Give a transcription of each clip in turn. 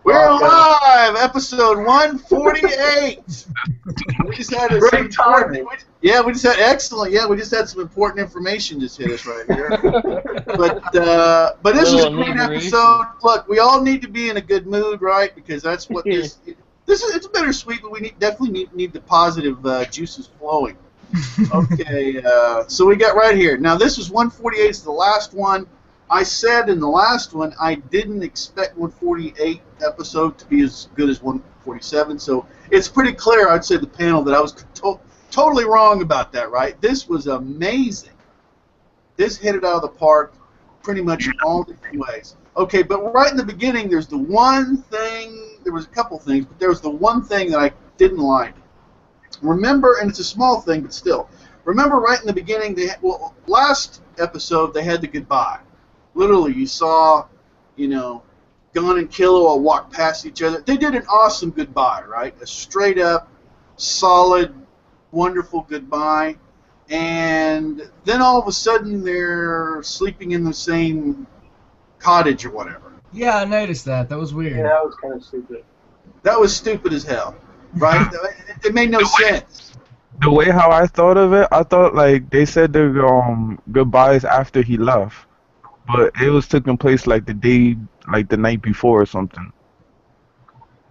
We're live, episode 148. We just had Great timing. Yeah, we just had excellent. Yeah, we just had some important information just hit us right here. But this is a great episode. Look, we all need to be in a good mood, right? Because that's what this is. It's bittersweet, but we definitely need the positive juices flowing. Okay, so we got right here. Now this was 148. It's the last one. I said in the last one I didn't expect 148 episode to be as good as 147, so it's pretty clear, I'd say, the panel, that I was totally wrong about that, right? This was amazing. This hit it out of the park pretty much in all different ways. Okay, but right in the beginning, there's the one thing, there was a couple things, but there was the one thing that I didn't like. Remember, and it's a small thing, but still, remember right in the beginning, last episode, they had the goodbye. Literally, you saw, Gunn and Kilo walk past each other. They did an awesome goodbye, right? A straight up, solid, wonderful goodbye. And then all of a sudden, they're sleeping in the same cottage or whatever. Yeah, I noticed that. That was weird. Yeah, that was kind of stupid. That was stupid as hell, right? It made no sense. The way how I thought of it, I thought like they said their goodbyes after he left. But it was taking place like the night before or something.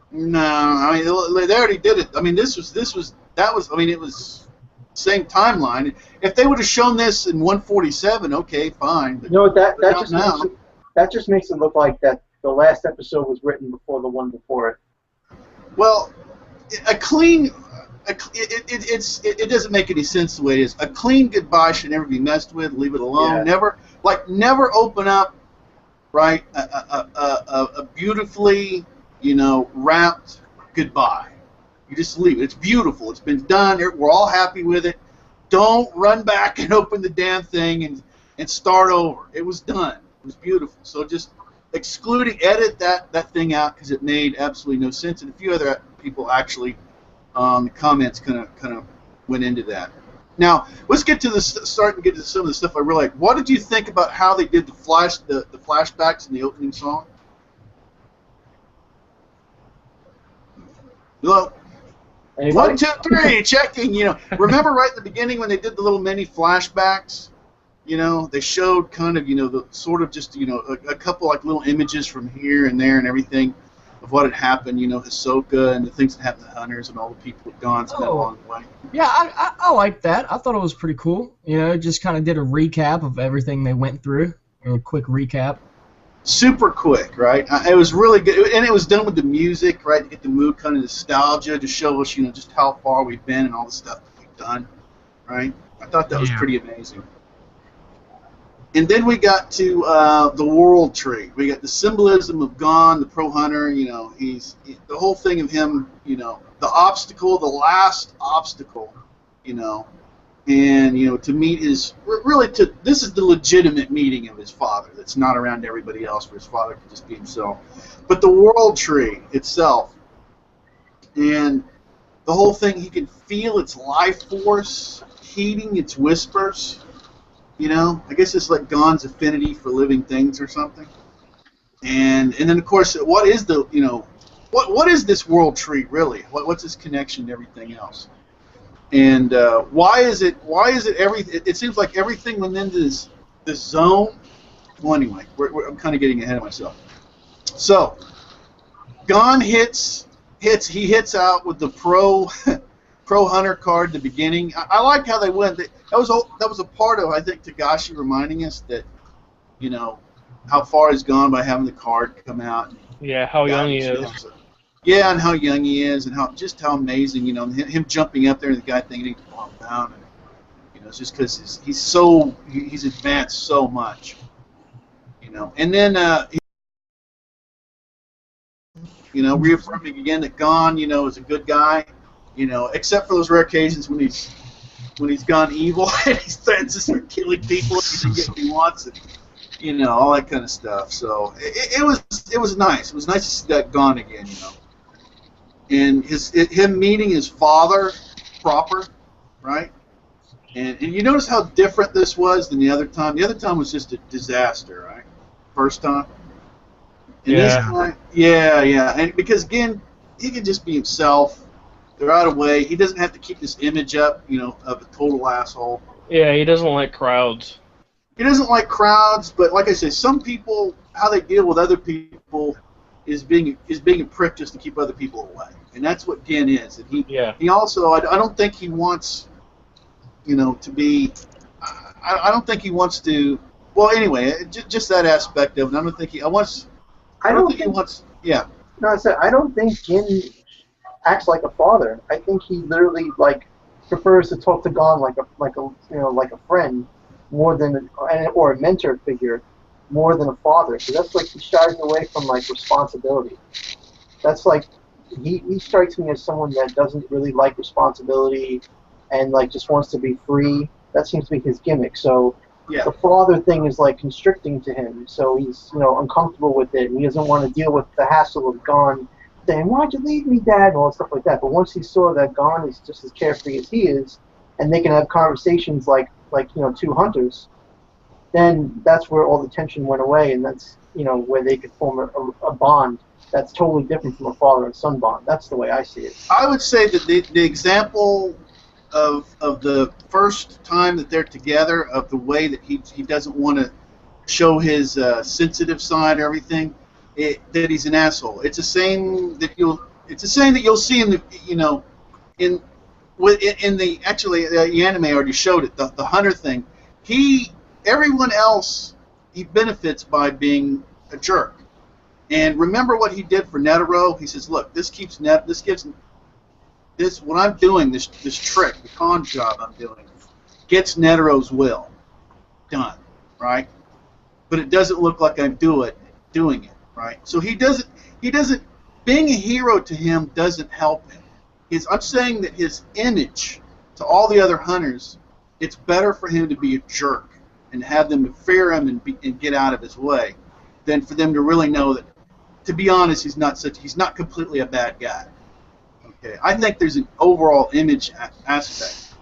No, I mean they already did it. I mean it was same timeline. If they would have shown this in 147, okay, fine. But that just makes it look like that the last episode was written before the one before it. Well, it doesn't make any sense the way it is. A clean goodbye should never be messed with. Leave it alone. Yeah. Never open up, right? A beautifully, wrapped goodbye. You just leave it. It's beautiful. It's been done. We're all happy with it. Don't run back and open the damn thing and start over. It was done. It was beautiful. So just edit that thing out because it made absolutely no sense. And a few other people actually. The comments kind of went into that. Now let's get to start and get to some of the stuff I really like. What did you think about how they did the flashbacks in the opening song? Hello. Anybody? 1, 2, 3, checking. Remember right at the beginning when they did the little mini flashbacks? They showed kind of the sort of just a couple like little images from here and there and everything. Of what had happened, Hisoka and the things that happened to Hunters and all the people had gone so along the way. Yeah, I liked that. I thought it was pretty cool. Just kind of did a recap of everything they went through. A quick recap. Super quick, right? It was really good, and it was done with the music, right? To get the mood, kind of nostalgia, to show us, just how far we've been and all the stuff that we've done, right? I thought that was pretty amazing. And then we got to the World Tree. We got the symbolism of Gon, the Pro Hunter. He's the whole thing of him. The obstacle, the last obstacle. And to meet this is the legitimate meeting of his father. That's not around everybody else, where his father could just be himself. But the World Tree itself, and the whole thing, he can feel its life force heeding its whispers. I guess it's like Gon's affinity for living things or something. And then of course, what is what is this World Tree really? What's its connection to everything else? And why is it it seems like everything within this zone. Well, anyway, I'm kind of getting ahead of myself. So Gon hits out with the Pro Hunter card at the beginning. I like how they went. That was a part of, I think, Tagashi reminding us that, how far he's gone by having the card come out. Yeah, how young he is. Yeah, and how young he is, and how amazing, him jumping up there and the guy thinking he can fall down, and it's just because he's advanced so much, and then reaffirming again that Gon, is a good guy. Except for those rare occasions when he's gone evil and he threatens to start killing people if he doesn't get what he wants, and all that kind of stuff. So it was nice. It was nice to see that Gone again, and him meeting his father proper, right? And you notice how different this was than the other time. The other time was just a disaster, right? First time. And this guy, and because again, he can just be himself. They're out of the way. He doesn't have to keep this image up, of a total asshole. Yeah, he doesn't like crowds. He doesn't like crowds, but like I said, some people, how they deal with other people is being a prick just to keep other people away, and that's what Gin is. And he also, I don't think he wants, to be. I don't think he wants to. Well, anyway, just that aspect of it. I don't think he. I don't think he wants. Yeah. No, I said I don't think Gin acts like a father. I think he literally prefers to talk to Gon like a friend more than or a mentor figure more than a father. So that's he shies away from responsibility. That's he strikes me as someone that doesn't really like responsibility and just wants to be free. That seems to be his gimmick. So the father thing is constricting to him. So he's uncomfortable with it, and he doesn't want to deal with the hassle of Gon saying, "Why'd you leave me, Dad?" and all that stuff like that. But once he saw that Gon is just as carefree as he is, and they can have conversations like two hunters, then that's where all the tension went away, and that's where they could form a bond that's totally different from a father and son bond. That's the way I see it. I would say that the example of the first time that they're together, of the way that he doesn't want to show his sensitive side or everything, that he's an asshole. It's the same that you'll see in the the anime already showed it. The hunter thing, everyone else he benefits by being a jerk. And remember what he did for Netero? He says, "Look, this gives what I'm doing, this trick, the con job I'm doing, gets Netero's will done, right? But it doesn't look like I'm doing it, right? So he doesn't. Being a hero to him doesn't help him. I'm saying that his image to all the other hunters, it's better for him to be a jerk and have them fear him and get out of his way, than for them to really know that. To be honest, he's not completely a bad guy. Okay, I think there's an overall image aspect.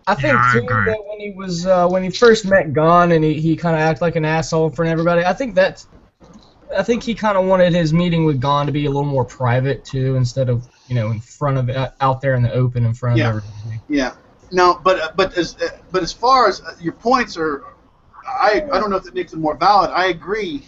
I think too that when he first met Gon and he kind of acted like an asshole in front of everybody. I think he kind of wanted his meeting with Gon to be a little more private too, instead of in front of out there in the open in front of everybody. Yeah. No, but as far as your points are, I don't know if that makes it more valid. I agree.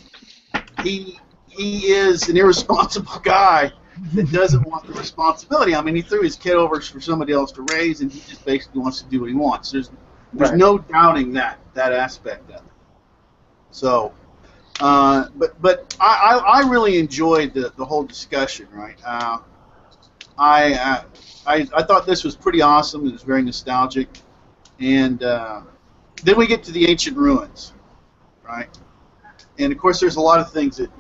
He is an irresponsible guy that doesn't want the responsibility. I mean, he threw his kid over for somebody else to raise, and he just basically wants to do what he wants. There's no doubting that aspect of it. So, but I really enjoyed the whole discussion. Right? I thought this was pretty awesome. It was very nostalgic, and then we get to the ancient ruins, right? And of course, there's a lot of things that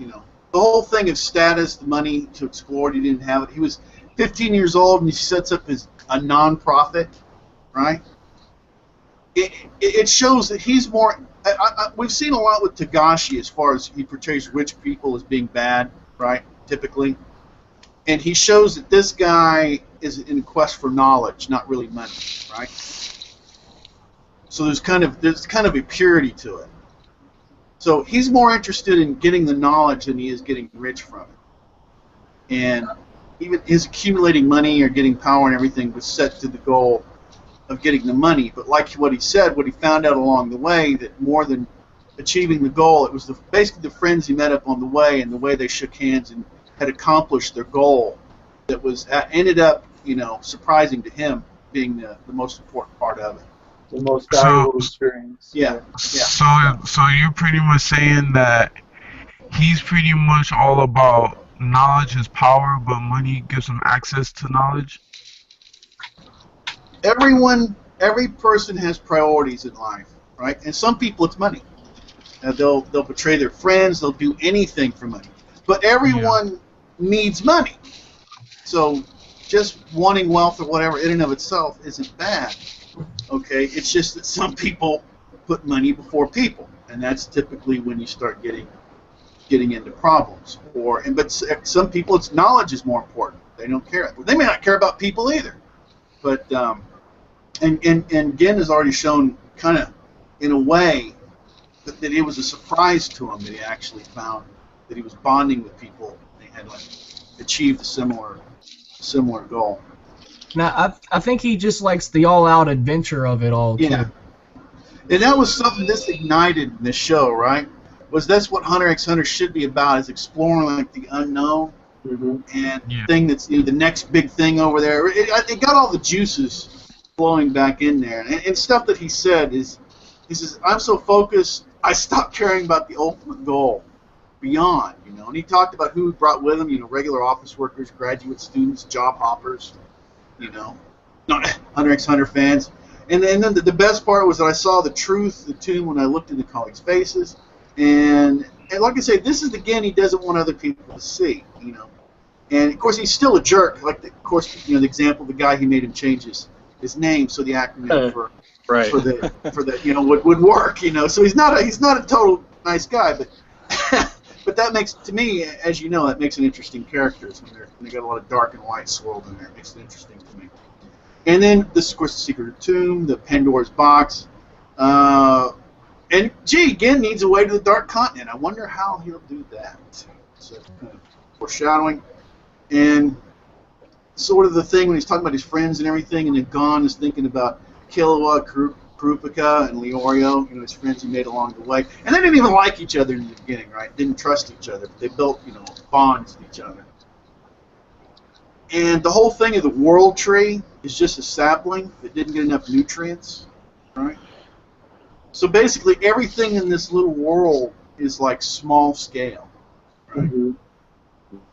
the whole thing of status, the money to explore. He didn't have it. He was 15 years old, and he sets up a non-profit, right? It shows that he's more. We've seen a lot with Togashi as far as he portrays rich people as being bad, right? Typically, and he shows that this guy is in quest for knowledge, not really money, right? So there's kind of a purity to it. So he's more interested in getting the knowledge than he is getting rich from it. And even his accumulating money or getting power and everything was set to the goal of getting the money. But like what he said, what he found out along the way, that more than achieving the goal, it was basically the friends he met up on the way and the way they shook hands and had accomplished their goal that was ended up, surprising to him, being the most important part of it. The most valuable experience. Yeah. So you're pretty much saying that he's pretty much all about knowledge is power, but money gives him access to knowledge? Every person has priorities in life, right? And some people it's money. They'll betray their friends, they'll do anything for money. But everyone needs money. So just wanting wealth or whatever in and of itself isn't bad. Okay, it's just that some people put money before people, and that's typically when you start getting into problems. But some people, it's knowledge is more important. They don't care. They may not care about people either. But and Gin has already shown, kind of in a way, that it was a surprise to him that he actually found that he was bonding with people. And he had like achieved a similar goal. Now, I think he just likes the all-out adventure of it all, Yeah. too. And that was something this ignited in this show, right? That's what Hunter x Hunter should be about, is exploring like the unknown and thing that's the next big thing over there. It got all the juices flowing back in there. And stuff that he said is, he says, I'm so focused, I stopped caring about the ultimate goal beyond, And he talked about who he brought with him, regular office workers, graduate students, job hoppers, not Hunter x Hunter fans. And then the best part was that I saw the truth, the tune, when I looked in the colleagues' faces. And like I say, this is the Gin he doesn't want other people to see, And of course, he's still a jerk. Like, the example, the guy he made him change his name so the acronym for the would work, So he's not a total nice guy, but but that makes, to me, as you know, that makes an interesting character. When they got a lot of dark and white swirled in there, it makes it interesting to me. And then this, of course, the Secret of the Tomb, the Pandora's Box, and gee, Gin needs a way to the Dark Continent. I wonder how he'll do that. So kind of foreshadowing, and sort of the thing when he's talking about his friends and everything, and then Gon is thinking about Killua, Kurupika, and Leorio, his friends he made along the way. And they didn't even like each other in the beginning, right? Didn't trust each other. But they built, bonds with each other. And the whole thing of the world tree is just a sapling that didn't get enough nutrients, right? So basically, everything in this little world is like small scale, right?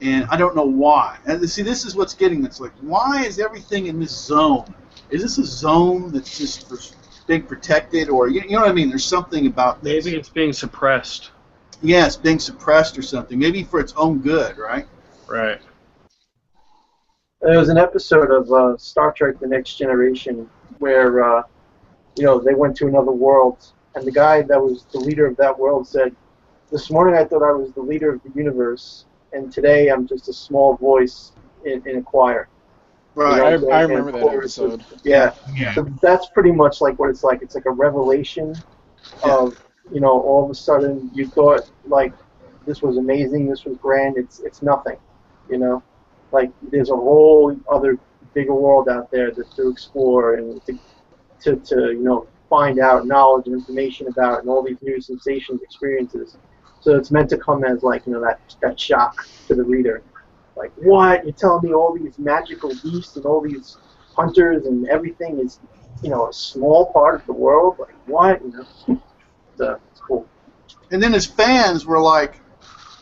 And I don't know why. And see, this is what's getting. It's like, why is everything in this zone? Is this a zone that's just for being protected, or you know what I mean? There's something about this. Maybe it's being suppressed. Yeah, it's being suppressed or something. Maybe for its own good, right? Right. There was an episode of Star Trek: The Next Generation where they went to another world, and the guy that was the leader of that world said, "This morning I thought I was the leader of the universe, and today I'm just a small voice in a choir." Right. I remember that episode. Yeah. So that's pretty much like what it's like. It's like a revelation of, all of a sudden you thought like this was amazing, this was grand. It's nothing, Like there's a whole other bigger world out there to explore and to find out knowledge and information about, and all these new sensations, experiences. So it's meant to come as like that shock to the reader. Like, what? You're telling me all these magical beasts and all these hunters and everything is, a small part of the world? Like, what? So it's cool. And then his fans were like,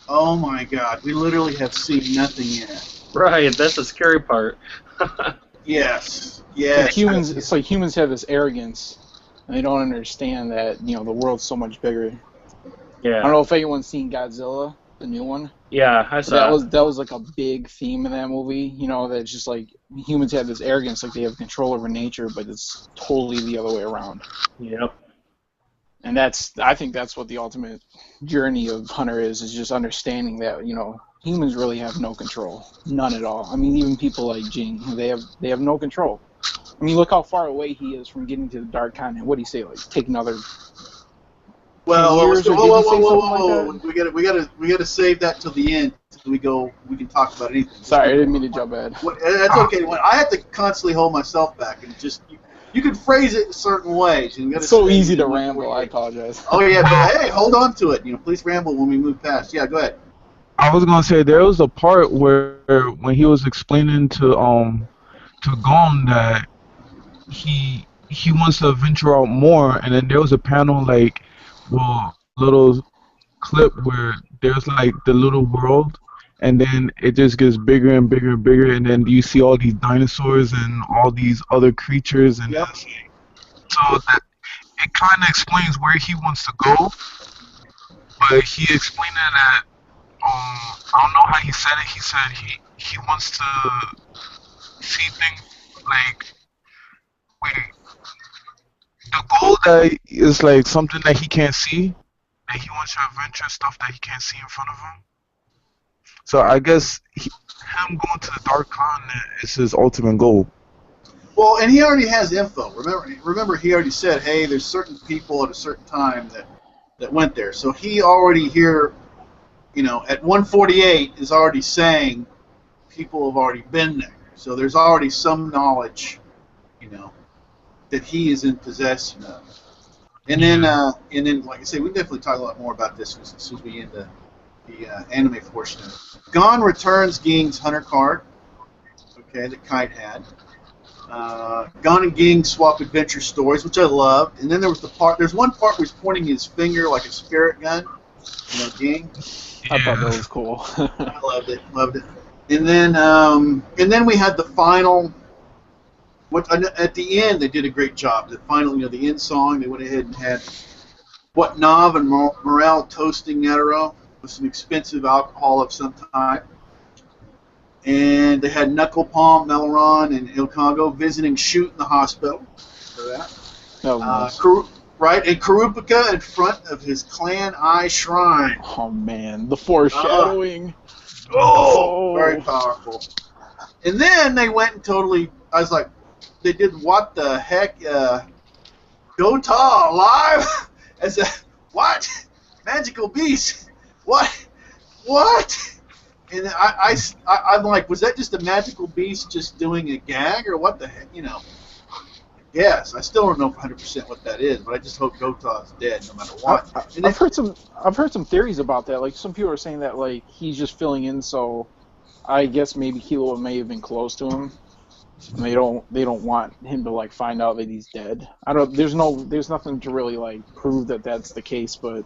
oh my God, we literally have seen nothing yet. Right, that's the scary part. Yes. It's like humans have this arrogance, and they don't understand that, the world's so much bigger. Yeah. I don't know if anyone's seen Godzilla, the new one. Yeah, I saw that was like a big theme in that movie, that it's just like humans have this arrogance, like they have control over nature, but it's totally the other way around. Yep. And I think that's what the ultimate journey of Hunter is just understanding that, humans really have no control. None at all. I mean, even people like Jing, they have no control. I mean, look how far away he is from getting to the Dark Continent. What do you say, like, take another... Well, whoa. We gotta save that till the end. We can talk about anything. Sorry, I didn't mean to jump ahead. That's okay. I have to constantly hold myself back, and just you can phrase it in certain ways. It's so easy to ramble. I apologize. Oh yeah, but hey, hold on to it. Please ramble when we move past. Yeah, go ahead. I was gonna say there was a part where when he was explaining to Gon that he wants to venture out more, and then there was a panel like. Well, little clip where there's like the little world, and then it just gets bigger and bigger and bigger, and then you see all these dinosaurs and all these other creatures, and so that it kind of explains where he wants to go. But he explained it that I don't know how he said it. He said he wants to see things like the goal that is like something that he can't see, and he wants to adventure stuff that he can't see in front of him. So I guess him going to the Dark Continent is his ultimate goal. Well, and he already has info. Remember, he already said, hey, there's certain people at a certain time that went there. So he already here you know, at 148 is already saying people have already been there. So there's already some knowledge, you know, that he is in possession of. And then, like I say, we definitely talk a lot more about this as soon as we end the anime portion of it. Gon returns Ging's hunter card, okay, that Kite had. Gon and Ging swap adventure stories, which I loved. And then there's one part where he's pointing his finger like a spirit gun, you know, Ging. I thought that was cool. I loved it. And then we had the final. At the end, they did a great job. The final, you know, the end song, they went ahead and had Nav and Morale toasting Netero with some expensive alcohol of some type. And they had Knuckle Palm, Meleron, and Il Congo visiting Shoot in the hospital for that. That was nice. Right, and Kurupika in front of his clan eye shrine. Oh man, the foreshadowing. Very powerful. And then they went and totally, I was like, they did what the heck? Gota alive? As a, what? Magical beast? What? And I'm like, was that just a magical beast just doing a gag, or what the heck? You know, yes, I still don't know 100% what that is, but I just hope Gota is dead no matter what. I've heard some theories about that. Like some people are saying that like he's just filling in, so I guess maybe Killua may have been close to him. And they don't want him to like find out that he's dead. There's nothing to really like prove that that's the case, but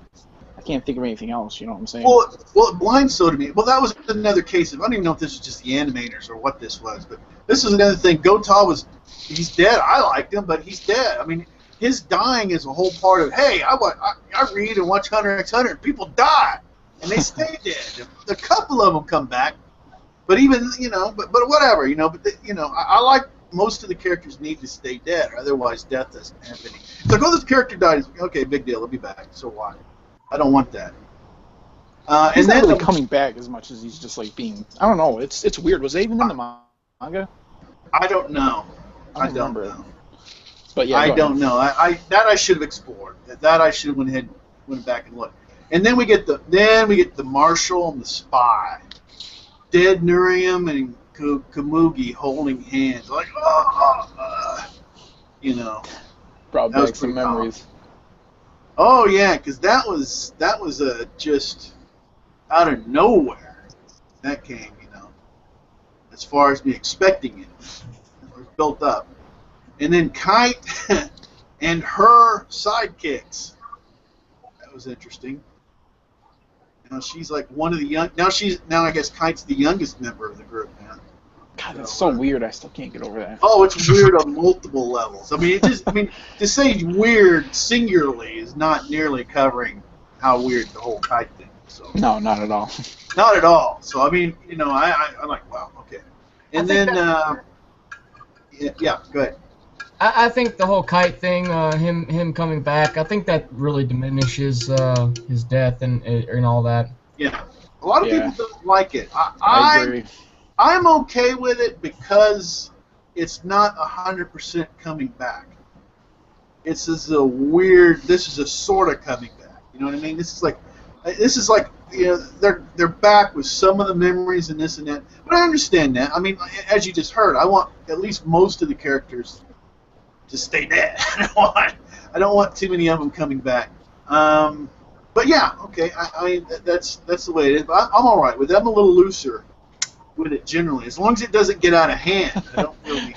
I can't think of anything else. You know what I'm saying? Well, it blindsided me. Well, that was another case of, I don't even know if this was just the animators or what this was, but this is another thing. Gota he's dead. I liked him, but he's dead. I mean, his dying is a whole part of, hey, I read and watch Hunter x Hunter, and people die, and they stay dead. A couple of them come back. But even, you know, but whatever, you know, I like most of the characters need to stay dead, or otherwise death doesn't have any. It's like, oh, this character died. Okay, big deal, he'll be back. So what? I don't want that. He's not really coming back as much as he's just like being, I don't know, it's weird. Was that even in the manga? I don't know. I don't remember. But yeah, I don't know. I should have explored. That I should have went back and looked. And then we get the Marshal and the Spy. Dead Nurium and Kamugi holding hands, like, you know. Brought back some memories. Oh yeah, because that was just out of nowhere. That came, you know, as far as me expecting it. It was built up, and then Kite and her sidekicks. That was interesting. Now she's like one of the young. Now I guess Kite's the youngest member of the group now. God, that's so weird. I still can't get over that. Oh, it's weird on multiple levels. I mean, to say weird singularly is not nearly covering how weird the whole Kite thing is. So. No, not at all. Not at all. So I mean, you know, I'm like, wow, okay. And then, yeah, go ahead. I think the whole Kite thing, him coming back, I think that really diminishes his death and all that. Yeah, a lot of people don't like it. I agree. I'm okay with it because it's not 100% coming back. This is a sort of coming back. You know what I mean? This is like you know, they're back with some of the memories and this and that. But I understand that. I mean, as you just heard, I want at least most of the characters to stay dead. I don't want too many of them coming back. But yeah, okay. I mean, that's the way it is. But I'm all right with it. I'm a little looser with it generally, as long as it doesn't get out of hand. I don't really.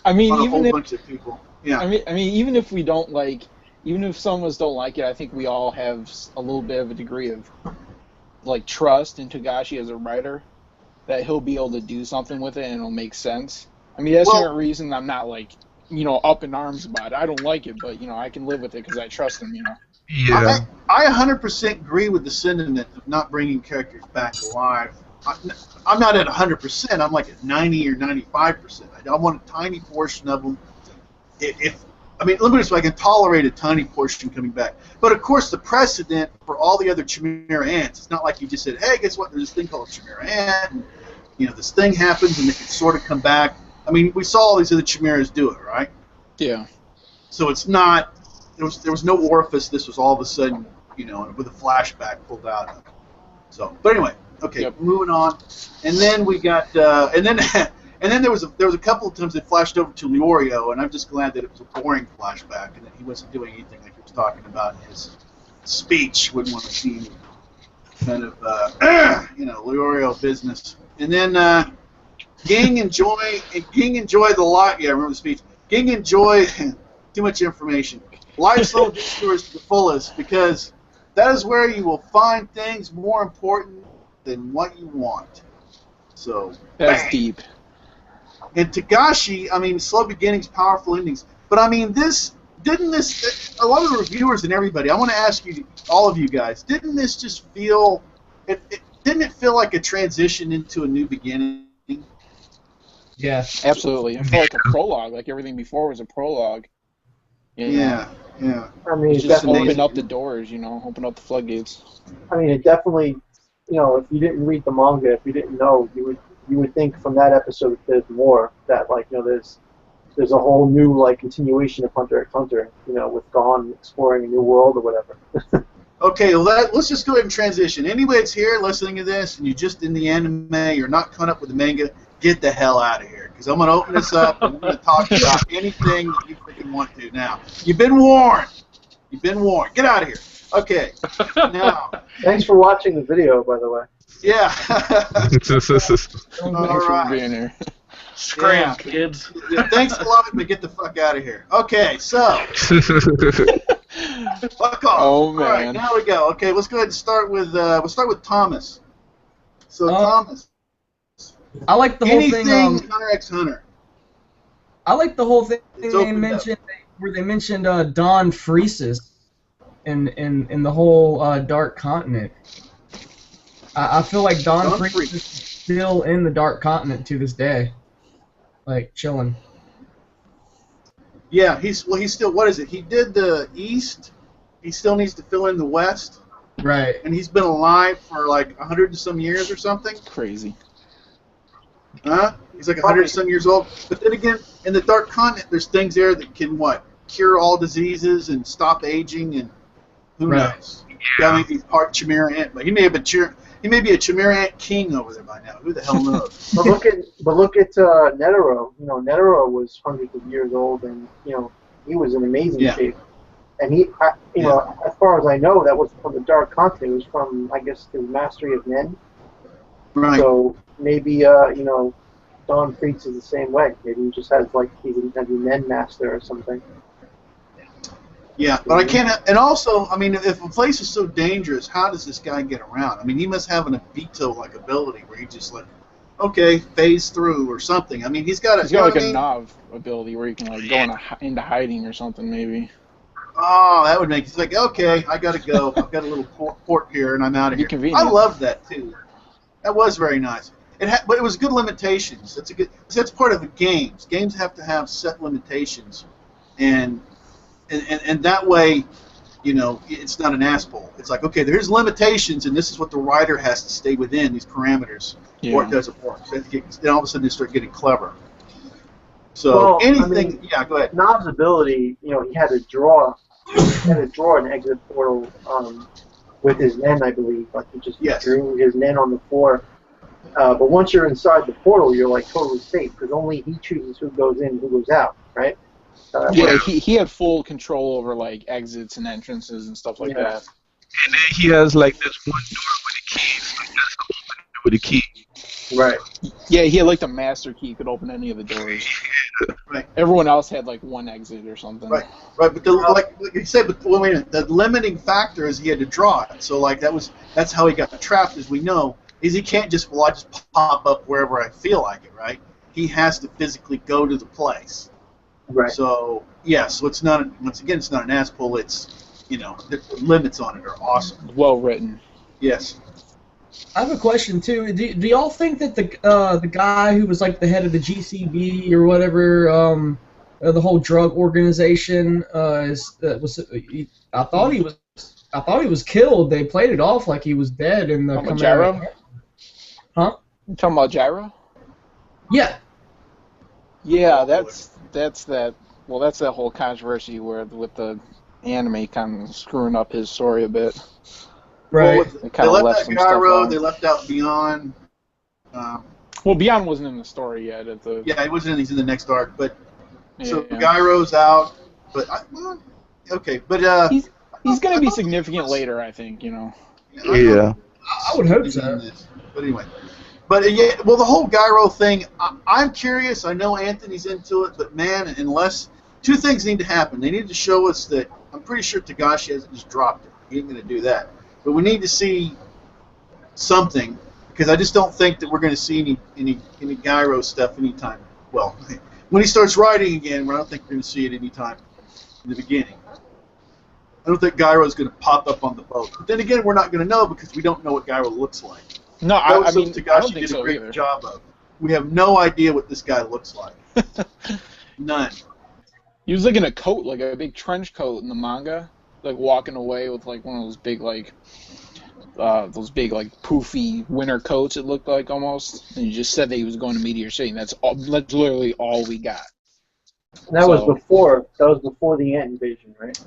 I mean, want even a whole bunch of people. Yeah. I mean, even if we don't like, even if some of us don't like it, I think we all have a little bit of a degree of like trust in Togashi as a writer, that he'll be able to do something with it and it'll make sense. I mean, that's the only reason I'm not like, you know, up in arms about it. I don't like it, but you know, I can live with it because I trust him. You know. Yeah. I 100% agree with the sentiment of not bringing characters back alive. I'm not at 100%. I'm like at 90 or 95%. I want a tiny portion of them. I mean, let me just, I can tolerate a tiny portion coming back. But of course, the precedent for all the other Chimera Ants, it's not like you just said, hey, guess what? There's this thing called Chimera Ant, and you know, this thing happens, and they can sort of come back. I mean, we saw all these other Chimeras do it, right? Yeah. So it's not. There was no orifice. This was all of a sudden, you know, with a flashback pulled out of. So, but anyway, okay, Yep. moving on. And then we got, and then there was a couple of times it flashed over to Leorio, and I'm just glad that it was a boring flashback and that he wasn't doing anything like he was talking about in his speech. Wouldn't want to see any kind of, Leorio business. And then Ging enjoy the life. Yeah, I remember the speech. Ging enjoy too much information. Life's little detours to the fullest, because that is where you will find things more important than what you want. So That's bang. deep. And Tagashi, I mean, slow beginnings, powerful endings. But I mean, a lot of the reviewers and everybody, I want to ask you, all of you guys, didn't this just feel, didn't it feel like a transition into a new beginning? Yeah. Absolutely. It felt like a prologue. Like everything before was a prologue. Yeah. I mean, It it just definitely. open up the doors, open up the floodgates. I mean, it definitely. If you didn't read the manga, if you didn't know, you would think from that episode there's more. That there's a whole new continuation of Hunter x Hunter. With Gon exploring a new world or whatever. Okay, well, let's just go ahead and transition. Anybody that's here listening to this and you're just in the anime, you're not caught up with the manga, get the hell out of here. Because I'm going to open this up and we're going to talk about anything that you freaking want to. Now, you've been warned. Get out of here. Okay, now. Thanks for watching the video, by the way. Yeah. Thanks All for right. being here. Scram, kids. Yeah, thanks a lot, but get the fuck out of here. Okay, so. Fuck off. Oh, man. All right, now we go. Okay, let's go ahead and start with Thomas. So Thomas. I like the whole Anything thing. Hunter x Hunter. I like the whole thing It's they opened mentioned where they mentioned Don Freesis in the whole Dark Continent. I feel like Don Freesis is still in the Dark Continent to this day, like chilling. Yeah, he's still, what is it? He did the East. He still needs to fill in the West. Right. And he's been alive for like 100 and some years or something. Crazy. Huh? He's like 100 and some years old. But then again, in the Dark Continent, there's things there that can cure all diseases and stop aging, and who knows? Yeah, maybe he's part Chimera Ant, but he may be a Chimera Ant king over there by now. Who the hell knows? But look at Netero. Netero was hundreds of years old, and he was in amazing shape. And he, as far as I know, that was from the Dark Continent. It was from, I guess, the Mastery of Men. Right. So maybe Don Freaks is the same way. Maybe he just has he's a Men Master or something. Yeah, but I can't. And also, I mean, if a place is so dangerous, how does this guy get around? I mean, he must have an Obito-like ability where he just phase through or something. I mean, he's got like a Nav ability where you can go into hiding or something maybe. Oh, that would make it's like, okay, I gotta go. I've got a little port here, and I'm out of here. Convenient. I love that too. That was very nice. But it was good limitations. That's part of the games. Games have to have set limitations, and that way, it's not an asshole. It's like, okay, there's limitations, and this is what the writer has to stay within these parameters, or it doesn't work. So then all of a sudden they start getting clever. So anything, go ahead. Nob's ability, he had to draw an exit portal with his Nen, I believe. He just drew his Nen on the floor. But once you're inside the portal, you're totally safe because only he chooses who goes in, who goes out, right? He had full control over exits and entrances and stuff like that. And then he has this one door with a key, so he has to open it with a key. Right. Yeah, he had the master key, could open any of the doors. Right. Everyone else had one exit or something. Right. But like you said, the limiting factor is he had to draw it. So that's how he got trapped, as we know, is he can't just pop up wherever I feel like it, right? He has to physically go to the place. Right. So so it's not it's not an ass pull. It's the limits on it are awesome. Well written. Yes. I have a question too. Do y'all think that the guy who was the head of the GCB or whatever, the whole drug organization, I thought he was killed. They played it off like he was dead in the. Gyro? Huh? You talking about Gyro? Yeah. Yeah, that's that. Well, that's that whole controversy with the anime kind of screwing up his story a bit. Right. They left out Gyro. They left out Beyond. Well, Beyond wasn't in the story yet. Yeah, he wasn't. He's in the next arc, but so Gyro's out. But okay, but he's going to be significant later, I think. Yeah. I would hope so. But anyway. But yeah, well, the whole Gyro thing, I'm curious. I know Anthony's into it, but man, unless two things need to happen. They need to show us that. I'm pretty sure Togashi hasn't just dropped it. He ain't going to do that. But we need to see something, because I just don't think that we're going to see any Gyro stuff anytime. Well, when he starts writing again, I don't think we're going to see it anytime in the beginning. I don't think Gyro is going to pop up on the boat. But then again, we're not going to know because we don't know what Gyro looks like. No, I mean, Togashi I don't think did so a great either. job of. We have no idea what this guy looks like. None. He was like in a coat, like a big trench coat in the manga, like walking away with like one of those big like poofy winter coats. It looked like almost, and he just said that he was going to Meteor City. And that's literally all we got. And that was before the ant invasion, right?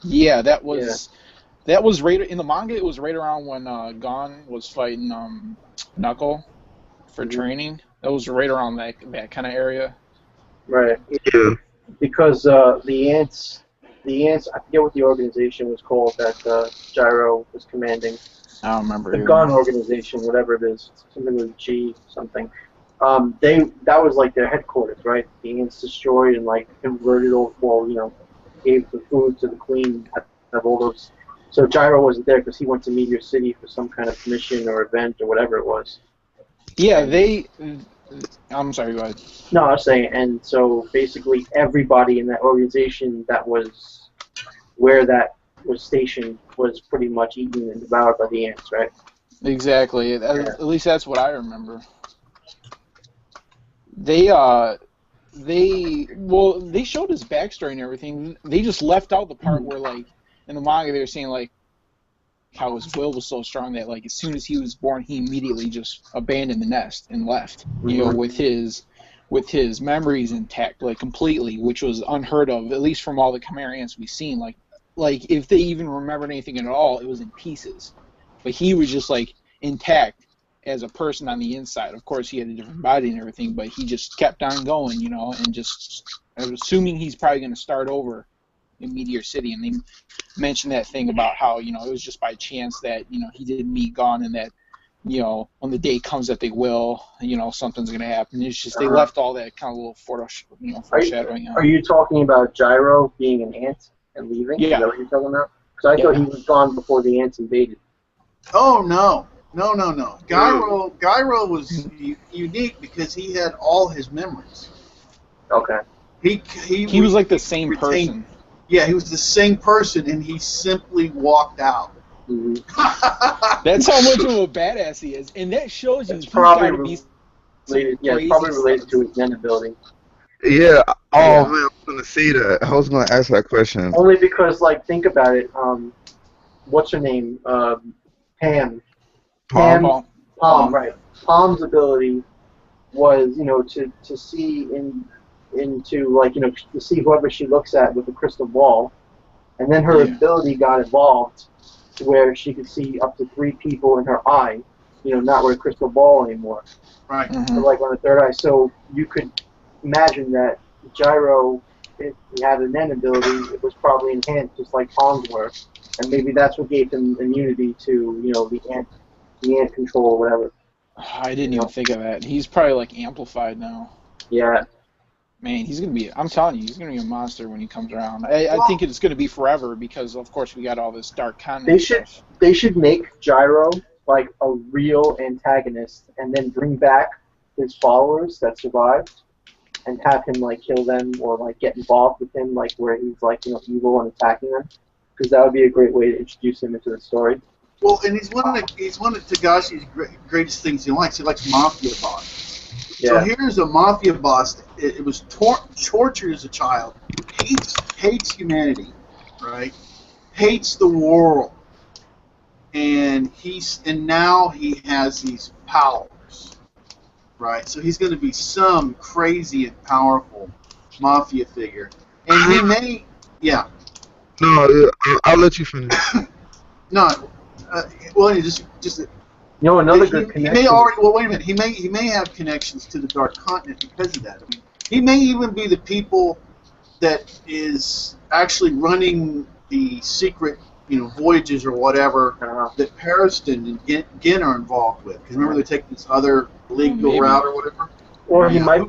Yeah, that was right in the manga. It was right around when Gon was fighting Knuckle for training. That was right around that kind of area. Right. Yeah. Because the ants, I forget what the organization was called that Gyro was commanding. I don't remember. The Gon organization, whatever it is, something with G something. That was like their headquarters, right? The ants destroyed and like converted gave the food to the queen, have all those. So Gyro wasn't there because he went to Meteor City for some kind of mission or event or whatever it was. Yeah, I'm sorry, go ahead. No, I was saying, and so basically everybody in that organization that was where that was stationed was pretty much eaten and devoured by the ants, right? Exactly. At least that's what I remember. They showed his backstory and everything. They just left out the part where, like, in the manga they were saying, like, how his will was so strong that, like, as soon as he was born, he immediately just abandoned the nest and left, you know, with his memories intact, like, completely, which was unheard of, at least from all the Chimera ants we've seen. Like if they even remembered anything at all, it was in pieces. But he was just, like, intact as a person on the inside. Of course, he had a different body and everything, but he just kept on going, you know, and just, I was assuming he's probably going to start over in Meteor City, and they mentioned that thing about how, you know, it was just by chance that, you know, he didn't meet Gon, and that, you know, when the day comes that they will, you know, something's going to happen. It's just they left all that kind of little foreshadowing out. Are you talking about Gyro being an ant and leaving? Yeah. Is that what you're talking about? Because I thought he was gone before the ants invaded. Oh, no. No. Gyro was unique because he had all his memories. Okay. He was like the same person. Yeah, he was the same person, and he simply walked out. Mm-hmm. That's how much of a badass he is, and that shows you It's he's probably got to be related. Yeah, it's probably related to his Zen ability. Yeah. Oh man, I was gonna say that. I was gonna ask that question. Only because, like, think about it. What's her name? Pam. Palm. Right. Palm's ability was, you know, to see into, like, you know, to see whoever she looks at with the crystal ball, and then her ability got evolved to where she could see up to 3 people in her eye, you know, not with a crystal ball anymore. Right. But, like, on the third eye. So you could imagine that Gyro, if he had an Nen ability, it was probably enhanced just like Palm's were, and maybe that's what gave him immunity to, you know, the ant control or whatever. I didn't even think of that. He's probably, like, amplified now. Yeah. Man, he's going to be, I'm telling you, he's going to be a monster when he comes around. I think it's going to be forever because, of course, we got all this dark content. They should make Gyro, like, a real antagonist and then bring back his followers that survived and have him, like, kill them or, like, get involved with him, like, where he's, like, you know, evil and attacking them. Because that would be a great way to introduce him into the story. Well, and he's one of Togashi's greatest things he likes. He likes mafia bosses. Yeah. So here's a mafia boss. It was tortured as a child. Hates humanity, right? Hates the world, and now he has these powers, right? So he's going to be some crazy and powerful mafia figure, and he may, yeah. No, I'll let you finish. No, well, he just Another good connection. He may already. Well, wait a minute. He may have connections to the Dark Continent because of that. I mean, he may even be the people that is actually running the secret, voyages or whatever that Pariston and Gin are involved with. Because remember, they take this other legal route or whatever. Or he might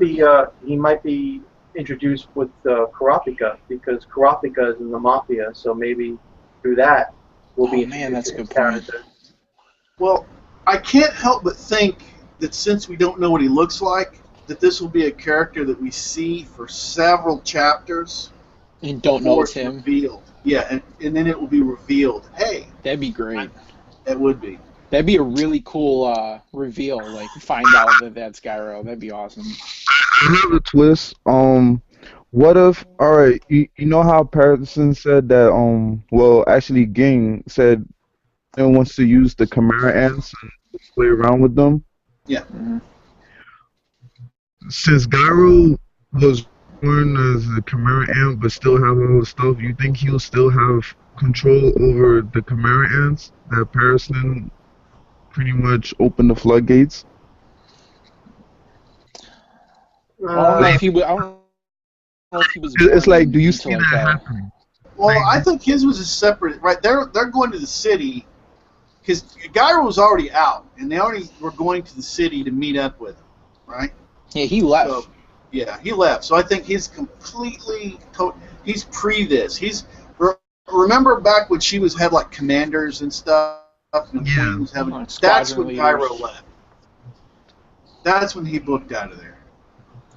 be introduced with Kurapika, because Kurapika is in the Mafia, so maybe through that we'll be introduced that's a to good his character. Well, I can't help but think that since we don't know what he looks like, that this will be a character that we see for several chapters. And don't know it's him. Revealed. Yeah, and then it will be revealed. Hey. That'd be great. That would be. That'd be a really cool reveal. Like, find out that that's Gyro. That'd be awesome. I have a twist. What if? All right, you know how Patterson said that? Well, actually, Ging said it wants to use the Chimera ants and play around with them. Yeah. Mm-hmm. Since Gyro was born as a Chimera ant, but still have all the stuff, you think he'll still have control over the Chimera ants that Patterson pretty much opened the floodgates? I don't know if he was. It's like, do you see that happening? Well, I think his was a separate. Right, they're going to the city because Gyro was already out, and they already were going to the city to meet up with him. Right. Yeah, he left. So, yeah, he left. So I think he's completely. He's pre this. Remember back when she had like commanders and stuff. And yeah. Was having, that's when Gyro left. That's when he booked out of there.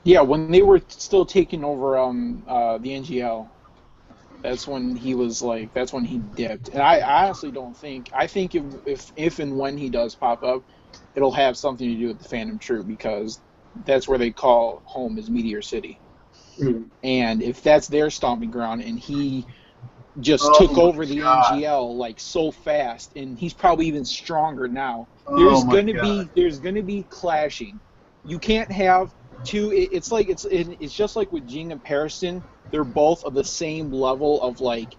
Yeah, when they were still taking over the NGL, that's when he was like. That's when he dipped. And I honestly don't think. I think if and when he does pop up, it'll have something to do with the Phantom Troop, because that's where they call home is Meteor City. Mm-hmm. And if that's their stomping ground, and he just took over the NGL like so fast, and he's probably even stronger now. There's gonna be clashing. You can't have two. It's just like with Jing and Pariston. They're both of the same level of like,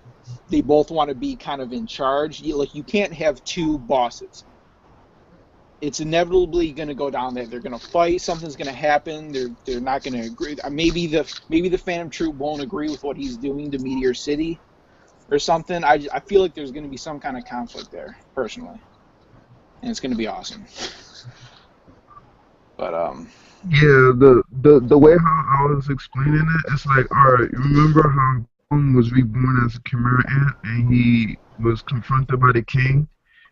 they both want to be kind of in charge. You can't have two bosses. It's inevitably going to go down there. They're going to fight. Something's going to happen. They're not going to agree. Maybe the Phantom Troop won't agree with what he's doing to Meteor City, or something. I feel like there's going to be some kind of conflict there, personally, and it's going to be awesome. But yeah, the way how I was explaining it, it's like, all right, remember how Kong was reborn as a Chimera ant and he was confronted by the king?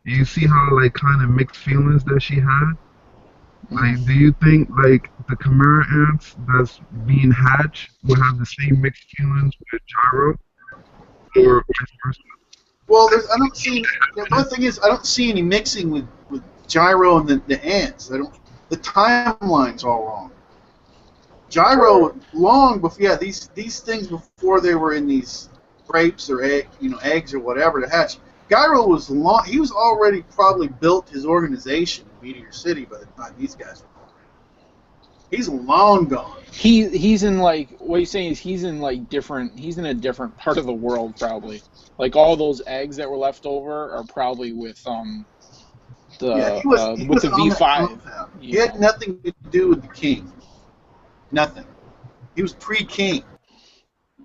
You see how like kind of mixed feelings that she had? Like, do you think like the Chimera ants that's being hatched will have the same mixed feelings with Gyro, or vice versa? Well, I don't see. The one thing is, I don't see any mixing with Gyro and the ants. The timeline's all wrong. Gyro long before, yeah, these things before they were in these grapes or eggs or whatever to hatch. Gyro was long. He was already probably built his organization in Meteor City by the time these guys were born. He's long gone. He's in like, what you're saying is he's in like different. He's in a different part of the world probably. Like all those eggs that were left over are probably with with the V5. He had nothing to do with the king. Nothing. He was pre-king.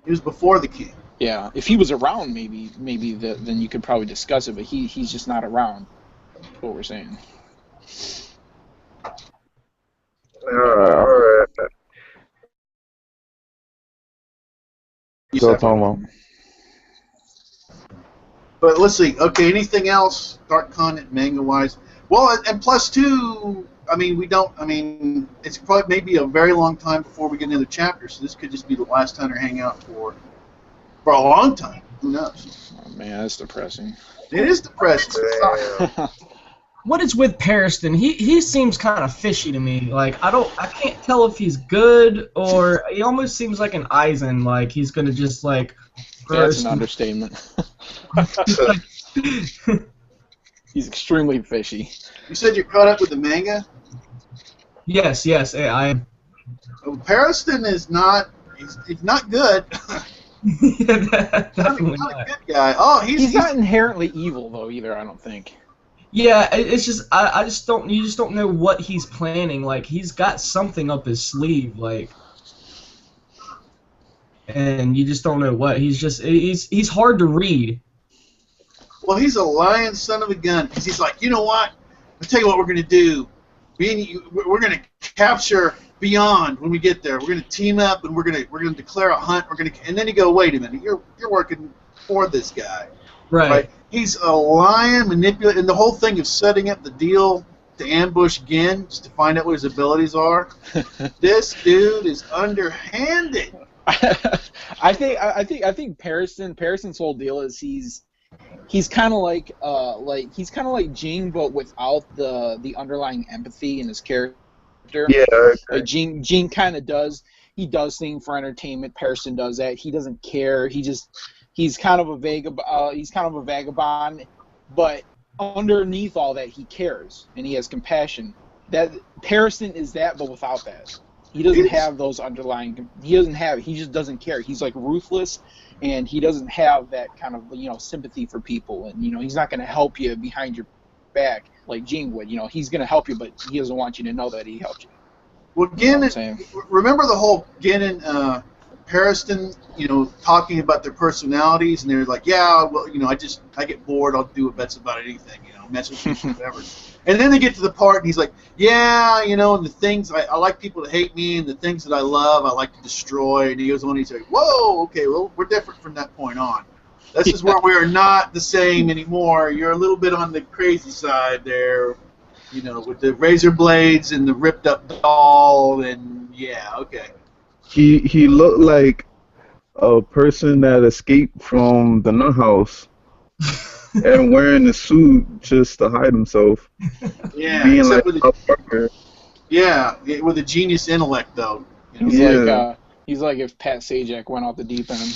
He was before the king. Yeah, if he was around, maybe then you could probably discuss it. But he's just not around. That's what we're saying. All right. So, Tomo. But let's see. Okay, anything else? Dark Continent manga-wise. Well, and plus two. I mean, it's probably maybe a very long time before we get another chapter. So this could just be the last time to hang out for a long time. Who knows? Oh man, that's depressing. It is depressing. What is with Pariston? He seems kind of fishy to me. Like I can't tell if he's good or he almost seems like an Eisen. Like he's gonna just like. That's an understatement. He's extremely fishy. You said you're caught up with the manga? Yes, I am. Well, Pariston is not. He's not good. Yeah, definitely not a good guy. Oh, he's not inherently evil though either. I don't think. Yeah, it's just I just don't you just don't know what he's planning. Like he's got something up his sleeve, like, and you just don't know what. He's hard to read. Well, he's a lying son of a gun because he's like, you know what? I'll tell you what we're going to do. We're going to capture Beyond when we get there. We're going to team up and we're going to declare a hunt. And then you go, wait a minute, you're working for this guy, Right? He's a lying, manipulator, and the whole thing of setting up the deal to ambush Gin just to find out what his abilities are. This dude is underhanded. I think Parison's whole deal is he's kind of like Jing, but without the underlying empathy in his character. Yeah. Like Jing kind of does things for entertainment. Parison does that. He doesn't care. He's kind of a vagabond, but underneath all that, he cares and he has compassion. That Parison is that, but without that. He doesn't have those underlying. He just doesn't care. He's like ruthless, and he doesn't have that kind of sympathy for people. And he's not going to help you behind your back like Gene would. He's going to help you, but he doesn't want you to know that he helped you. Well, remember the whole Gin and Pariston, talking about their personalities, and they're like, yeah, well, I get bored. I'll do bets about anything, mess with people, whatever. And then they get to the part, and he's like, yeah, and the things, I like people to hate me, and the things that I love, I like to destroy. And he goes on, and he's like, whoa, okay, well, we're different from that point on. This is where we are not the same anymore. You're a little bit on the crazy side there, with the razor blades and the ripped up doll, and yeah, okay. He looked like a person that escaped from the nut house and wearing a suit just to hide himself. Yeah, being like a fucker. Yeah, with a genius intellect though. He's like if Pat Sajak went off the deep end.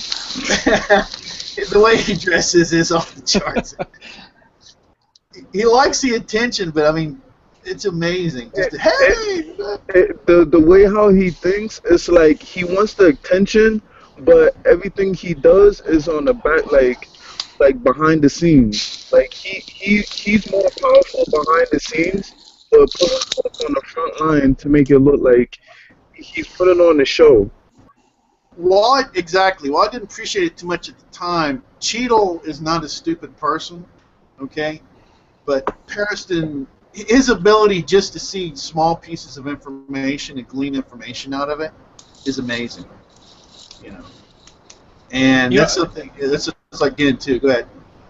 The way he dresses is off the charts. He likes the attention, but I mean, it's amazing. Just the way how he thinks, it's like he wants the attention, but everything he does is on the back, like behind the scenes. Like he's more powerful behind the scenes, but put himself on the front line to make it look like he's putting on the show. Well, I didn't appreciate it too much at the time. Cheadle is not a stupid person, okay? But Pariston, his ability just to see small pieces of information and glean information out of it is amazing, And that's something. That's like Gin too. Go ahead.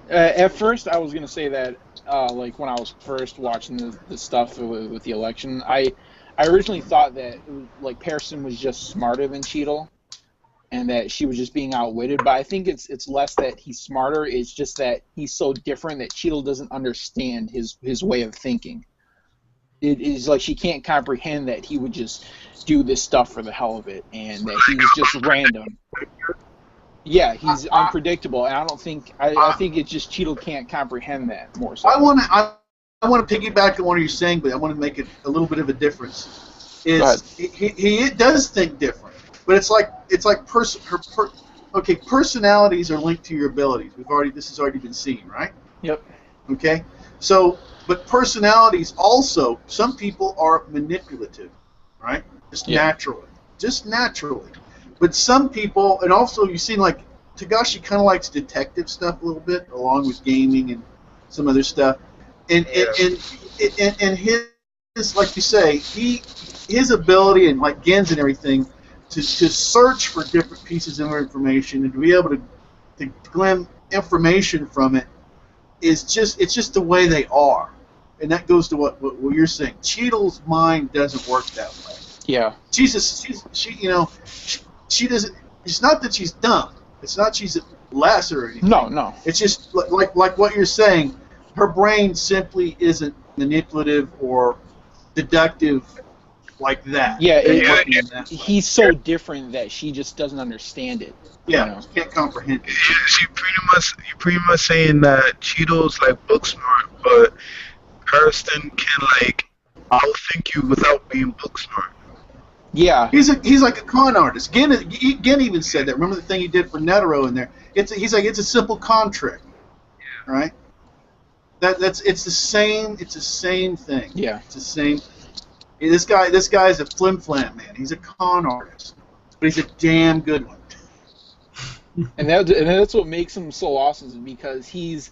At first, I was gonna say that, like when I was first watching the stuff with the election, I originally thought that like Parison was just smarter than Cheadle, and that she was just being outwitted. But I think it's less that he's smarter. It's just that he's so different that Cheadle doesn't understand his way of thinking. It is like she can't comprehend that he would just do this stuff for the hell of it, and that he was just random. Yeah, he's unpredictable, and I don't think I think it's just Cheadle can't comprehend that more so. I want to piggyback on what you're saying, but I want to make it a little bit of a difference. He does think different, but it's like personalities are linked to your abilities. This has already been seen, right? Yep. Okay, so but personalities also, some people are manipulative, right? Just naturally. But some people, and also you've seen like Tagashi kind of likes detective stuff a little bit, along with gaming and some other stuff. And his, like you say, his ability and like Gen's and everything to search for different pieces of information and to be able to glean information from it it's just the way they are, and that goes to what you're saying. Cheadle's mind doesn't work that way. Yeah. She doesn't. It's not that she's dumb. It's not she's less or anything. No. It's just like what you're saying. Her brain simply isn't manipulative or deductive like that. Yeah. He's so different that she just doesn't understand it. Yeah, she can't comprehend it. You're pretty much saying that Cheadle's like book smart, but Pariston can like outthink you without being book smart. Yeah. He's like a con artist. Gen even said that. Remember the thing he did for Netero in there? He's like, it's a simple con trick, right? It's the same. It's the same thing. Yeah. It's the same. This guy's a flim flam man. He's a con artist, but he's a damn good one. And that's what makes him so awesome, is because he's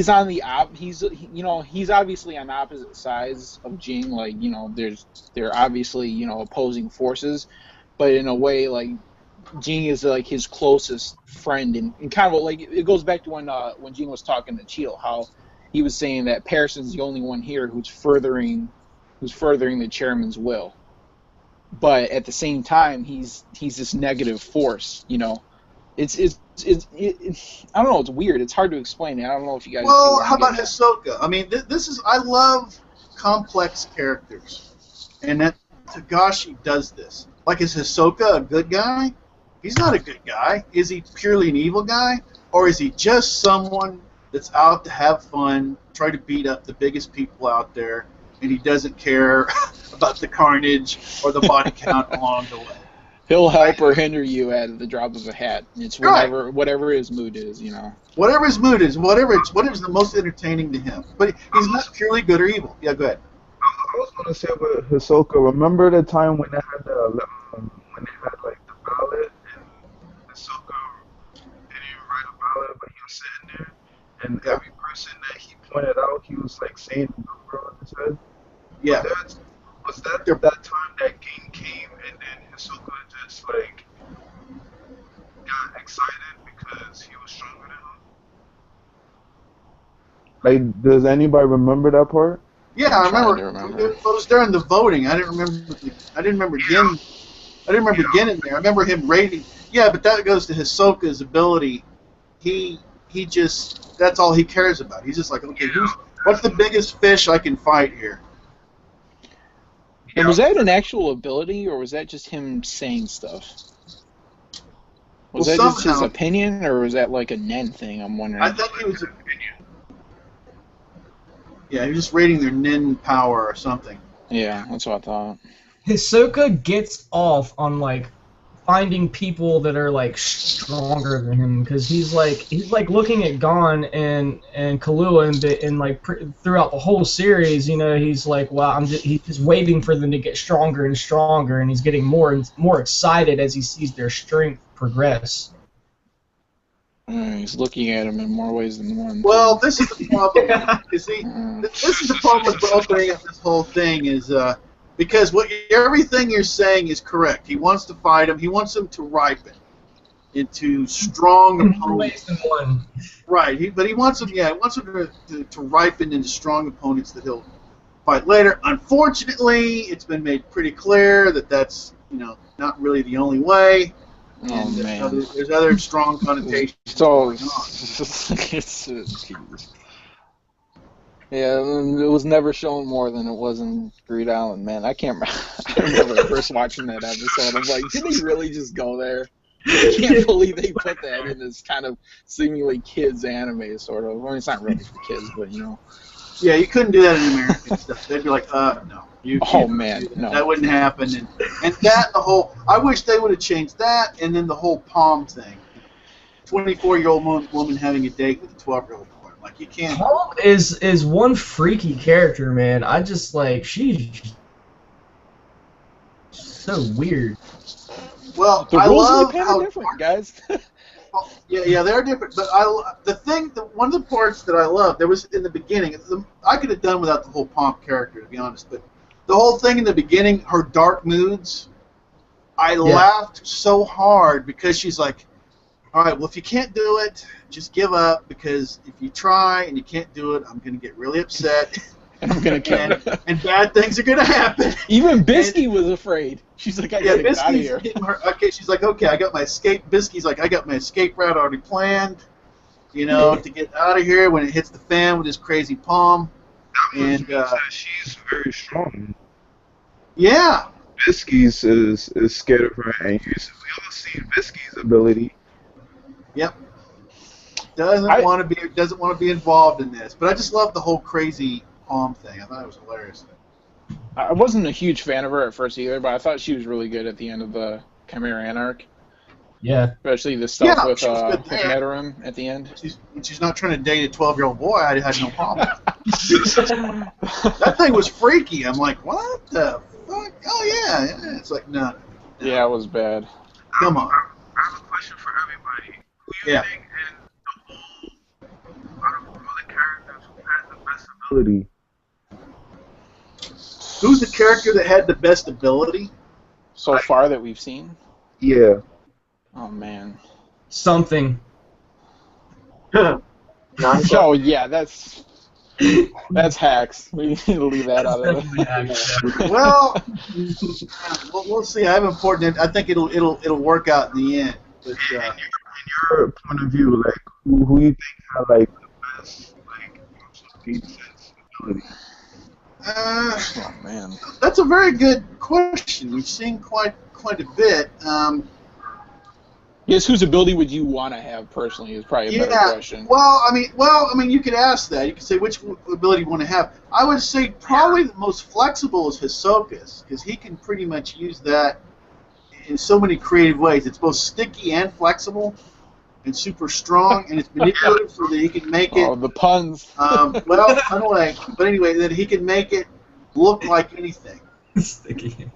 on the he's obviously on opposite sides of Jing. Like, they're obviously opposing forces, but in a way, like, Jing is like his closest friend, and kind of like it goes back to when Jing was talking to Cheel, how he was saying that Pearson's the only one here who's furthering the chairman's will, but at the same time he's this negative force. It's I don't know. It's weird. It's hard to explain. I don't know if you guys. Well, how about Hisoka? I mean, this is I love complex characters, and that Togashi does this. Like, is Hisoka a good guy? He's not a good guy. Is he purely an evil guy, or is he just someone that's out to have fun, try to beat up the biggest people out there, and he doesn't care about the carnage or the body count along the way? He'll help or hinder you at the drop of a hat. It's whatever his mood is, Whatever his mood is, whatever's the most entertaining to him. But he's not purely good or evil. Yeah, go ahead. I was going to say about Hisoka. Remember the time when they had like the ballot, and Hisoka didn't write a ballot, but he was sitting there, and every person that he pointed out, he was like saying a number on his head. Yeah. Was that that time that Ging came, and then Hisoka just like got excited because he was stronger than him? Like, does anybody remember that part? Yeah, I remember. It was during the voting. I didn't remember Gin. I didn't remember Gin in there. I remember him rating. Yeah, but that goes to Hisoka's ability. He just, that's all he cares about. He's just like, okay, what's the biggest fish I can fight here? And was that an actual ability, or was that just him saying stuff? Was that just his opinion, or was that like a Nen thing? I'm wondering. I think it was an opinion. Yeah, he was just rating their Nen power or something. Yeah, that's what I thought. Hisoka gets off on like finding people that are like stronger than him, because he's like looking at Gon and Kahlua and like throughout the whole series, he's like, wow, he's just waiting for them to get stronger and stronger, and he's getting more and more excited as he sees their strength progress. He's looking at him in more ways than one. Well, this is the problem. This is the problem with opening up this whole thing is. Because everything you're saying is correct. He wants to fight him. He wants him to ripen into strong opponents. Right. But he wants him. Yeah, he wants him to ripen into strong opponents that he'll fight later. Unfortunately, it's been made pretty clear that that's not really the only way. Oh, and man. There's other strong connotations. So yeah, it was never shown more than it was in Greed Island, man. I remember first watching that episode. I'm like, did they really just go there? I can't believe they put that in this kind of seemingly kids anime, sort of. Well, it's not really for kids, but Yeah, you couldn't do that in American stuff. They'd be like, no. No. That wouldn't happen. And that, the whole, I wish they would have changed that, and then the whole Palm thing. 24-year-old woman having a date with a 12-year-old boy. Like, you can't. Palm is one freaky character, man. I just like, she's so weird. Well, the I rules love are how different, guys. Yeah, they're different. But one of the parts that I love, there was in the beginning. I could have done without the whole Pomp character, to be honest. But the whole thing in the beginning, her dark moods, I laughed so hard because she's like, all right, well, if you can't do it, just give up, because if you try and you can't do it, I'm going to get really upset. And I'm going to kill you. And bad things are going to happen. Even Bisky was afraid. She's like, I got to get out of here. Okay, she's like, okay, I got my escape. Bisky's like, I got my escape route already planned, to get out of here when it hits the fan with his crazy palm. And she's very strong. Yeah. Bisky's is scared of her, and we all see Bisky's ability. Yep. Doesn't want to be involved in this, but I just love the whole crazy palm thing. I thought it was hilarious. I wasn't a huge fan of her at first either, but I thought she was really good at the end of the Chimera Anarch. Yeah. Especially the stuff with she was good there. Meterim at the end. She's not trying to date a 12-year-old boy. I had no problem. That thing was freaky. I'm like, what the fuck? Oh yeah. It's like no. Yeah, it was bad. Come on. I have a question for everybody. Who you think in out of all the characters who has the best ability? Who's the character that had the best ability? So far that we've seen? Yeah. Oh, man. Something. Oh, yeah, that's hacks. We need to leave that out of it. Well, we'll see. I haven't poured. I think it'll work out in the end. But, in your point of view, like who you think had like the best like deep sense ability? Oh man, that's a very good question. We've seen quite a bit. Yes, whose ability would you want to have personally is probably a better question. Well, I mean, you could ask that. You could say which ability you want to have. I would say probably the most flexible is Hisoka's, because he can pretty much use that in so many creative ways. It's both sticky and flexible, and super strong, and it's manipulative so that he can make it. Oh, the puns. Well, anyway, that he can make it look like anything. Sticky.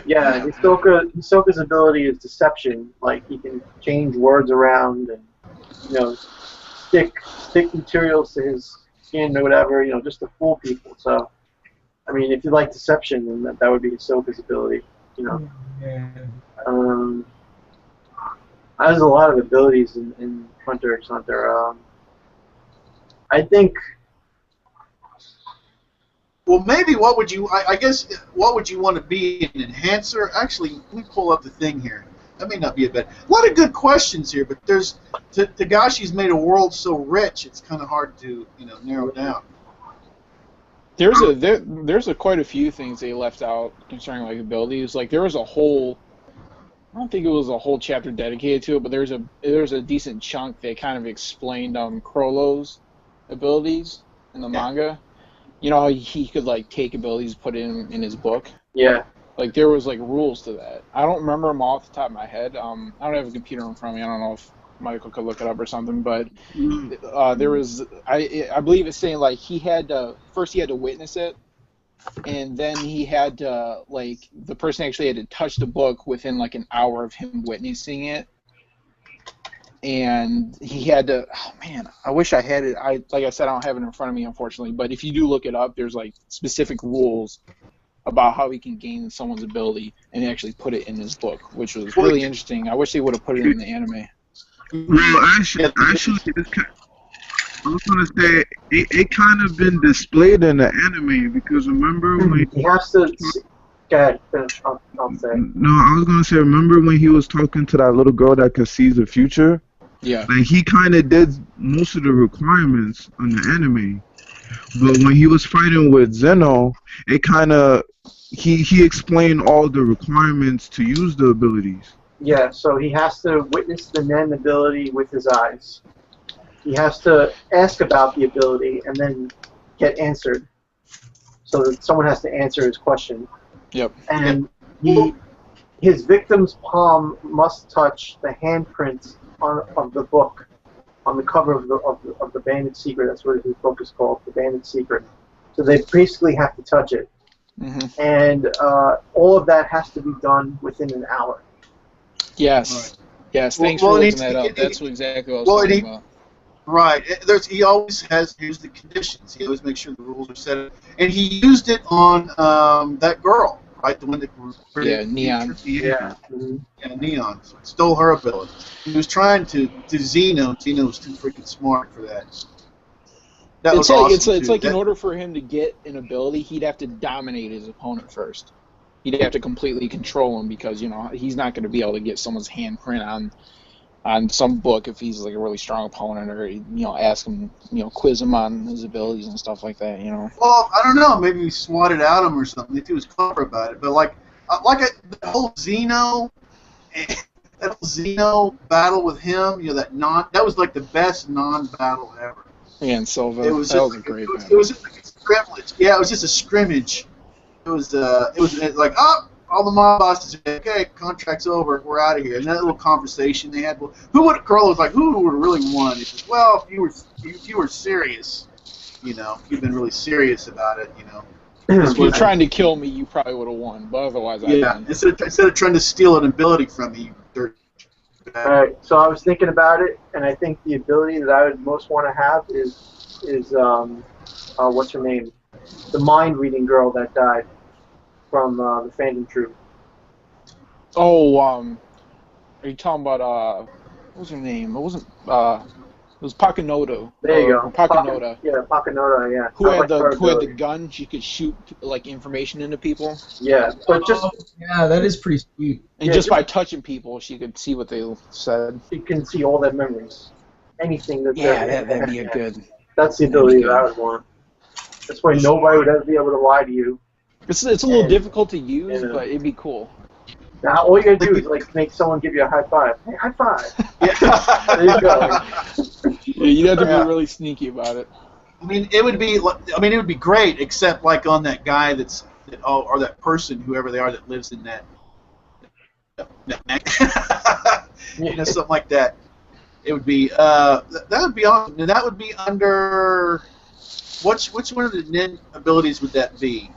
Yeah, Hisoka's ability is deception. Like, he can change words around and, stick materials to his skin or whatever, just to fool people. So, I mean, if you like deception, then that would be Hisoka's ability, Yeah. There's a lot of abilities in Hunter x Hunter. I think... Well, maybe what would you want to be, an enhancer? Actually, let me pull up the thing here. That may not be a bad. A lot of good questions here, but Tagashi's made a world so rich, it's kind of hard to narrow down. There's quite a few things they left out concerning like abilities. Like there was a whole, I don't think it was a whole chapter dedicated to it, but there's a decent chunk that kind of explained Crollo's abilities in the manga. You know how he could like take abilities, put it in his book. Yeah. Like there was like rules to that. I don't remember them all off the top of my head. I don't have a computer in front of me. I don't know if Michael could look it up or something. But there was I believe it's saying like he had to witness it, and then he had to like the person actually had to touch the book within like an hour of him witnessing it. And he had to. Oh man, I wish I had it. Like I said, I don't have it in front of me, unfortunately. But if you do look it up, there's like specific rules about how he can gain someone's ability, and he actually put it in his book, which was really interesting. I wish they would have put it in the anime. Well, actually, I was gonna say it kind of been displayed in the anime because remember when he has to. Go ahead, finish. I'll say. No, I was gonna say, remember when he was talking to that little girl that could see the future? Yeah. Like he kind of did most of the requirements on the anime, but when he was fighting with Zeno, it kind of he explained all the requirements to use the abilities. Yeah, so he has to witness the Nen ability with his eyes. He has to ask about the ability and then get answered. So that someone has to answer his question. Yep. And his victim's palm must touch the handprint of the book on the cover of the Bandit Secret. That's what his book is called, the Bandit Secret. So they basically have to touch it. Mm-hmm. And all of that has to be done within an hour. Yes. Right. Yes. Thanks for looking that up. That's exactly what I was talking about. Right. He always has used the conditions. He always makes sure the rules are set. And he used it on that girl, right? The one that was Neon. Yeah. Mm-hmm. Yeah, Neon. So stole her ability. He was trying to do Zeno. Zeno was too freaking smart for that. That was awesome, it's like in order for him to get an ability, he'd have to dominate his opponent first. He'd have to completely control him because he's not going to be able to get someone's handprint on some book if he's like a really strong opponent, or ask him, quiz him on his abilities and stuff like that. Well, I don't know. Maybe he swatted at him or something. If he was clever about it, but the whole Zeno, that whole Zeno battle with him, that was like the best non-battle ever. Yeah, and Silva. That was a great battle. It was just like a scrimmage. Yeah, it was just a scrimmage. It was like, oh, all the mob bosses are like, okay, contract's over, we're out of here. And that little conversation they had, well, Carl was like, who would have really won? He says, well, if you were serious, you know, if you've been really serious about it, you know. If you're trying to kill me, you probably would have won, but otherwise I didn't. Instead of trying to steal an ability from me, you dirt. Alright, so I was thinking about it, and I think the ability that I would most want to have is what's her name? The mind-reading girl that died from the Phantom Troop. Oh, are you talking about, what was her name? It wasn't, it was Pakinoto. There you go. Pakinoda. Pakinoda, yeah. Who had the gun? She could shoot like information into people. Yeah, but yeah, that is pretty sweet. And just by touching people, she could see what they said. She can see all their memories, anything that. Yeah, that'd be a good. That's the ability that I would want. That's why nobody would ever be able to lie to you. It's a little difficult to use, but it'd be cool. Now all you gotta do is like make someone give you a high five. Hey, high five. Yeah. There you go. Yeah, you'd have to be really sneaky about it. I mean, it would be great, except like on that guy or that person, whoever they are, that lives in that you know, something like that. It would be that would be awesome. And that would be under which one of the nin abilities would that be?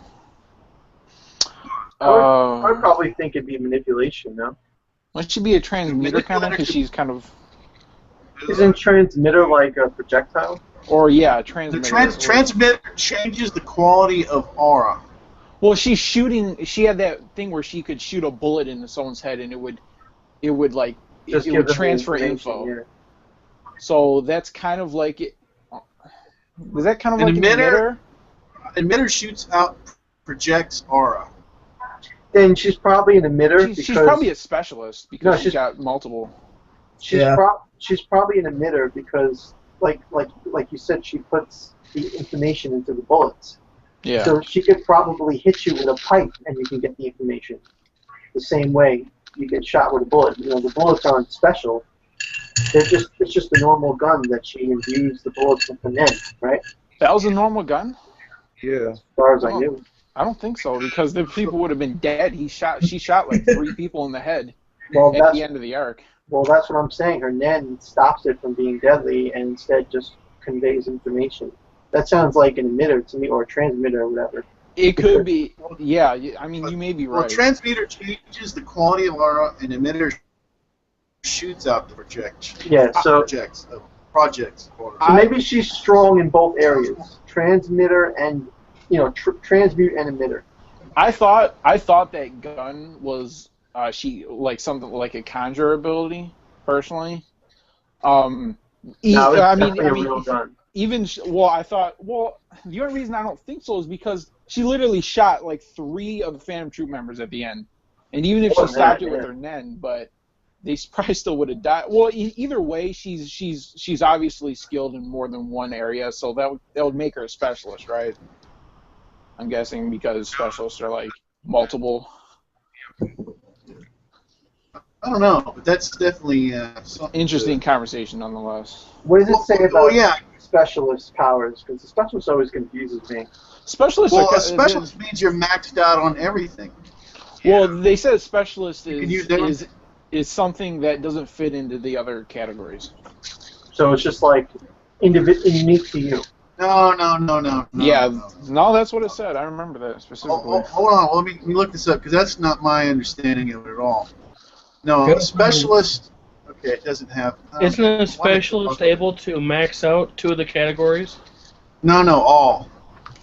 I'd probably think it'd be manipulation, no? Must she be a transmitter kind of? Because she's kind of. Isn't transmitter like a projectile? Or yeah, transmitter. The transmitter changes the quality of aura. Well, she's shooting. She had that thing where she could shoot a bullet into someone's head, and it would transfer info. Yeah. So that's kind of like it. Was that kind of like an emitter? Emitter shoots out, projects aura. Then she's probably an emitter. She's probably a specialist because she's got multiple. She's probably an emitter because, like you said, she puts the information into the bullets. Yeah. So she could probably hit you with a pipe, and you can get the information. The same way you get shot with a bullet. You know, the bullets aren't special. It's just a normal gun that she imbues the bullets with the net, right? That was a normal gun? Yeah. As far as I knew. I don't think so, because the people would have been dead. She shot like 3 people in the head at the end of the arc. Well, that's what I'm saying. Her Nen stops it from being deadly and instead just conveys information. That sounds like an emitter to me, or a transmitter or whatever. It could be. Yeah, I mean, you may be right. Well, transmitter changes the quality of aura, and emitter shoots out the projects. Yeah, so projects. So maybe she's strong in both areas, transmitter and transmute and emitter. I thought that gun was she like something like a conjure ability personally. I mean, a real gun. The only reason I don't think so is because she literally shot like 3 of the Phantom Troop members at the end, and even if she stopped it with her Nen, but they probably still would have died. Well, either way, she's obviously skilled in more than one area, so that would make her a specialist, right? I'm guessing because specialists are like multiple. I don't know, but that's definitely interesting conversation nonetheless. What does it say about specialist powers? Because the specialist always confuses me. Specialist. Well, a specialist means you're maxed out on everything. Well, they said specialist is something that doesn't fit into the other categories. So it's just like unique to you. No. No, that's what it said. I remember that specifically. Hold on, let me look this up, because that's not my understanding of it at all. No, a specialist. Okay, it doesn't have. Isn't a specialist able to max out 2 of the categories? No, all.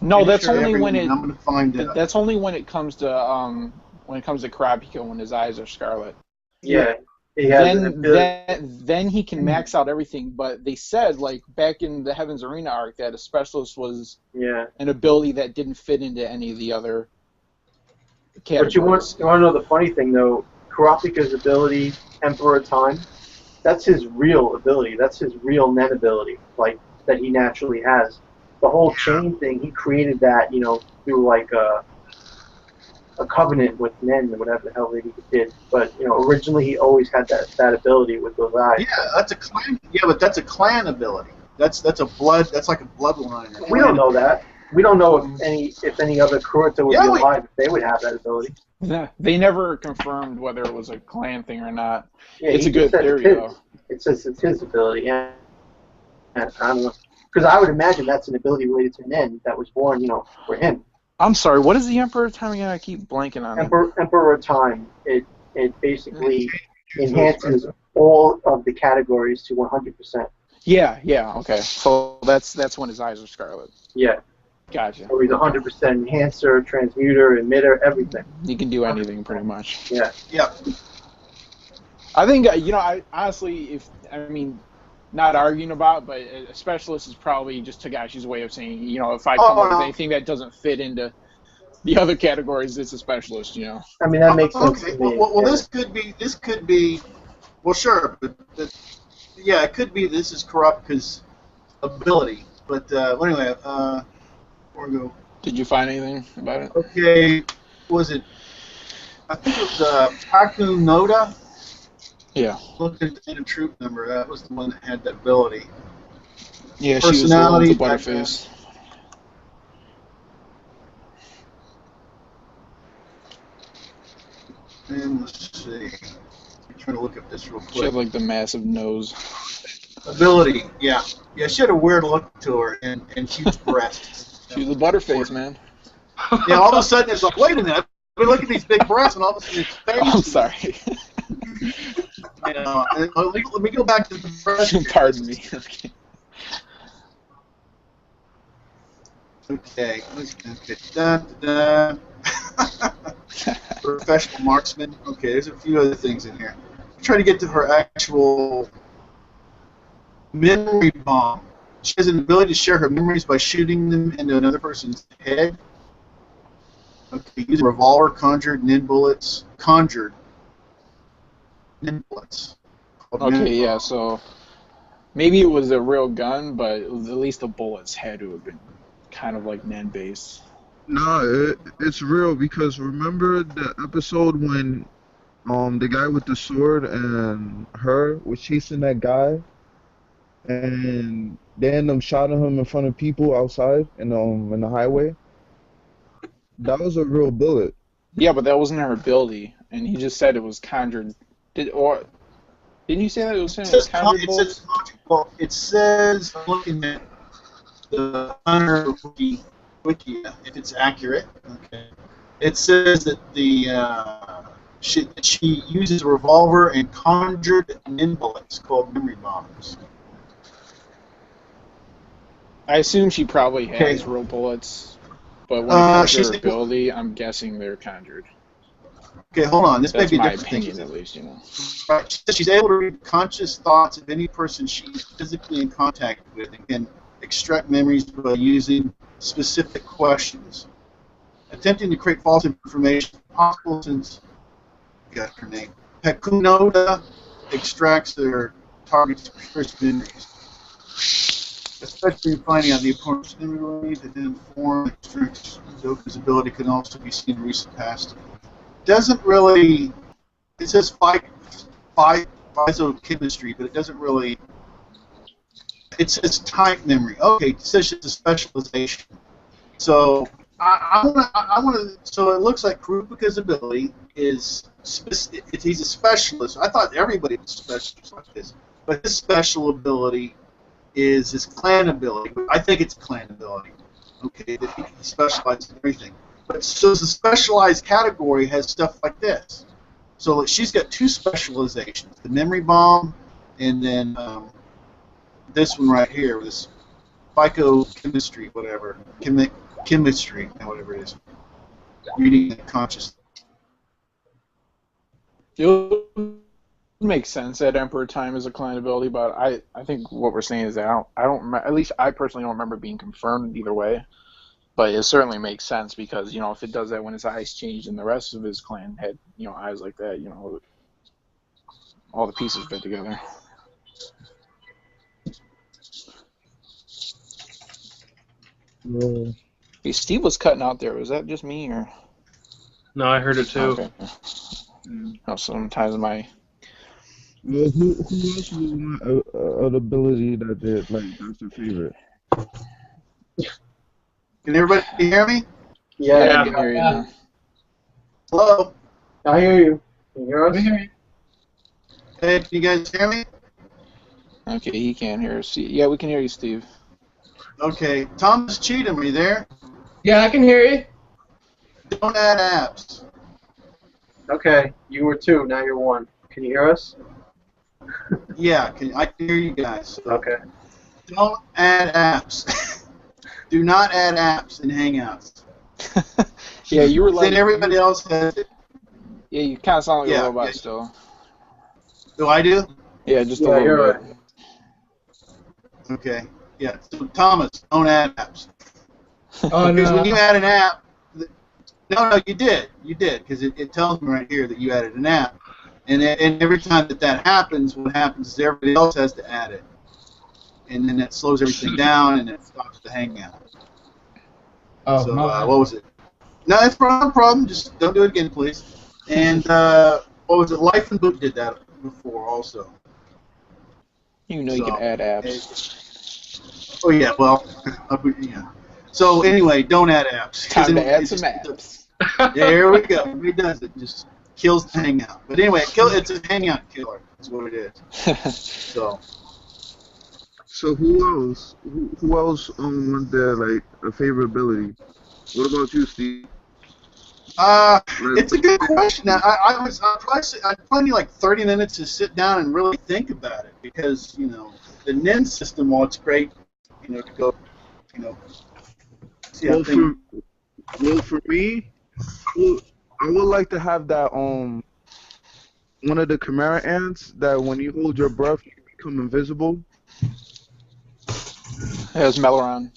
No, that's only when it. I'm gonna find it. That's only when it comes to Kurapika, when his eyes are scarlet. Yeah. Then he can max out everything. But they said, like back in the Heaven's Arena arc, that a specialist was an ability that didn't fit into any of the other categories. But you want to know the funny thing though? Kurapika's ability, Emperor of Time, that's his real ability. That's his real Nen ability, like that he naturally has. The whole chain thing, he created that, through like a covenant with Nen or whatever the hell he did. But originally he always had that ability with those eyes. Yeah, that's a clan. Yeah, but that's a clan ability. That's a blood. That's like a bloodline. We don't know that. we don't know if any other Kuruta would be Yeah, alive if they would have that ability. Yeah, they never confirmed whether it was a clan thing or not. Yeah, It's he a good just said theory, it's his. though. It says it's his ability. Yeah, I don't know. Because I would imagine that's an ability related to Nen that was born, for him. I'm sorry, what is the Emperor time again? I keep blanking on it. Emperor Time. It basically enhances all of the categories to 100%. Yeah, okay. So that's when his eyes are scarlet. Yeah. Gotcha. So he's 100% enhancer, transmuter, emitter, everything. He can do anything pretty much. Yeah. Yeah. I think, I honestly, not arguing about, but a specialist is probably just Tagashi's way of saying, if I come up with anything that doesn't fit into the other categories, it's a specialist, I mean, that makes sense Okay. to me. Well, this could be. Well, sure, but yeah, it could be this is corrupt because ability. But anyway, before we go. Did you find anything about it? Okay, was it? I think it was Paku Noda. Yeah. Looked at the troop number. That was the one that had that ability. Yeah, she was the one with the Personality, butterface. And let's see. I'm trying to look up this real She had quick. like the massive nose. Ability, yeah. Yeah, she had a weird look to her and huge breasts. She was a butterface, man. Yeah, all of a sudden it's like, wait a minute. We look at these big breasts and all of a sudden it's face. Oh, I'm sorry. Let me go back to the breast. Pardon me. Okay. Dun, dun. Professional marksman. Okay, there's a few other things in here. Try to get to her actual memory bomb. She has an ability to share her memories by shooting them into another person's head. Okay, using revolver, conjured nin bullets. Okay, yeah, so maybe it was a real gun, but at least the bullets had to have been kind of like Nen based. No, it's real because remember the episode when the guy with the sword and her was chasing that guy and they ended up shooting him in front of people outside in the highway? That was a real bullet. Yeah, but that wasn't her ability, and he just said it was conjured. Didn't you say that it was conjured bullets? Well, it says, I'm looking at the Hunter wiki, if it's accurate. Okay. It says that she uses a revolver and conjured nin bullets called memory bombs. I assume she probably has real bullets, but when it comes to her ability, I'm guessing they're conjured. Okay, hold on. This That's may be a my different opinion, thing. at least, Right. She's able to read conscious thoughts of any person she's physically in contact with and can extract memories by using specific questions. Attempting to create false information is possible since, got her name, Pekunoda extracts their target's first memories. Especially finding out the opponent's memory that then form extracts Zoka's ability can also be seen in recent past. Doesn't really, it says physochemistry, but it doesn't really, it says type memory. Okay, it says it's a specialization. So I want to. So it looks like Kurupika's ability is he's a specialist. I thought everybody was specialist like this, but his special ability is his clan ability. I think it's clan ability. Okay, that he specializes in everything. But so the specialized category has stuff like this. So she's got two specializations: the memory bomb, and then this one right here, this phycochemistry, whatever, chemistry, whatever it is, reading the conscious. It would make sense that Emperor Time is a clan ability, but I think what we're saying is that I don't at least I personally don't remember being confirmed either way. But it certainly makes sense because, if it does that when his eyes changed and the rest of his clan had, eyes like that, all the pieces fit together. Hey, Steve was cutting out there. Was that just me or? No, I heard it too. Okay. Sometimes my. Well, who else was an ability that did, like, that's their favorite? Can everybody hear me? Yeah, I can hear you now. Hello? I hear you. Can you hear us? We hear you. Hey, can you guys hear me? Okay, he can't hear us. Yeah, we can hear you, Steve. Okay. Thomas Cheatham, are you there? Yeah, I can hear you. Don't add apps. Okay, you were 2, now you're 1. Can you hear us? Yeah, I can hear you guys. So Okay. don't add apps. Do not add apps in Hangouts. Yeah, you were like. Then everybody else has it. Yeah, you kind of sound like Yeah, a robot yeah. still. Do I do? Yeah, just a Yeah, little you're bit. right. Okay. Yeah. So Thomas, don't add apps. Oh Because when you no. add an app, no, you did, because it tells me right here that you added an app, and every time that happens, what happens is everybody else has to add it, and then that slows everything down and it stops the Hangout. Oh, So my bad. what was it? No, it's not a problem. Just don't do it again, please. And what was it? Life and Boot did that before also. You know you can add apps. Oh yeah, well, yeah. So anyway, don't add apps. Time to add some apps. There we go. He does it. Just kills the Hangout. But anyway, it's a Hangout killer. That's what it is. So. So who else? Who else wants their like a favorite ability? What about you, Steve? It's a good question. I probably need like 30 minutes to sit down and really think about it because the NIN system, while it's great, to go, see how things. For me, I would like to have that one of the Chimera ants that when you hold your breath you become invisible. It was Meleron.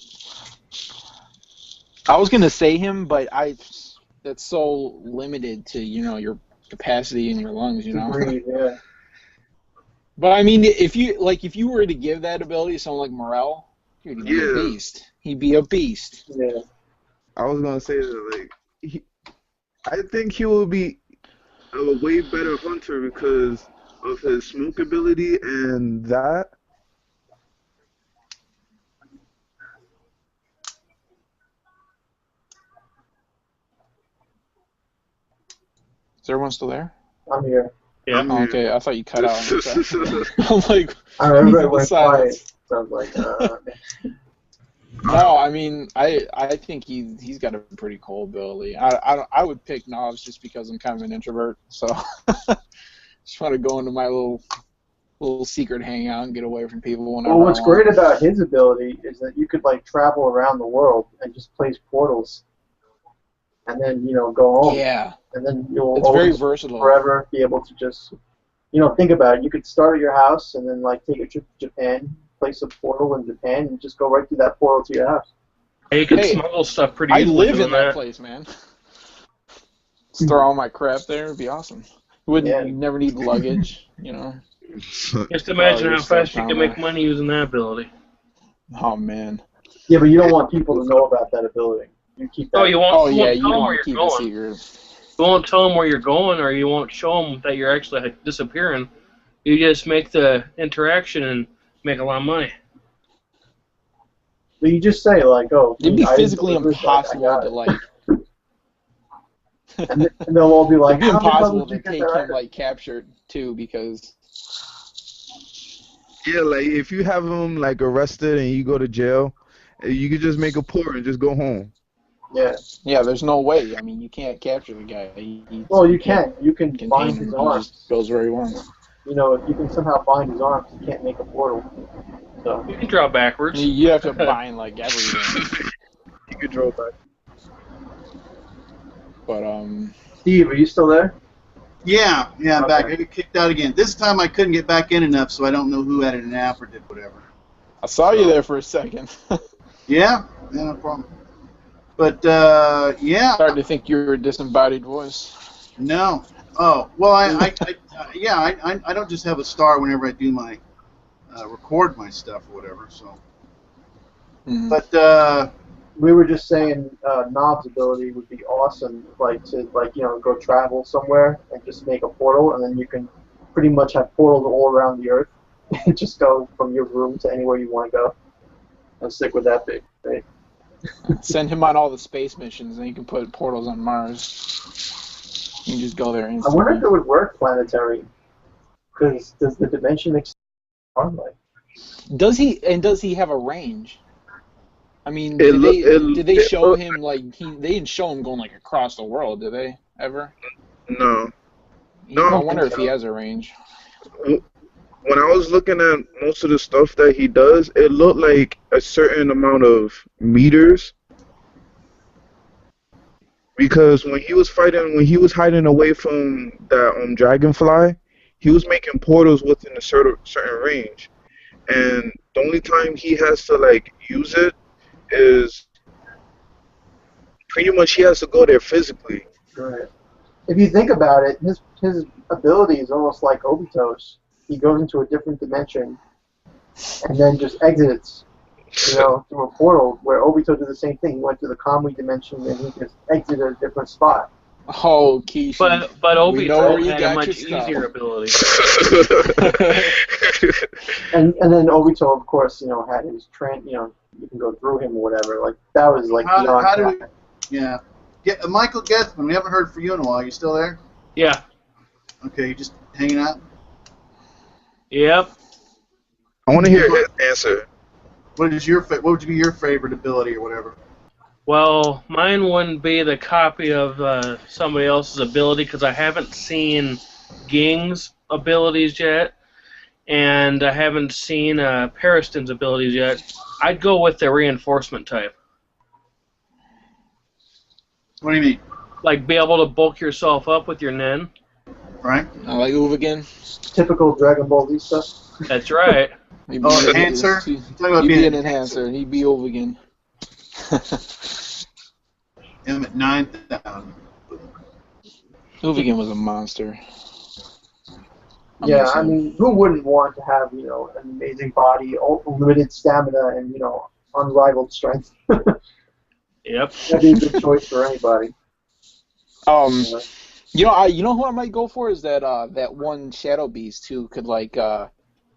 I was gonna say him, but that's so limited to your capacity in your lungs, To breathe, yeah. But I mean, if you were to give that ability to someone like Morel, dude, he'd be a beast. He'd be a beast. Yeah. I was gonna say that I think he will be a way better hunter because of his smoke ability and that. Is everyone still there? I'm here. Yeah. Oh, okay, I thought you cut out. I'm like, Everybody went quiet. So I was like, No, I mean, I think he's got a pretty cool ability. I would pick Knobs just because I'm kind of an introvert, so just want to go into my little secret hangout and get away from people whenever. Well, what's great about his ability is that you could like travel around the world and just place portals, and then go home. Yeah. And then you'll It's very versatile. Forever be able to just think about it. You could start at your house and then like take a trip to Japan, place a portal in Japan, and just go right through that portal to your house. You can smuggle stuff pretty I easily. live in that place, man. Just throw all my crap there. It'd be awesome. You never need luggage, Just imagine how fast you can make money using that ability. Oh man. Yeah, but you don't want people to know about that ability. You keep that. You don't want to keep it secret. You won't tell them where you're going, or you won't show them that you're actually disappearing. You just make the interaction and make a lot of money. But you just say like, "Oh." It'd be physically impossible to like. and they'll all be like, "It'd be impossible to take him like captured too because." Yeah, like if you have him like arrested and you go to jail, you could just make a port and just go home. Yeah. Yeah, there's no way. I mean, you can't capture the guy. Well, you can. You can bind his arms. He just goes where he wants. If you can somehow bind his arms, you can't make a portal. So you can draw backwards. You have to bind like everything. You could draw back. But Steve, are you still there? Yeah, I'm Okay. back. I get kicked out again. This time I couldn't get back in enough, so I don't know who added an app or did whatever. I saw you there for a second. Yeah, no problem. But yeah. Starting to think you were a disembodied voice. No. Oh well, I don't just have a star whenever I do my record my stuff or whatever. So. Mm-hmm. But we were just saying Knob's ability would be awesome, to go travel somewhere and just make a portal, and then you can pretty much have portals all around the earth. Just go from your room to anywhere you want to go. And stick with that big, right? Send him on all the space missions, and he can put portals on Mars. You can just go there I instantly. wonder if it would work planetary. Because does the dimension extend like? Does he have a range? I mean, did they show him like they didn't show him going like across the world, did they ever? No. I wonder if he has a range. When I was looking at most of the stuff that he does, it looked like a certain amount of meters. Because when he was hiding away from that dragonfly, he was making portals within a certain range, and the only time he has to like use it is pretty much he has to go there physically. Right. If you think about it, his ability is almost like Obito's. He goes into a different dimension and then just exits, through a portal. Where Obito did the same thing. He went to the Kamui dimension and he just exited a different spot. Oh, Kishi. But Obito had a much easier ability. and then Obito, of course, had his you can go through him or whatever. Like that was like yeah. Michael Gethman, we haven't heard from you in a while. You still there? Yeah. Okay, you just hanging out? Yep. I want to hear his answer. What would be your favorite ability or whatever? Well, mine wouldn't be the copy of somebody else's ability because I haven't seen Ging's abilities yet, and I haven't seen Periston's abilities yet. I'd go with the reinforcement type. What do you mean? Like be able to bulk yourself up with your Nen. Right. I like Uvagen. Typical Dragon Ball Z stuff. That's right. Enhancer? He'd be an enhancer. He'd be Uvagen. Him at 9,000. Uvagen was a monster. Yeah, I mean, who wouldn't want to have, an amazing body, unlimited stamina, and, unrivaled strength? Yep. That'd be a good choice for anybody. You know who I might go for is that one Shadow Beast who could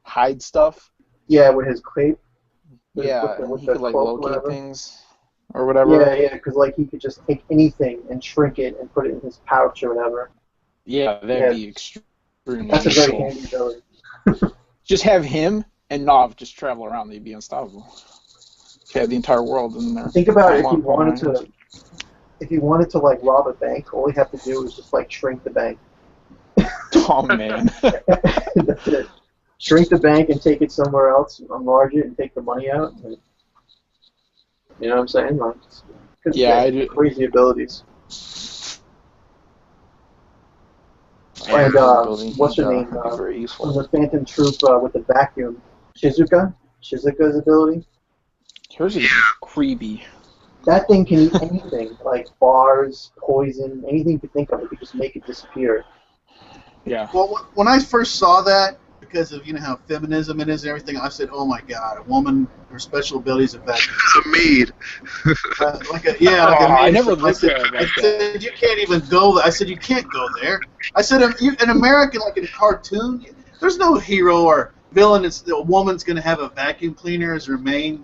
hide stuff. Yeah, with his cape. With he could locate things or whatever. Yeah, because he could just take anything and shrink it and put it in his pouch or whatever. Yeah, that'd be extremely That's a very handy ability. Just have him and Nav just travel around; they'd be unstoppable. Have the entire world in there. Think about it, if you wanted to rob a bank, all you have to do is just shrink the bank. Oh man. That's it. Shrink the bank and take it somewhere else, enlarge it and take the money out. And, you know what I'm saying? I do. Crazy abilities. And what's her name? Very useful. From the Phantom Troop with the vacuum, Shizuka's ability. Hers is creepy. That thing can eat anything, like bars, poison, anything you could think of. It could just make it disappear. Yeah. Well, when I first saw that, because of how feminism it is and everything, I said, "Oh my God, a woman, her special abilities are that." A maid. I never looked at it like I said, "You can't even go there." I said, "You can't go there." I said, "An American, like in a cartoon, there's no hero or villain. A woman's going to have a vacuum cleaner as her main."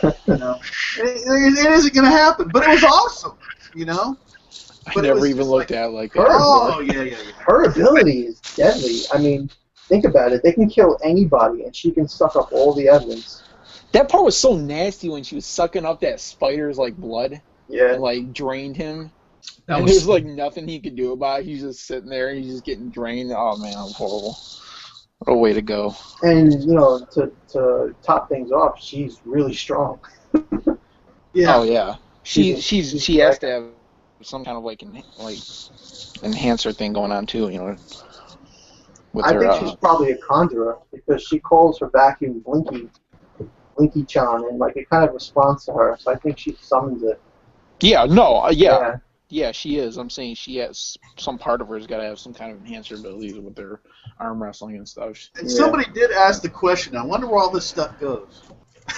It isn't going to happen. But it was awesome, I never even looked at it like that. Oh, yeah. Her ability is deadly. I mean, think about it. They can kill anybody, and she can suck up all the evidence. That part was so nasty when she was sucking up that spider's blood. Yeah. And drained him. And there's nothing he could do about it. He's just sitting there and he's just getting drained. Oh man, that was horrible. What a way to go. And to top things off, she's really strong. Yeah. Oh yeah. She has to have some kind of enhancer thing going on too, With I her, think she's probably a conjurer because she calls her vacuum Blinky-chan, and it kind of responds to her. So I think she summons it. Yeah. No. Yeah. Yeah, she is. I'm saying she has some part of her's got to have some kind of enhancer abilities with her arm wrestling and stuff. And somebody did ask the question. I wonder where all this stuff goes.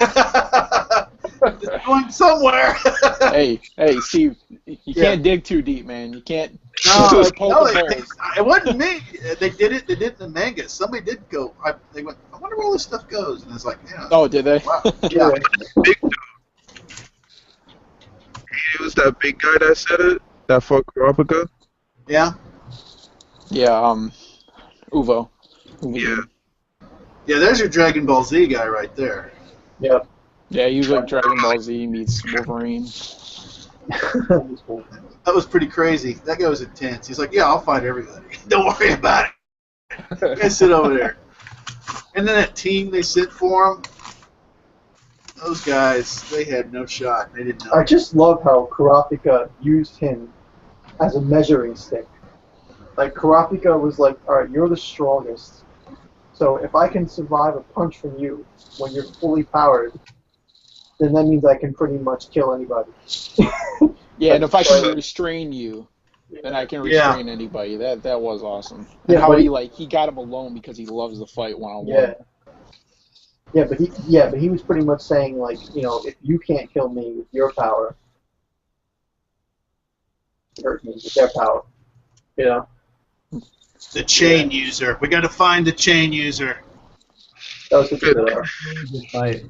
It's going somewhere. hey, Steve, you can't dig too deep, man. You can't. No, it wasn't me. They did it. They did it in the manga. Somebody did go. They went. I wonder where all this stuff goes, and it's like, Oh, did they? Wow. Yeah. It was that big guy that said it. That fuck Kurapika. Yeah. Yeah. Uvo. Yeah. Yeah, there's your Dragon Ball Z guy right there. Yep. Yeah, he was like Dragon Ball Z meets Wolverine. That was pretty crazy. That guy was intense. He's like, yeah, I'll fight everybody. Don't worry about it. I sit over there. And then that team they sent for him, those guys, they had no shot. They didn't know. I just love how Kurapika used him as a measuring stick. Like, Kurapika was like, alright, you're the strongest. So if I can survive a punch from you when you're fully powered, then that means I can pretty much kill anybody. Yeah, and if I can restrain you, then I can restrain anybody. That was awesome. And how he got him alone because he loves the fight one-on-one. Yeah, but he was pretty much saying, like, you know, if you can't kill me with your power, hurt me with their power. You know? The chain user. We got to find the chain user. That was a good fight.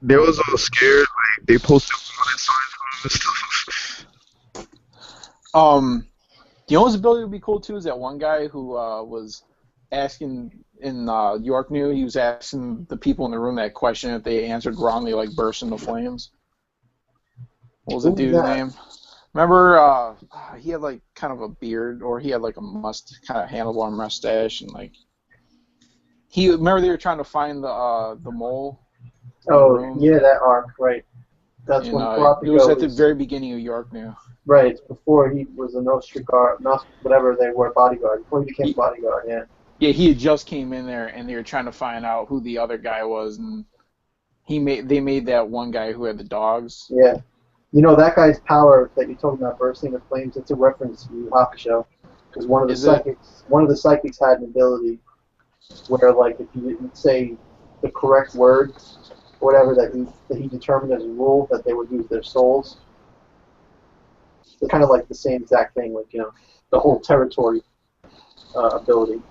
They was all scared. Like they posted wanted signs for him and stuff. You know whose ability would be cool too is that one guy who was asking in York New. He was asking the people in the room that question. If they answered wrong, they like burst into flames. What was the dude's name? Remember, he had like kind of a beard, or he had like a kind of handlebar mustache, and like remember they were trying to find the mole. Oh yeah, that arc, right? That's when it was at the very beginning of York New. Right, it's before he was a whatever they were, bodyguard. Before he became bodyguard, yeah. Yeah, he had just came in there, and they were trying to find out who the other guy was, and they made that one guy who had the dogs. Yeah. You know, that guy's power that you're talking about, bursting into flames, it's a reference to Yu Hakusho. Because one of the psychics had an ability where, like, if you didn't say the correct word, or whatever that he determined as a rule, that they would lose their souls. It's kind of like the same exact thing, like, you know, the whole territory ability.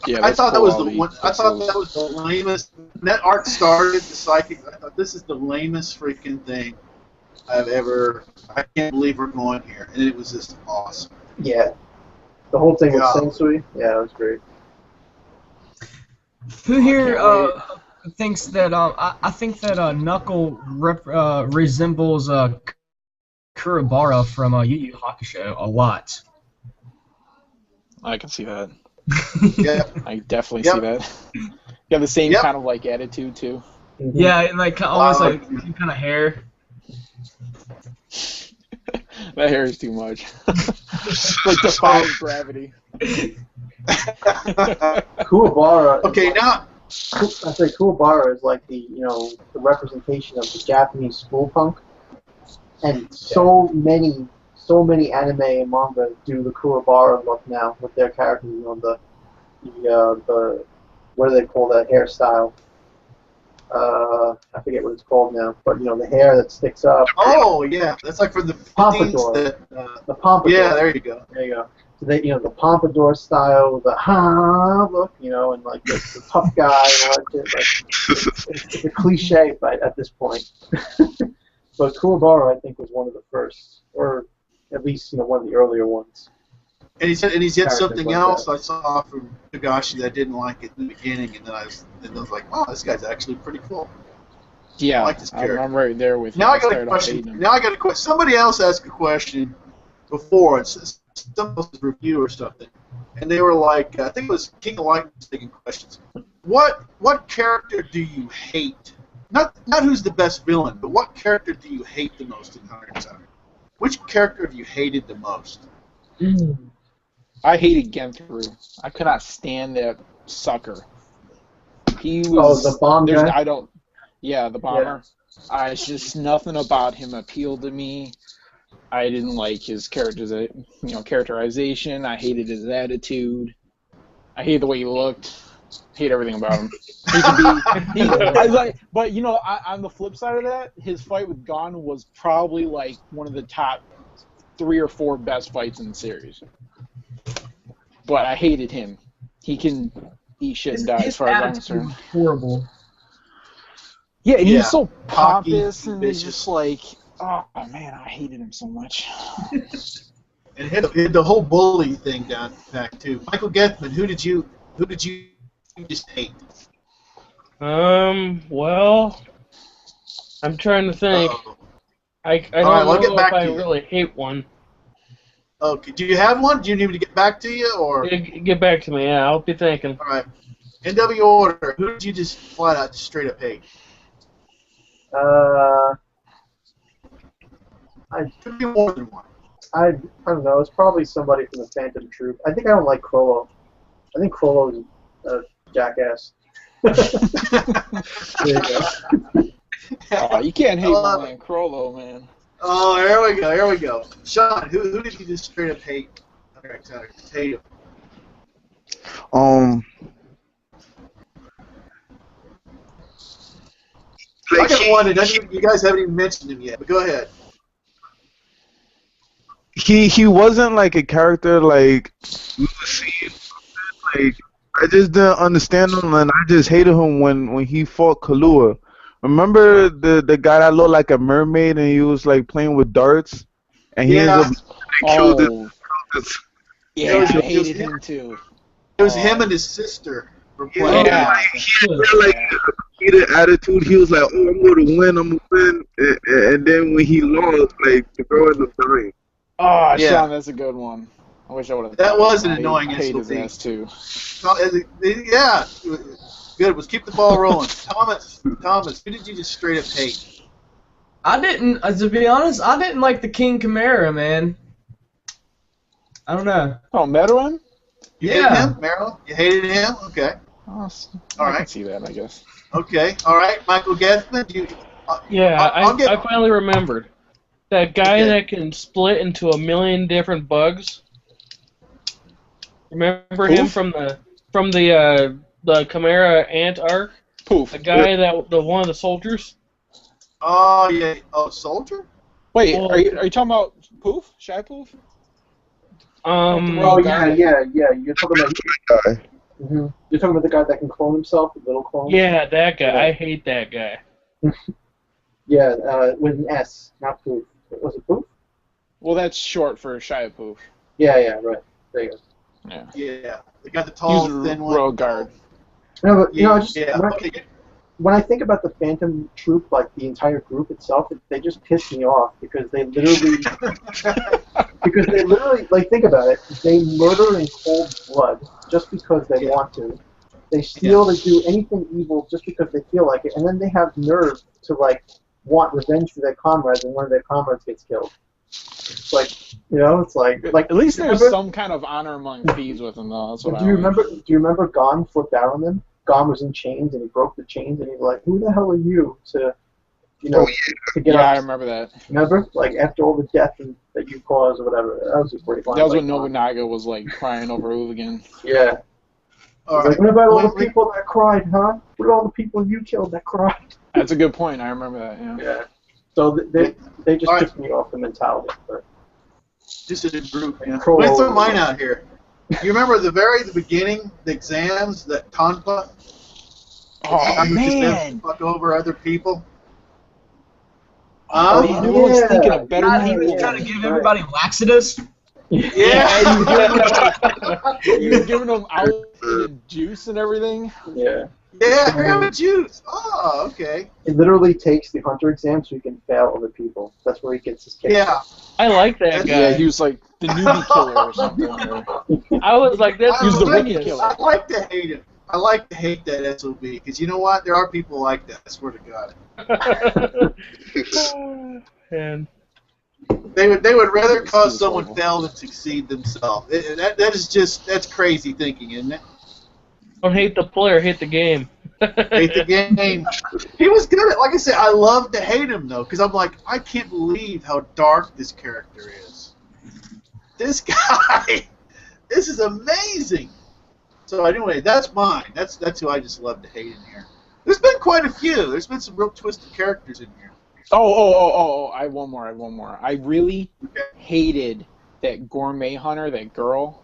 Yeah, I thought that was the one. I thought that was the lamest. When that arc started, the psychic. I thought this is the lamest freaking thing I've ever. I can't believe we're going here, and it was just awesome. Yeah, the whole thing with Sensui. Yeah, it was great. Who here thinks that I think that Knuckle resembles Kurabara from Yu Yu Hakusho a lot. I can see that. Yeah, I definitely see that. You have the same kind of like attitude too. Mm-hmm. Yeah, and like almost like some kind of hair. That hair is too much. Like defying gravity. Kuwabara. Okay, now. I say Kuwabara is like the representation of the Japanese school punk, and so many anime and manga do the Kuwabara look now with their characters. You know, the what do they call that hairstyle? I forget what it's called now, but you know, the hair that sticks up. Oh yeah, that's like for the pompadour. The pompadour. Yeah, there you go. There you go. So they, the pompadour style, the look, and like the tough guy and all that shit. Like, it's a cliche at this point. But Kuwabara, I think, was one of the first, or at least one of the earlier ones. And he's yet something else I saw from Togashi that I didn't like it in the beginning, and then I was like, wow, this guy's actually pretty cool. Yeah, I like this character. I'm right there with you. Now I got a question. Somebody else asked a question before. It's some else's review or something, and they were like, I think it was King of Light was taking questions. What character do you hate? Not who's the best villain, but what character do you hate the most in Hunter x Hunter? Which character have you hated the most? I hated Genthru. I could not stand that sucker. He was. the bomb guy? The bomber. Yeah. It's just nothing about him appealed to me. I didn't like his characterization. I hated his attitude. I hated the way he looked. I hate everything about him. But on the flip side of that, his fight with Gon was probably like one of the top 3 or 4 best fights in the series. But I hated him. He can eat shit and die as far as I'm concerned. Horrible. Yeah, and he's so pompous and he's just like, Oh man, I hated him so much. And hit the whole bully thing down back too. Michael Gethman, who did you just hate? Well, I'm trying to think. Uh-oh. I don't I'll get know back if I to you. really hate one. Okay, do you have one? Do you need me to get back to you, or? Get back to me, yeah, I'll be thinking. All right. NW order, who did you just flat out just straight up hate? Could be more than one. I don't know. It's probably somebody from the Phantom Troop. I think I don't like Crollo. I think Crollo is a jackass. There you go. Oh, you can't hate my man Crollo, man. Oh, here we go. Sean, who did you just straight up hate? Hate him. I got one that you guys haven't even mentioned him yet, but go ahead. He wasn't like a character like we were seeing. Like I just didn't understand him, and I just hated him when he fought Kahlua. Remember the guy that looked like a mermaid and he was like playing with darts, and he ended up killed his. Yeah, I hated him too. It was him and his sister were playing. Yeah. He had like a heated attitude. He was like, "Oh, I'm gonna win," and then when he lost, like the girl ended up dying. Oh, Yeah. Sean, that's a good one. I wish I would have. That was an annoying I hate his SLP. ass too. Yeah, good. Let's keep the ball rolling. Thomas, who did you just straight up hate? I didn't, to be honest, I didn't like the King Chimera, man. I don't know. Oh, Meruem? You hated him, Meryl? You hated him? Okay. Oh, All I right. can see that, I guess. Okay. All right. Michael Gethman, I finally remembered. That guy Okay. that can split into a million different bugs. Remember him from the Chimera Ant arc? Poof. The guy the one of the soldiers. Oh yeah. Oh, soldier. Wait, Well- are you talking about Poof? Shy Poof? Oh yeah. You're talking about. Guy. You're talking about the guy that can clone himself, the little clone. Yeah, that guy. Yeah. I hate that guy. Yeah, with an S, not Poof. Was it Poof? Well, that's short for Shy Poof. Yeah, right. There you go. Yeah. Yeah. They got the He tall, was a thin one. royal guard. No, but Yeah. just Yeah. Okay. when I think about the Phantom Troop, like the entire group itself, they just piss me off because they literally, like, think about it. They murder in cold blood just because they want to. They steal, they do anything evil just because they feel like it, and then they have nerve to like want revenge for their comrades, and one of their comrades gets killed. It's like, it's like At least there's remember, some kind of honor among thieves with him, though. That's what do you remember Gon flipped out on them? Gon was in chains, and he broke the chains, and he was like, "Who the hell are you to, to get Yeah, up?" I remember that. Remember, like after all the death that you caused or whatever. That was a great line. That was like, when Nobunaga was like crying over Ulugan. Yeah. All Like, right. what about all the people that cried, huh? What about all the people you killed that cried? That's a good point. I remember that. Yeah. Yeah. So they just All right. pissed me off, the mentality. But Just as a group, man. Cool. Let me throw mine out here. You remember the beginning, the exams, that Tonpa? Oh Just man! fuck over other people. Everyone's thinking of better God, he people. was trying to give everybody laxatives. Yeah. He was giving them outdated juice and everything. yeah. Yeah, grab a juice. Oh, okay. It literally takes the hunter exam so he can fail other people. That's where he gets his kick. Yeah. I like that guy. Yeah, he was like the newbie killer or something. Or, I was like, that's He was the rookie genius. killer. I like to hate him. I like to hate that SOB because you know what? There are people like that. I swear to God. And They would rather cause someone fail than succeed themselves. That's crazy thinking, isn't it? don't hate the player, hate the game. Hate the game. He was good at. Like I said, I love to hate him though, because I'm like, I can't believe how dark this character is. This guy, this is amazing. So anyway, that's mine. That's who I just love to hate in here. There's been quite a few. There's been some real twisted characters in here. Oh! I have one more. I really hated that gourmet hunter, that girl,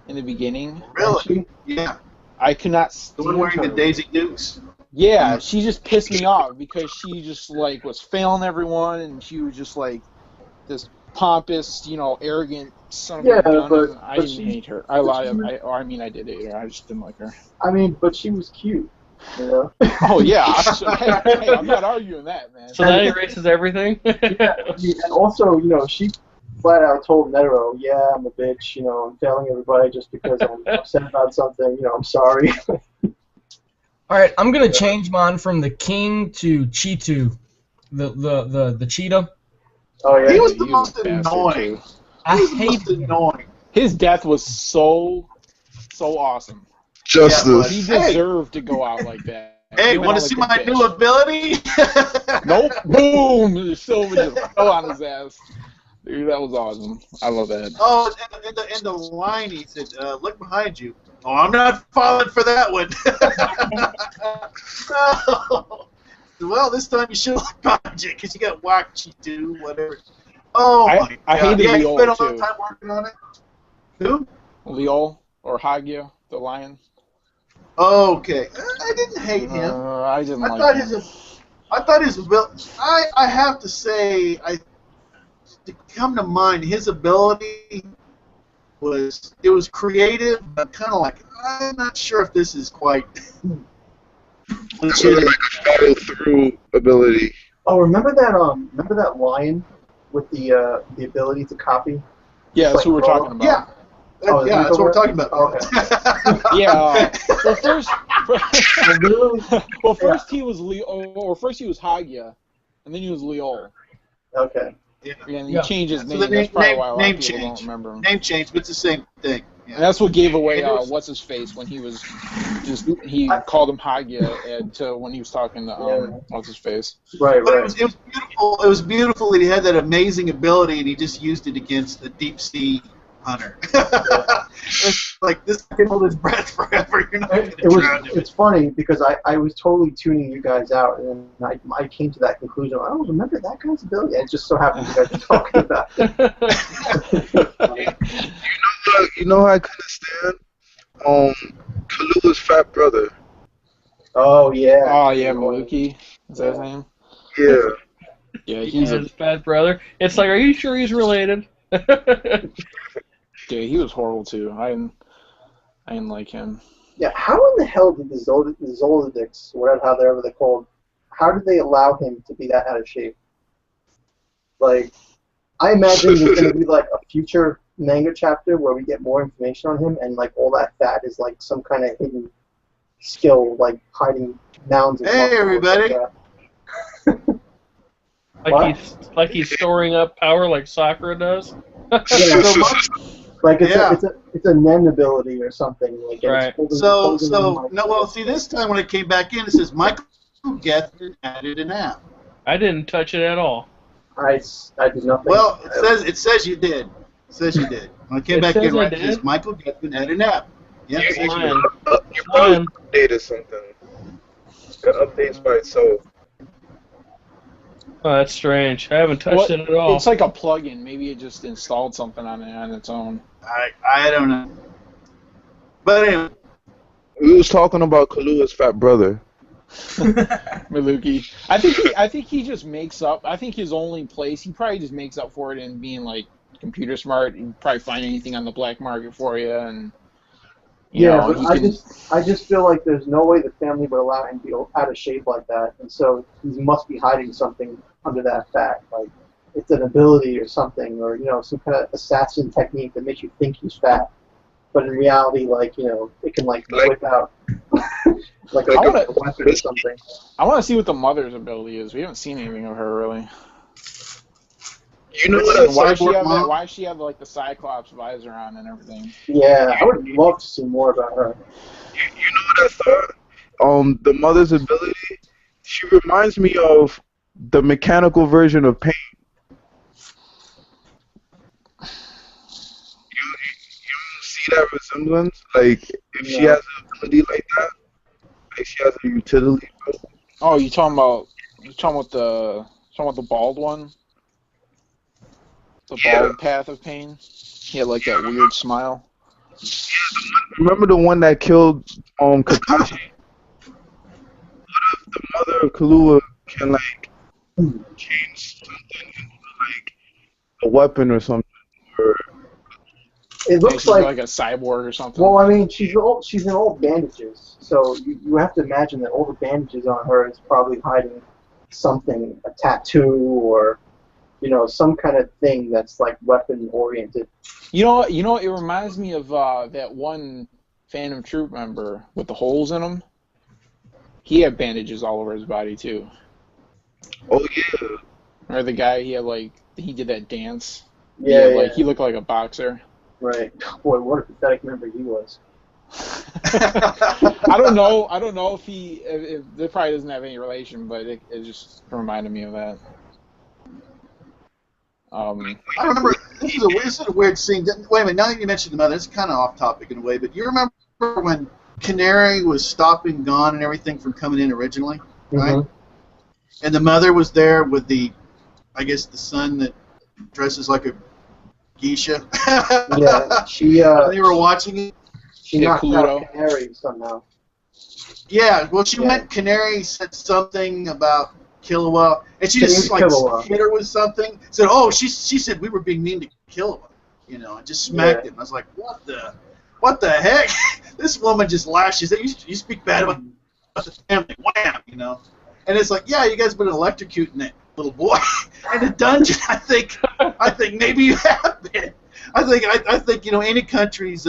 in the beginning. Really? Yeah. I could not The one stand wearing her. the Daisy Dukes. Yeah, she just pissed me off because she just like was failing everyone, and she was just like this pompous, arrogant son of a gun. And I didn't hate her. I did hate her. I just didn't like her. I mean, but she was cute. You know? Oh yeah, hey, I'm not arguing that, man. So that erases everything. Yeah, and also, she flat out told Netero, "Yeah, I'm a bitch. I'm failing everybody just because I'm upset about something. I'm sorry." All right, I'm gonna change mine from the king to Cheetu, the cheetah. Oh yeah, He was the a most bastard, annoying. too. I He was the hate most annoying. His death was so awesome. Justice. He deserved to go out like that. Hey, He went want out to see like my a new bitch. ability? Nope. Boom. Silver just fell on his ass. Dude, that was awesome. I love that. Oh, in the line he said, "Look behind you." Oh, I'm not falling for that one. No. Well, this time you should look behind you because you got whacked, you do whatever. Oh my God! I hated yeah, you Leol, spent a long too. time working on it. Who? Leol or Hagia, the lion. Okay, I didn't hate him. I didn't like thought him. I thought his I have to say, to come to mind, his ability was creative, but kind of like I'm not sure if this is quite Sort of like a follow through ability. Oh, remember that lion with the ability to copy? Yeah, that's Like, who we're talking about. Yeah. Oh, Yeah, that's what we're talking about. Okay. Yeah. Well, Yeah. first he was first he was Hagia, and then he was Leol. Okay. Yeah. And he changed his So name. the That's probably why a lot name of people change. don't remember him. Name change, but it's the same thing. Yeah. And that's what gave away It was- what's his face when he was he called him Hagia to when he was talking to what's his face. Right. But Right. it was beautiful. It was beautiful that he had that amazing ability, and he just used it against the deep sea hunter. It's like this can hold his breath forever. You're not going to drown him. It's funny because I was totally tuning you guys out, and then I came to that conclusion. I don't remember that guy's ability. It just so happened you guys were talking about it. You know how I couldn't stand Kalua's fat brother. Oh yeah. Oh yeah, Maluki. Is that his name? Yeah. Yeah, He's his bad brother. It's like, are you sure he's related? yeah, he was horrible too. I didn't like him. Yeah. How in the hell did the Zoldycks, however they're called, how did they allow him to be that out of shape? Like, I imagine there's going to be like a future manga chapter where we get more information on him, and like all that fat is like some kind of hidden skill, like hiding mounds of Hey, muscle or everybody. What? Like he's storing up power like Sakura does. Yeah, like it's a Nen ability or something. Like Right. So no. Well, see, this time when it came back in, it says Michael Gethman added an app. I didn't touch it at all. I did nothing. Well, it says you did. It says you did. When it came It back says in, I right, it did? says Michael Gethman added an app. Yeah, it says you did. You probably updated something. It updates by itself. Oh, that's strange. I haven't touched it at all. It's like a plugin. Maybe it just installed something on its own. I don't know. But anyway, We was talking about Kalua's fat brother. Maluki. I think he just makes up. I think his only place, he probably just makes up for it in being like computer smart and probably find anything on the black market for you. And but I just feel like there's no way the family would allow him to be out of shape like that, and so he must be hiding something under that fat, like it's an ability or something, or some kind of assassin technique that makes you think he's fat, but in reality, like it can like whip out like a weapon or something. I want to see what the mother's ability is. We haven't seen anything of her really. You know what? Why she have like the Cyclops visor on and everything? Yeah, I would love to see more about her. You know what I thought? The mother's ability, she reminds me of the mechanical version of Pain. You see that resemblance? Like, if she has an ability like that, like she has a utility. Oh, you talking about the bald one? The bald path of pain? He had like that weird smile. Remember the one that killed Kakashi? the mother of Kahlua can like change something into like a weapon or something. Or It looks she's like a cyborg or something. Well, I mean, she's in all bandages, so you have to imagine that all the bandages on her is probably hiding something, a tattoo or, some kind of thing that's like weapon oriented. You know, it reminds me of that one Phantom Troop member with the holes in him. He had bandages all over his body too. oh yeah, Or the guy he did that dance. Yeah, he looked like a boxer. Right. Boy, what a pathetic member he was. I don't know if this probably doesn't have any relation, but it just reminded me of that. I remember this is a weird scene. Wait a minute. Now that you mentioned the mother, it's kind of off topic in a way. But you remember when Canary was stopping Gon and everything from coming in originally, right? Mm-hmm. And the mother was there with the son that dresses like a geisha. Yeah, they were watching it. She knocked out Canary somehow. Yeah, well, she went. Canary said something about Killua, and she just hit her with something. Said, "Oh, she said we were being mean to Killua," and just smacked it. And I was like, "What the heck?" This woman just laughed. She said, "You speak bad about the family, wham!" And it's like, yeah, you guys have been electrocuting that little boy in a dungeon. I think maybe you have been. I think any country's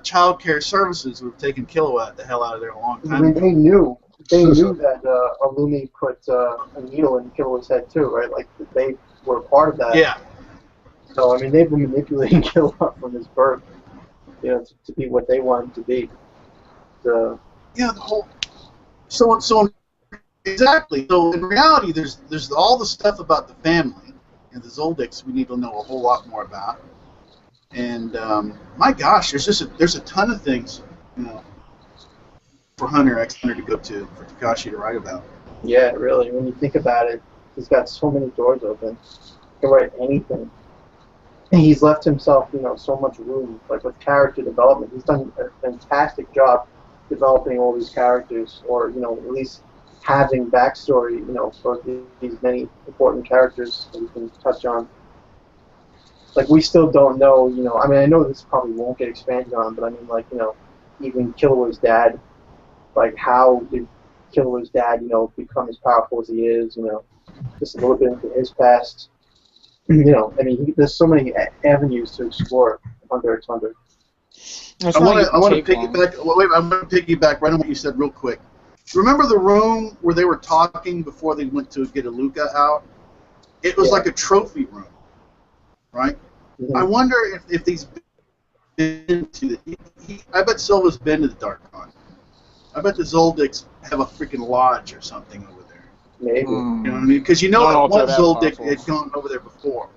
child care services would have taken Killua the hell out of there a long time. I mean, they knew that Illumi put a needle in Killua's head too, right? Like they were part of that. Yeah. So I mean, they've been manipulating Killua from his birth, to be what they want him to be. So. Yeah, the whole. So exactly. So in reality, there's all the stuff about the family and the Zoldycks we need to know a whole lot more about. And my gosh, there's a ton of things, for Hunter X Hunter to go to, for Takashi to write about. Yeah, really. When you think about it, he's got so many doors open. He can write anything. And he's left himself, so much room, like with character development. He's done a fantastic job developing all these characters, or at least having backstory, for these many important characters that we can touch on. Like, we still don't know, I mean, I know this probably won't get expanded on, but I mean, like, even Killua's dad, like, how did Killua's dad, become as powerful as he is, just a little bit into his past. I mean, there's so many avenues to explore Hunter x Hunter. I want to piggyback. Wait, I'm going to piggyback right on what you said real quick. Remember the room where they were talking before they went to get Aluka out? It was like a trophy room, right? Mm-hmm. I wonder if these been to I bet Silva's been to the Dark Con. I bet the Zoldycks have a freaking lodge or something over there. Maybe. You know what I mean? Because one Zoldyck had gone over there before.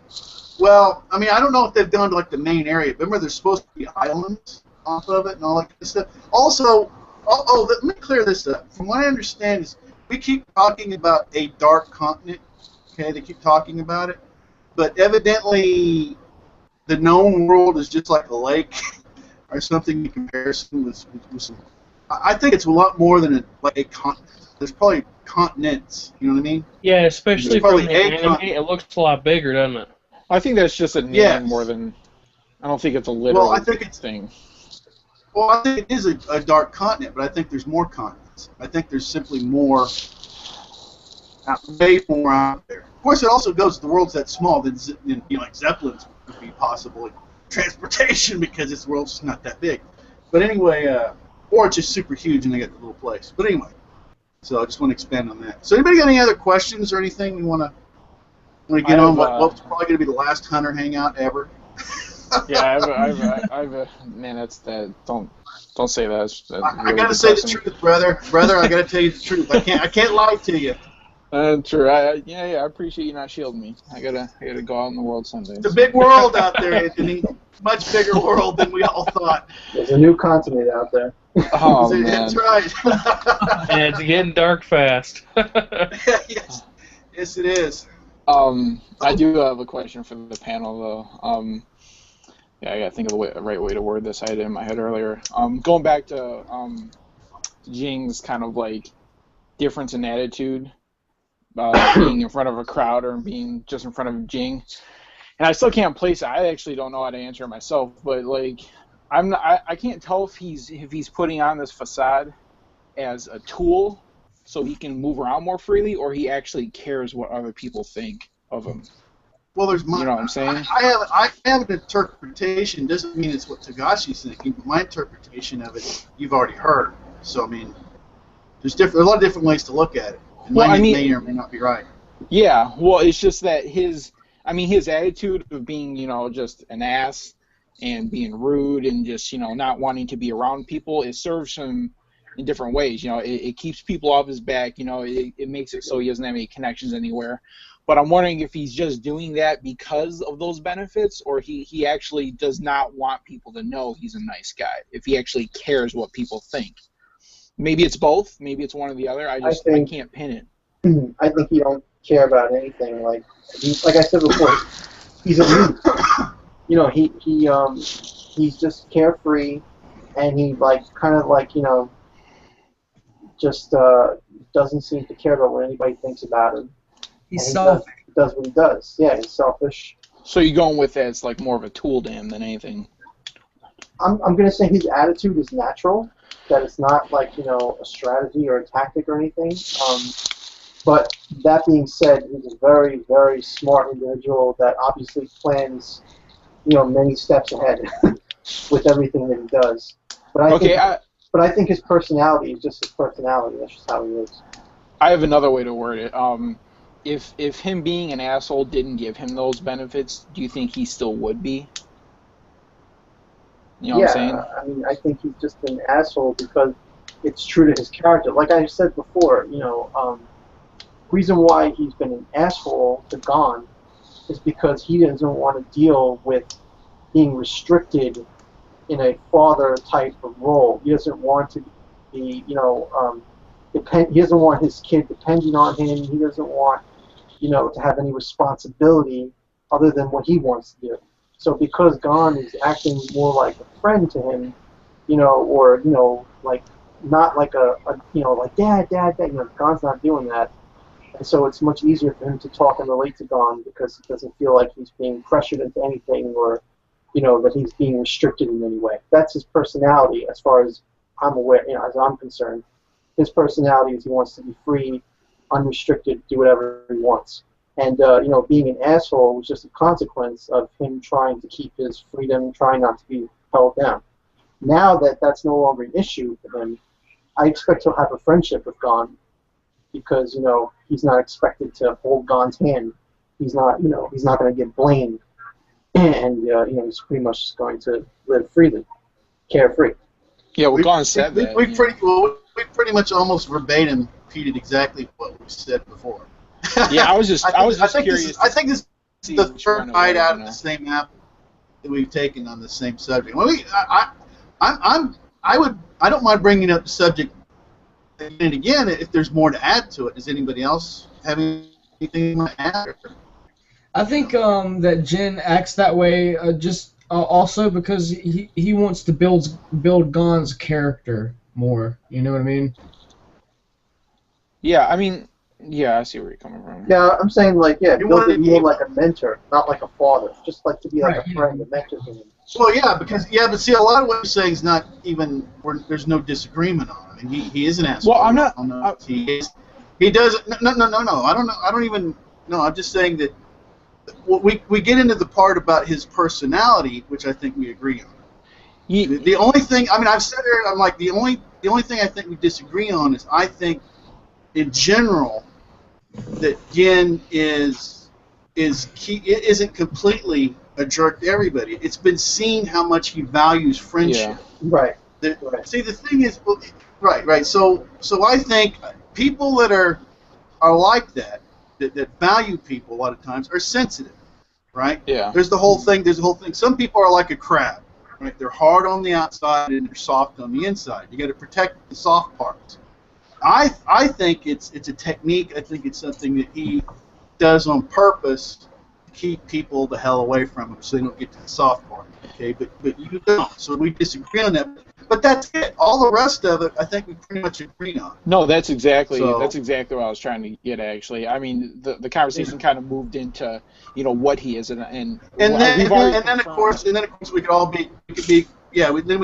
Well, I mean, I don't know if they've gone to like the main area. Remember, there's supposed to be islands off of it and all that kind of stuff. Also, let me clear this up. From what I understand is we keep talking about a dark continent. Okay, they keep talking about it, but evidently the known world is just like a lake or something in comparison with some. I think it's a lot more than a continent. There's probably continents. You know what I mean? Yeah, especially from the anime, it looks a lot bigger, doesn't it? I think that's just a name more than. I don't think it's a literal thing. Well, I think it is a dark continent, but I think there's more continents. I think there's simply more, way more out there. Of course, it also goes the world's that small that like Zeppelins would be possible in transportation because this world's just not that big. But anyway, or it's just super huge and they got the little place. But anyway, so I just want to expand on that. So anybody got any other questions or anything we want to get on? What's probably going to be the last Hunter hangout ever? Yeah, I've man, that's that. Don't say that. That's really I gotta say the truth, brother. I gotta tell you the truth. I can't lie to you. True. I appreciate you not shielding me. I gotta go out in the world someday. It's a big world out there, Anthony. Much bigger world than we all thought. There's a new continent out there. Oh man, that's right. And it's getting dark fast. Yes, it is. I do have a question for the panel though. Yeah, I gotta think of the right way to word this. I had it in my head earlier. Going back to Jing's kind of like difference in attitude, being in front of a crowd or being just in front of Jing. And I still can't place it. I actually don't know how to answer it myself, but like I can't tell if he's putting on this facade as a tool so he can move around more freely, or he actually cares what other people think of him. Well, there's you know what I'm saying? I have an interpretation. Doesn't mean it's what Togashi's thinking, but my interpretation of it you've already heard. So I mean, there's a lot of different ways to look at it. And mine may or may not be right. Yeah, well, it's just that his attitude of being, just an ass and being rude and just, not wanting to be around people, it serves him in different ways. It keeps people off his back. It makes it so he doesn't have any connections anywhere. But I'm wondering if he's just doing that because of those benefits, or he actually does not want people to know he's a nice guy, if he actually cares what people think. Maybe it's both. Maybe it's one or the other. I can't pin it. I think he don't care about anything. Like I said before, he's a mute. He's just carefree, and he just doesn't seem to care about what anybody thinks about him. He's selfish. He does what he does. Yeah, he's selfish. So you're going with that it's like more of a tool to him than anything. I'm going to say his attitude is natural, that it's not like, a strategy or a tactic or anything. But that being said, he's a very, very smart individual that obviously plans, many steps ahead with everything that he does. But I think his personality is just his personality. That's just how he is. I have another way to word it. If him being an asshole didn't give him those benefits, do you think he still would be? You know what I'm saying? I mean, I think he's just an asshole because it's true to his character. Like I said before, reason why he's been an asshole to Gon is because he doesn't want to deal with being restricted in a father type of role. He doesn't want to be, he doesn't want his kid depending on him. He doesn't want, to have any responsibility other than what he wants to do. So because Gon is acting more like a friend to him, or like not like like dad, Gon's not doing that. And so it's much easier for him to talk and relate to Gon because he doesn't feel like he's being pressured into anything or, that he's being restricted in any way. That's his personality as far as I'm aware, as I'm concerned. His personality is he wants to be free, unrestricted, do whatever he wants. And, being an asshole was just a consequence of him trying to keep his freedom, trying not to be held down. Now that that's no longer an issue for him, I expect he'll have a friendship with Gon because, he's not expected to hold Gon's hand. He's not, he's not going to get blamed. And, he's pretty much just going to live freely, carefree. Yeah, well, Gon said that. We pretty much almost verbatim repeated exactly what we said before. Yeah, I was just curious. I think this is the third bite out of the same apple that we've taken on the same subject. Well, I don't mind bringing up the subject again and again if there's more to add to it. Does anybody else have anything to add? I think that Jin acts that way also because he wants to build Gon's character more. You know what I mean? Yeah, I mean. Yeah, I see where you're coming from. Yeah, I'm saying build it more like a mentor, not like a father. Just like to be like a friend, a mentor to him. Well, but see, a lot of what you're saying is not even there's no disagreement on it. I mean, he is an asshole. Well, I'm not. He doesn't. No. I don't know. I don't even. No, I'm just saying that we get into the part about his personality, which I think we agree on. The only thing, I mean, I've said it. I'm like the only thing I think we disagree on is I think, in general, that Jin isn't completely a jerk to everybody. It's been seen how much he values friendship. Yeah. Right. See, the thing is, right. So I think people that are like that value people a lot of times are sensitive, right? Yeah. There's the whole thing. Some people are like a crab, right? They're hard on the outside and they're soft on the inside. You got to protect the soft parts. I think it's a technique. I think it's something that he does on purpose to keep people the hell away from him so they don't get to the soft part. Okay, but you don't. So we disagree on that. But that's it. All the rest of it, I think we pretty much agree on. No, that's exactly what I was trying to get at, actually. I mean, the conversation kind of moved into, you know, what he is, and then of course we could all be we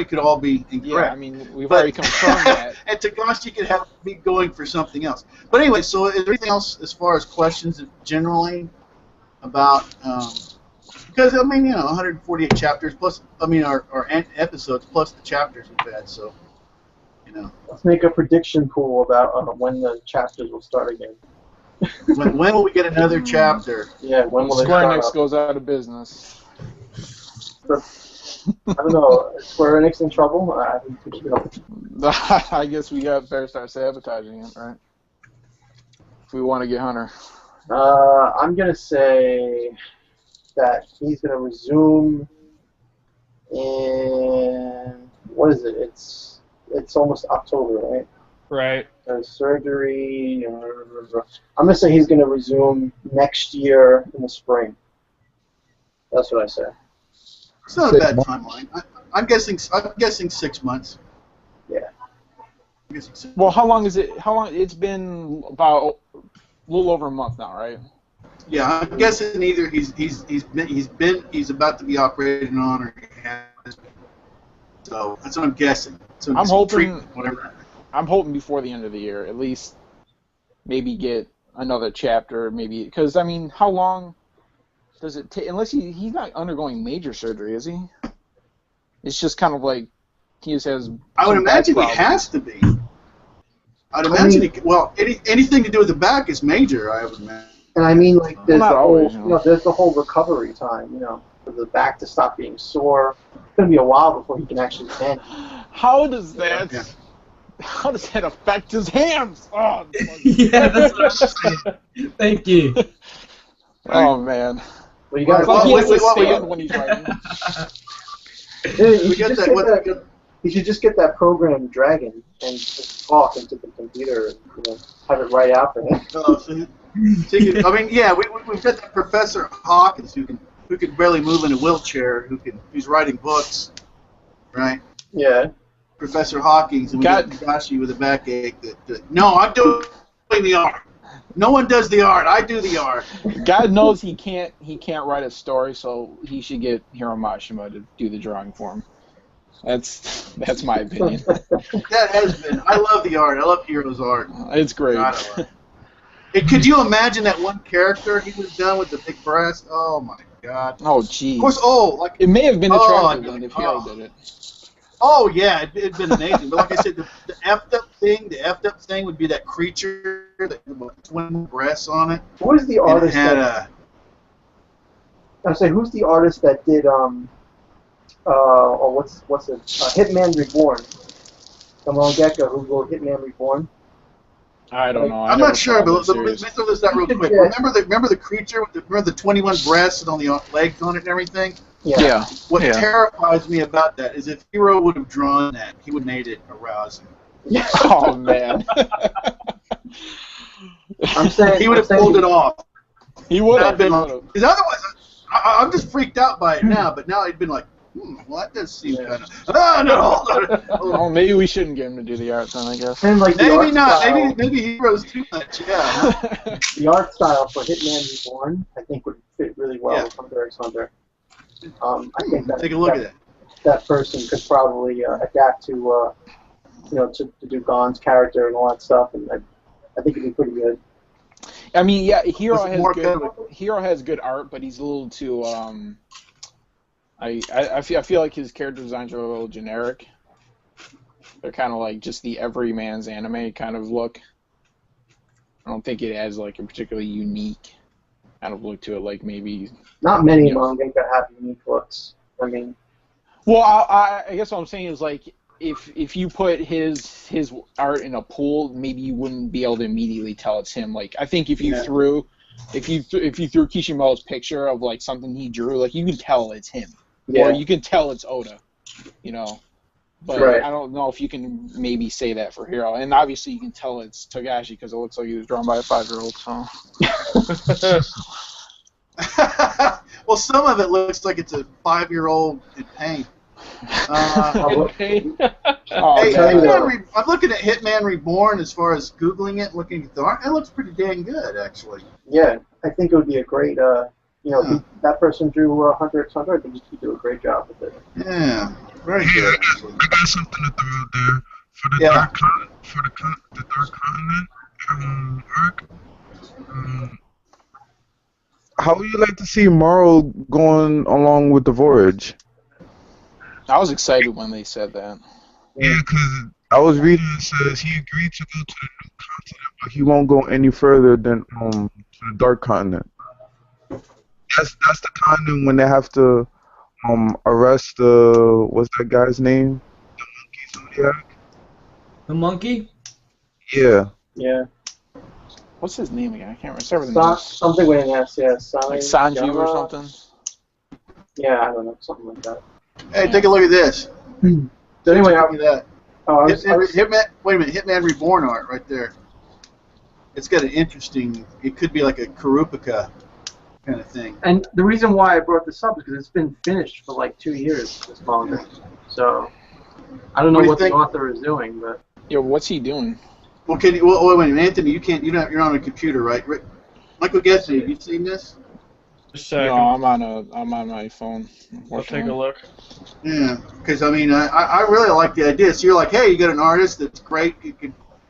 could all be incorrect. Yeah, I mean, we've already confirmed that. And Tagashi could be going for something else. But anyway, so is there anything else as far as questions generally about? Because I mean, you know, 148 chapters plus, I mean, our episodes plus the chapters we've had. So, you know. Let's make a prediction pool about when the chapters will start again. when will we get another chapter? Yeah, when will Square Enix goes out of business? I don't know. Is Square Enix in trouble? I guess we better start sabotaging it, right? If we want to get Hunter. I'm gonna say that he's gonna resume in what is it? It's almost October, right? Right. Surgery. I'm gonna say he's gonna resume next year in the spring. That's what I say. It's not a bad timeline. I'm guessing 6 months. Yeah. Well, how long is it? How long? It's been about a little over a month now, right? Yeah, I'm guessing either he's about to be operated on, or he has been. So that's what I'm guessing. So I'm hoping whatever. I'm hoping before the end of the year, at least, maybe get another chapter, maybe, because I mean, how long does it take? Unless he's not undergoing major surgery, is he? It's just kind of like he just has. I would imagine he has to be. I'd imagine anything to do with the back is major. I would imagine. And I mean, like, there's always, there's the whole recovery time, you know, for the back to stop being sore. It's gonna be a while before he can actually bend. How does that affect his hands? Oh, yeah, that's what I was saying. Thank you. Oh man. Well, you got he has to stand when he's writing. You should just get that program Dragon and just talk into the computer and, you know, have it write out for him. I mean, yeah, we've got that Professor Hawkins who can barely move in a wheelchair, who's writing books, right? Yeah. Professor Hawkins, and we got Tagashi with a backache. No, I'm doing the art. No one does the art. I do the art. God knows he can't write a story, so he should get Hiro Mashima to do the drawing for him. That's my opinion. That has been. I love the art. I love Hiro's art. It's great. God, could you imagine that one character he was done with the big breast? Oh my God. Oh geez. Of course. It may have been attractive then if Hiro did it. Oh yeah, it'd been amazing. But like I said, the effed up thing would be that creature that had twin breasts on it. Who is the artist who's the artist that did what's it? Hitman Reborn. The mangaka who wrote Hitman Reborn. I don't know. I'm not sure, but let me throw this out real quick. Yeah. Remember the creature with the 21 breasts and all the legs on it and everything? Yeah. What terrifies me about that is if Hiro would have drawn that, he would have made it arousing. Oh man. I'm saying he would have pulled it off. He would have been. Because otherwise, I'm just freaked out by it now. But now it'd been like, well, that does seem kind of. Oh no! Oh, maybe we shouldn't get him to do the art then, I guess. And like maybe not. Maybe Hero's too much. Yeah. The art style for Hitman Reborn, I think, would fit really well with Hunter x Hunter. I think take a look at it. That person could probably adapt to, to do Gon's character and all that stuff, and I think it'd be pretty good. I mean, yeah, Hiro has good art, but he's a little too. I feel like his character designs are a little generic. They're kind of like just the everyman's anime kind of look. I don't think it has like a particularly unique kind of look to it, like maybe. Not many manga have unique looks. I mean. Well, I guess what I'm saying is like if you put his art in a pool, maybe you wouldn't be able to immediately tell it's him. Like I think if you threw Kishimoto's picture of like something he drew, like you can tell it's him. Yeah. Or you can tell it's Oda, you know. But I don't know if you can maybe say that for Hiro. And obviously you can tell it's Togashi because it looks like he was drawn by a 5-year-old. So. Well, some of it looks like it's a 5-year-old in pain. Okay. Oh, Hey, man. I'm looking at Hitman Reborn as far as Googling it, looking at the art. It looks pretty dang good, actually. Yeah, I think it would be a great, Yeah. that person drew Hunter x Hunter. I think he'd do a great job with it. Yeah, very Hey, good, actually. I got something to throw out there for the Yeah. the Dark Continent arc. How would you like to see Morrow going along with the voyage? I was excited when they said that. Yeah, because I was reading it says he agreed to go to the new continent, but he won't go any further than to the Dark Continent. That's the continent when they have to arrest what's that guy's name? The monkey Zodiac? The monkey? Yeah. Yeah. What's his name again? I can't remember. It's everything else. Something with an S, yeah. Like Sanju or something? Yeah, I don't know, something like that. Hey, take a look at this. So anyway, Look at that. Hitman, Wait a minute, Hitman Reborn art right there. It's got an interesting. It could be like a Kurupika kind of thing. and the reason why I brought this up is because it's been finished for like 2 years, this manga. So, I don't know What do you what the think? author is doing, but... Yo, what's he doing? Well, wait a minute, Anthony. You're on a computer, right? Michael Getsy, have you seen this? Just a second. No, I'm on my phone. I'll take a look. Yeah, because I mean, I really like the idea. So you're like, hey, you got an artist that's great.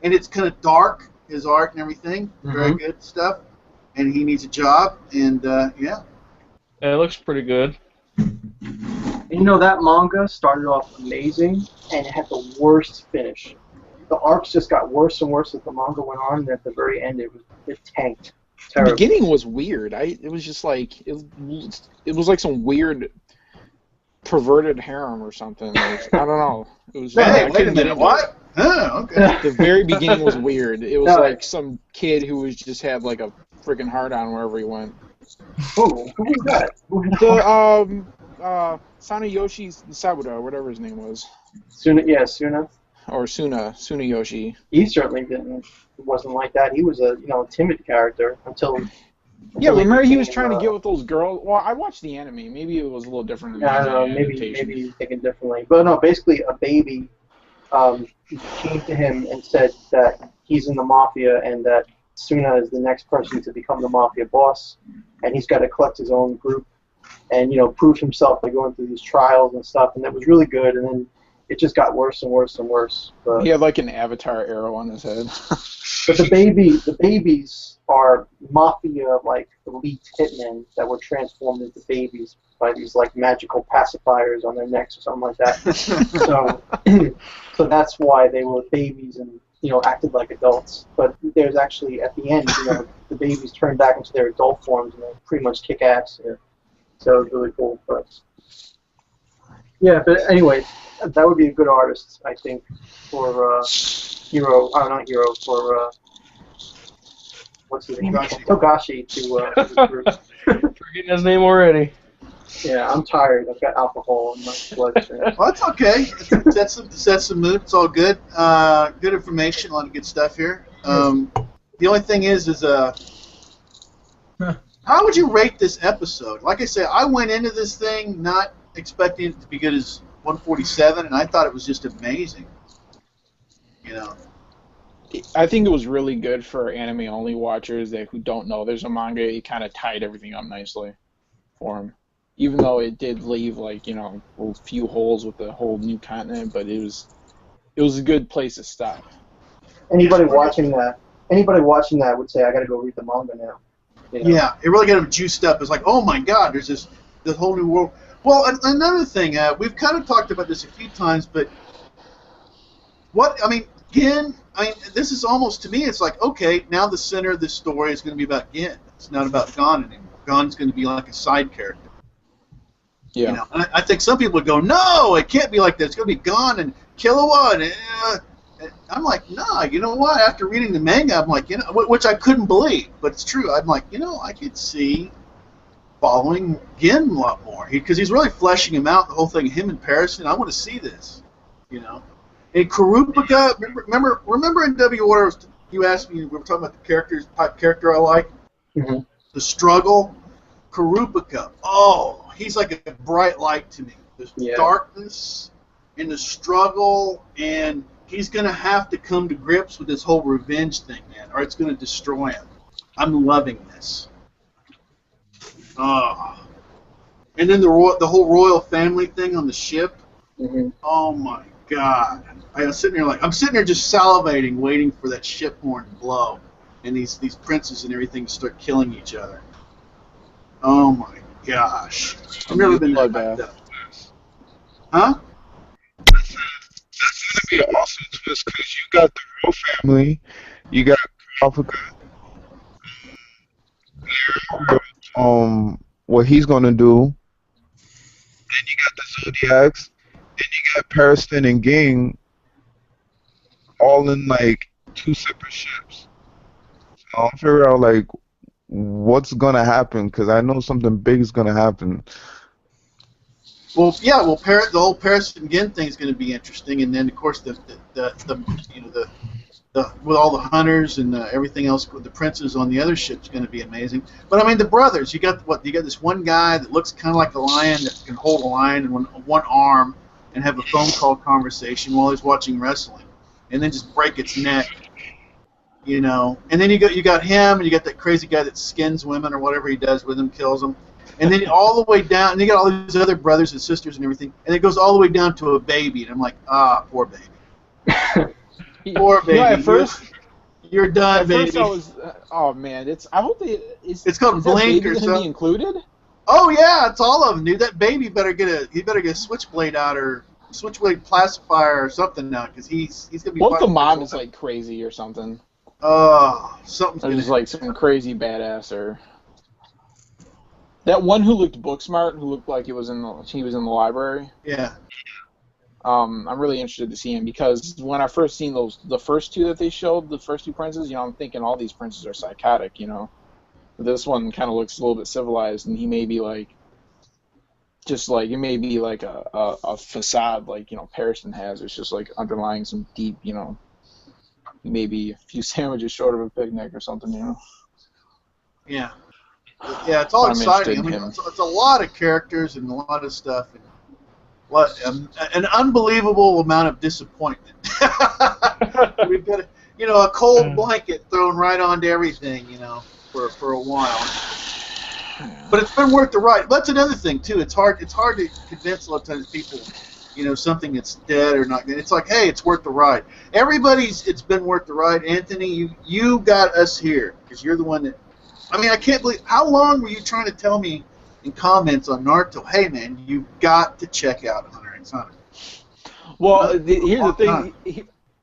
And it's kind of dark, his art and everything. Very good stuff. And he needs a job. And yeah. Yeah, it looks pretty good. You know, that manga started off amazing, and it had the worst finish. The arcs just got worse and worse as the manga went on, and at the very end, it tanked. The Terrible. beginning was weird. It was just like it was like some weird perverted harem or something. Like, I don't know. It was. Hey, I wait a couldn't get minute. into What? Oh, okay. it. The very beginning was weird. It was No. like some kid who was just had like a freaking hard on wherever he went. Who was that? The Sanayoshi Sabuda, whatever his name was, Suna. or Sunayoshi. He certainly wasn't like that. He was a timid character until. Yeah, remember he was became, trying to get with those girls. Well, I watched the anime. Maybe it was a little different. Than I don't know. the Maybe adaptation. he's thinking differently. But no, basically a baby came to him and said that he's in the mafia and that Suna is the next person to become the mafia boss, and he's got to collect his own group and prove himself by going through these trials and stuff. And that was really good. And then it just got worse and worse and worse. But, He had like an avatar arrow on his head. but the babies are mafia like elite hitmen that were transformed into babies by these like magical pacifiers on their necks or something like that. So that's why they were babies and acted like adults. But there's actually at the end, the babies turn back into their adult forms and they pretty much kick ass. Yeah. So it's really cool. But yeah, but anyway, that would be a good artist, I think, for Hero. Not Hero, for what's his name? Togashi to his group. Forgetting his name already. Yeah, I'm tired. I've got alcohol in my bloodstream. Well, that's okay. Sets the mood. It's all good. Good information. A lot of good stuff here. The only thing is how would you rate this episode? Like I said, I went into this thing not expecting it to be good as 147, and I thought it was just amazing. I think it was really good for anime-only watchers who don't know there's a manga. It kind of tied everything up nicely for them. Even though it did leave a few holes with the whole new continent, but it was a good place to stop. Anybody watching that would say, I got to go read the manga now. Yeah, it really got them juiced up. It's like, oh my God, there's this whole new world. Well, another thing, we've kind of talked about this a few times, but Gin, this is almost, to me, it's like, okay, now the center of this story is going to be about Gin. It's not about Gon anymore. Gon's going to be like a side character. Yeah. I think some people would go, no, it can't be like that. It's going to be Gon and Killua. And I'm like, nah, you know what? After reading the manga, I'm like, which I couldn't believe, but it's true. I'm like, I could see following Gin a lot more because he's really fleshing him out, the whole thing, him in Paris, and I want to see this, And Kurupika, remember in W Order, you asked me, we were talking about the type character I like? Mm-hmm. The struggle. Kurupika, he's like a bright light to me. the darkness and the struggle, and he's going to have to come to grips with this whole revenge thing, man, or it's going to destroy him. I'm loving this. And then the whole royal family thing on the ship. Mm-hmm. Oh my God! I'm sitting there just salivating, waiting for that ship horn to blow, and these princes and everything to start killing each other. Oh my gosh! I've never been that hyped up. Huh? That's gonna be an awesome twist because you got the royal family, you got Africa, what he's gonna do. Then you got the Zodiacs. Then you got Periston and Ging all in like 2 separate ships. So I'll figure out like what's gonna happen because I know something big is gonna happen. Well, yeah. Well, the whole Periston and Ging thing is going to be interesting, and then of course the with all the hunters and everything else with the princes on the other ship's going to be amazing. But I mean, the brothers. You got this one guy that looks kind of like a lion that can hold a lion in one arm and have a phone call conversation while he's watching wrestling, and then just break its neck. You know, and then you got him, and you got that crazy guy that skins women or whatever he does with them, kills them, and then all the way down, and you got all these other brothers and sisters and everything, and it goes all the way down to a baby, and I'm like, poor baby. Poor baby. At first, you're done, at baby. first I was, oh man, I hope It's called Blink or something. Be included? Oh yeah, it's all of them, dude. That baby better get a switchblade out or switchblade pacifier or something now, because he's gonna be. What if the mom is like crazy or something? Something's or just like some crazy badass or. That one who looked book smart, who looked like he was in the library. Yeah. I'm really interested to see him because when I first seen the first 2 that they showed, the first 2 princes, I'm thinking all these princes are psychotic, This one kind of looks a little bit civilized, and he may be like, just like, it may be like a facade like, Periston has. It's just like underlying some deep, maybe a few sandwiches short of a picnic or something, Yeah. Yeah, it's all exciting. I mean, it's a lot of characters and a lot of stuff. An unbelievable amount of disappointment. We've got a cold blanket thrown right onto everything, for a while. But it's been worth the ride. That's another thing too. It's hard to convince a lot of times people, something that's dead or not good. It's like, hey, it's worth the ride. It's been worth the ride. Anthony, you got us here because you're the one that. I mean, I can't believe. How long were you trying to tell me in comments on Naruto? Hey, man, you've got to check out Hunter x Hunter. Well, here's the thing.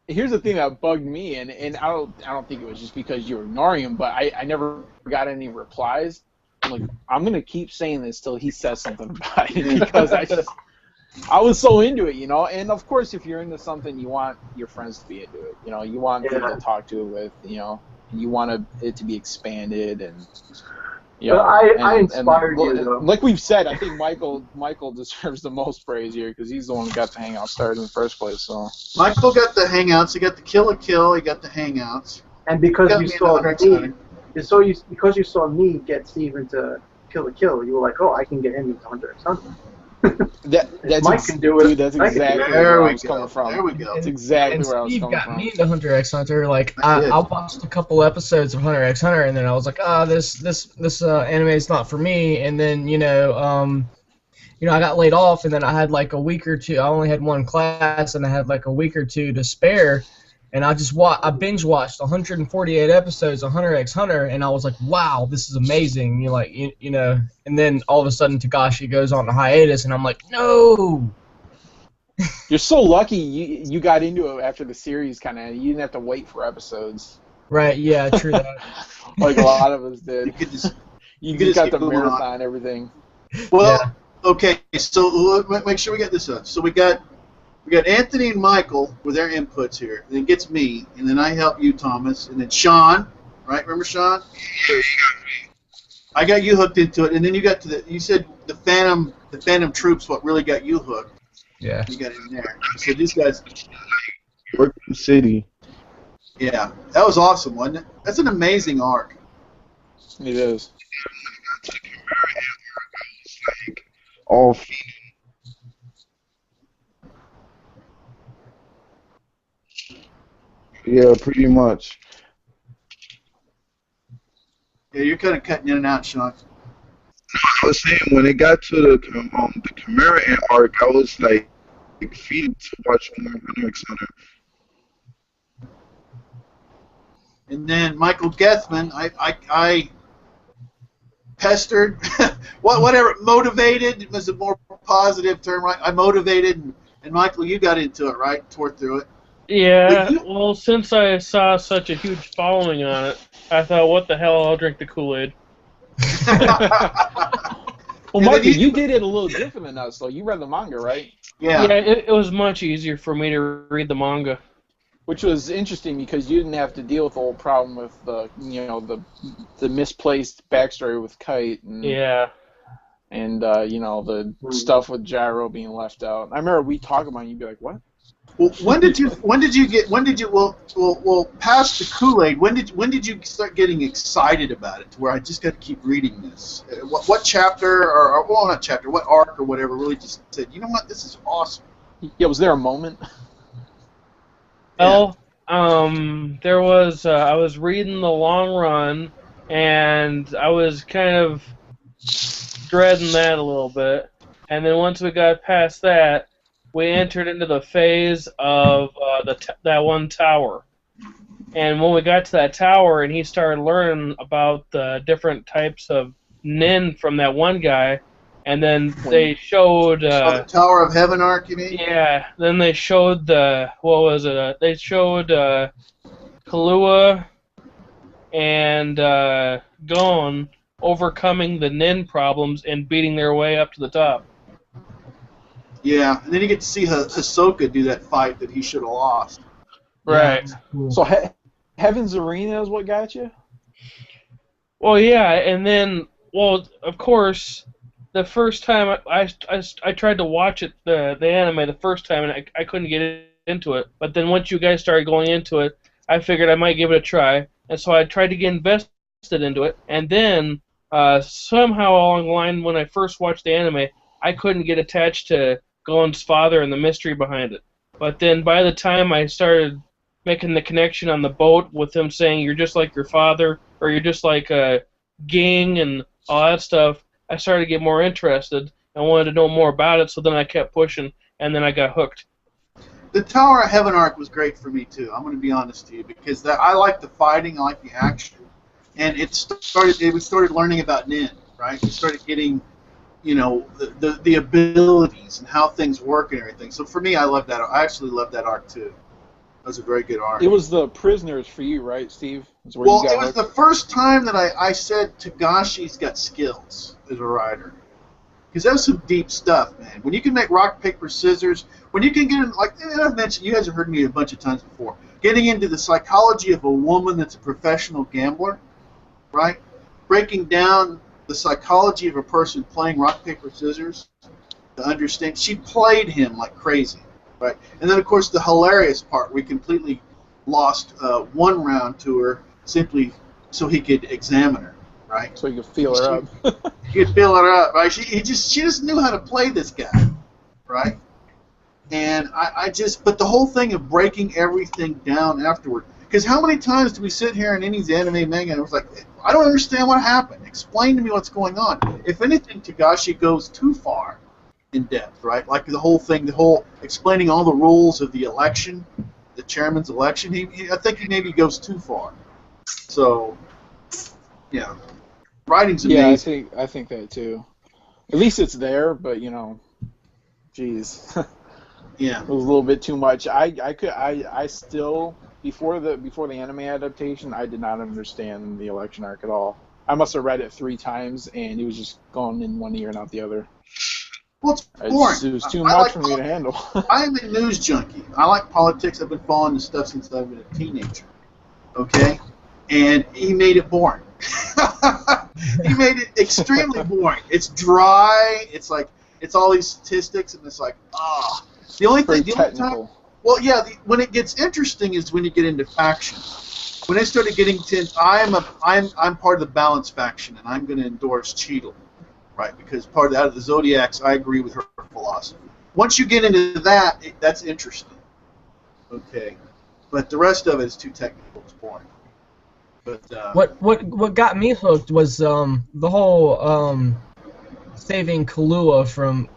Here's the thing that bugged me, and I don't think it was just because you were ignoring him, but I never got any replies. I'm like, I'm gonna keep saying this till he says something about it because I was so into it, And of course, if you're into something, you want your friends to be into it. You want people to talk to it with. You want it to be expanded and. I inspired you, though. Like we've said, I think Michael deserves the most praise here because he's the one who got the HangOut started in the first place. So Michael got the Hangouts. He got the Kill a Kill. He got the Hangouts. And because you saw me get Steve into Kill a Kill, you were like, oh, I can get him into Hunter x Hunter. Mike can do it. Dude, that's exactly where I was coming from. There we go. That's exactly where I was Steve coming got from. me into Hunter x Hunter. Like I watched a couple episodes of Hunter x Hunter, and then I was like, this anime is not for me. And then I got laid off, and then I had like a week or two. I only had one class, and I had like a week or two to spare. And I binge watched 148 episodes of Hunter x Hunter, and I was like, wow, this is amazing. And then all of a sudden Takashi goes on a hiatus, and I'm like, no. You're so lucky you got into it after the series kind of. You didn't have to wait for episodes. Right? Yeah, true that. Like a lot of us did. You just got keep the moving marathon everything. Well, okay. So make sure we get this up. So we got Anthony and Michael with their inputs here. Then it gets me, and then I help you, Thomas, and then Sean. Right? Remember Sean? I got you hooked into it, and then you said the Phantom Troops. What really got you hooked? Yeah. You got it in there. So these guys. Work in the city. Yeah, that was awesome, wasn't it? That's an amazing arc. It is. All feeding. Yeah, pretty much. Yeah, you're kind of cutting in and out, Sean. I was saying when it got to the Chimera Ant arc, I was like feeding to watch more Hunter x Hunter. And then Michael Gethman, I pestered, whatever, motivated was a more positive term, right? I motivated, and Michael, you got into it, right? Tore through it. Yeah, well, since I saw such a huge following on it, I thought, what the hell, I'll drink the Kool-Aid. Well, Mikey, you did it a little different than us, though. You read the manga, right? Yeah. Yeah, it was much easier for me to read the manga. Which was interesting because you didn't have to deal with the whole problem with the, you know, the misplaced backstory with Kite and Yeah. and you know, the stuff with Gyro being left out. I remember we talked about it and you'd be like, what? Well, when did you past the Kool-Aid, when did you start getting excited about it to where I just got to keep reading this? What chapter or well, not chapter, what arc or whatever really just said, you know what, this is awesome. Yeah, was there a moment? Well, there was, I was reading The Long Run, and I was kind of dreading that a little bit. And then once we got past that, we entered into the phase of that one tower. And when we got to that tower and he started learning about the different types of nin from that one guy, and then they showed... the Tower of Heaven arc, you mean? Yeah, then they showed what was it? They showed Kahlua and Gon overcoming the nin problems and beating their way up to the top. Yeah, and then you get to see Hisoka do that fight that he should have lost. Right. Yeah, cool. So Heaven's Arena is what got you? Well, yeah, and then, well, of course, the first time I tried to watch it, the anime the first time, and I couldn't get into it. But then once you guys started going into it, I figured I might give it a try, and so I tried to get invested into it. And then somehow along the line, when I first watched the anime, I couldn't get attached to Gon's father and the mystery behind it. But then by the time I started making the connection on the boat with him saying you're just like your father, or you're just like Ging and all that stuff, I started to get more interested and wanted to know more about it, so then I kept pushing, and then I got hooked. The Tower of Heaven arc was great for me, too. I'm going to be honest to you, because I like the fighting, I like the action, and we started learning about nin, right? We started getting, you know, the abilities and how things work and everything. So for me, I loved that. I actually loved that arc, too. That was a very good arc. It was the prisoners for you, right, Steve? Well, it was the first time that I said Togashi's got skills as a writer. Because that was some deep stuff, man. When you can make rock, paper, scissors, when you can get in, like I've mentioned, you guys have heard me a bunch of times before, getting into the psychology of a woman that's a professional gambler, right? Breaking down the psychology of a person playing rock, paper, scissors to understand. She played him like crazy, right? And then, of course, the hilarious part, we completely lost one round to her simply so he could examine her, right? So you could feel her up. You could feel her up, right? She just knew how to play this guy, right? And but the whole thing of breaking everything down afterward. Because how many times do we sit here in any anime manga and it was like, I don't understand what happened. Explain to me what's going on. If anything, Togashi goes too far in depth, right? Like the whole thing, the whole explaining all the rules of the election, the chairman's election. I think he maybe goes too far. So, yeah, writing's amazing. Yeah, I think that too. At least it's there, but you know, geez, yeah, it was a little bit too much. I still before the anime adaptation, I did not understand the election arc at all. I must have read it 3 times, and it was just going in one ear and out the other. Well, it's boring. It was too much for me to handle. I am a news junkie. I like politics. I've been following this stuff since I've been a teenager. Okay? And he made it boring. He made it extremely boring. It's dry. It's like, it's all these statistics, and it's like, The only time, well, yeah, when it gets interesting is when you get into factions. When I started getting to, I'm part of the balance faction, and I'm going to endorse Cheadle, right? Because part of that of the Zodiacs, I agree with her philosophy. Once you get into that, that's interesting. Okay, but the rest of it is too technical. It's boring. But what got me hooked was the whole saving Kahlua from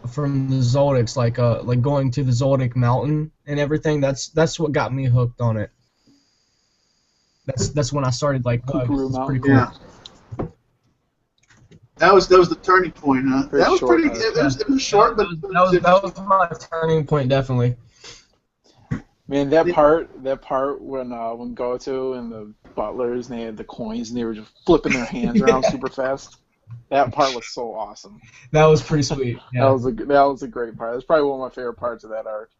the Zoldycks, like going to the Zoldyck Mountain and everything. That's what got me hooked on it. That's when I started like, oh, this is pretty cool. Yeah. That was the turning point, huh? Very that was short, pretty. It was short, but that was my turning point, definitely. Man, that part when Goto and the butlers and they had the coins and they were just flipping their hands around super fast. That part was so awesome. That was pretty sweet. Yeah. That was a great part. That's probably one of my favorite parts of that arc.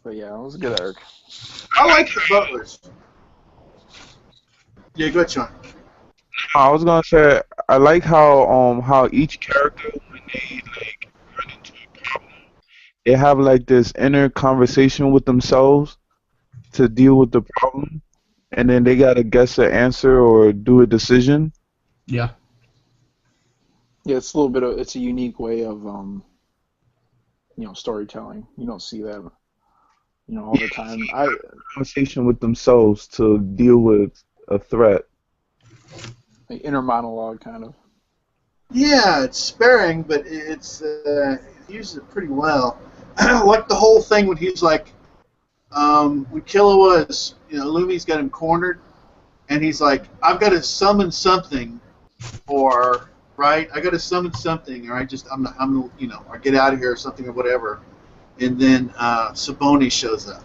But yeah, it was a good arc. I like the butlers. Yeah, go ahead, Sean. I was gonna say I like how each character when they like run into a problem, they have like this inner conversation with themselves to deal with the problem, and then they gotta guess an answer or do a decision. Yeah. Yeah, it's a unique way of storytelling. You don't see that all the time. Conversation with themselves to deal with a threat. Like inner monologue, kind of. Yeah, it's sparing, but it's he uses it pretty well. Like the whole thing when he's like, when Killua is, Lumi's got him cornered, and he's like, I've got to summon something, or right, I got to summon something, or I get out of here or something or whatever, and then Saboni shows up.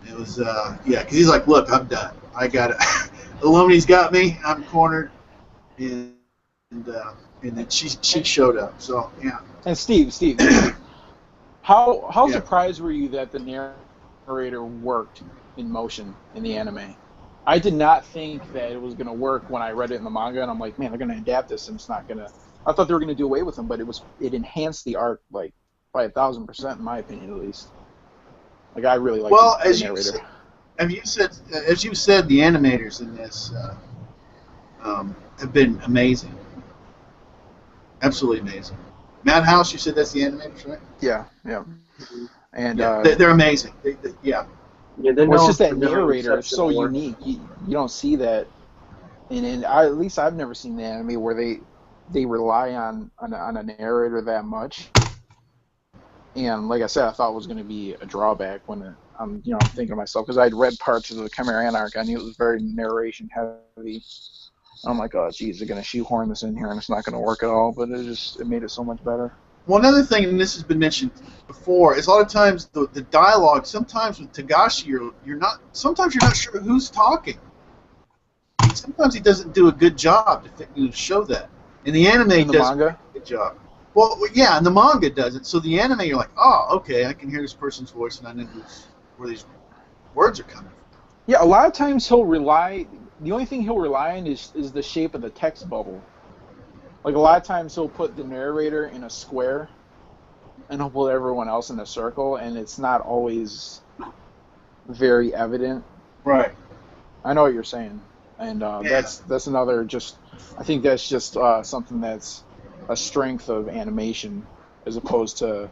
It was because he's like, look, I'm done. I got it. Illuminati's got me. I'm cornered, and then she showed up. So yeah. And Steve, how surprised were you that the narrator worked in motion in the anime? I did not think that it was gonna work when I read it in the manga, and I'm like, man, they're gonna adapt this, and it's not gonna. I thought they were gonna do away with him, but it enhanced the arc like by 1,000%, in my opinion, at least. Like I really like the narrator. As you said, the animators in this have been amazing. Absolutely amazing. Madhouse, you said that's the animators, right? Yeah. And they're amazing. Yeah. Yeah, it's just that narrator is so unique. You don't see that, and at least I've never seen the anime where they rely on a narrator that much. And like I said, I thought it was going to be a drawback when I'm thinking to myself, because I'd read parts of the Chimera arc, I knew it was very narration heavy. I'm like, oh, geez, they're going to shoehorn this in here, and it's not going to work at all. But it made it so much better. Well, another thing, and this has been mentioned before, is a lot of times the dialogue. Sometimes with Togashi, you're not sure who's talking. Sometimes he doesn't do a good job to show that. And the anime does a good job. Well, yeah, and the manga doesn't. So the anime, you're like, oh, okay, I can hear this person's voice, and I know where these words are coming from. Yeah, a lot of times he'll rely. The only thing he'll rely on is the shape of the text bubble. Like a lot of times he'll put the narrator in a square, and he'll put everyone else in a circle, and it's not always very evident. Right. I know what you're saying, and that's another just. I think that's just something that's a strength of animation as opposed to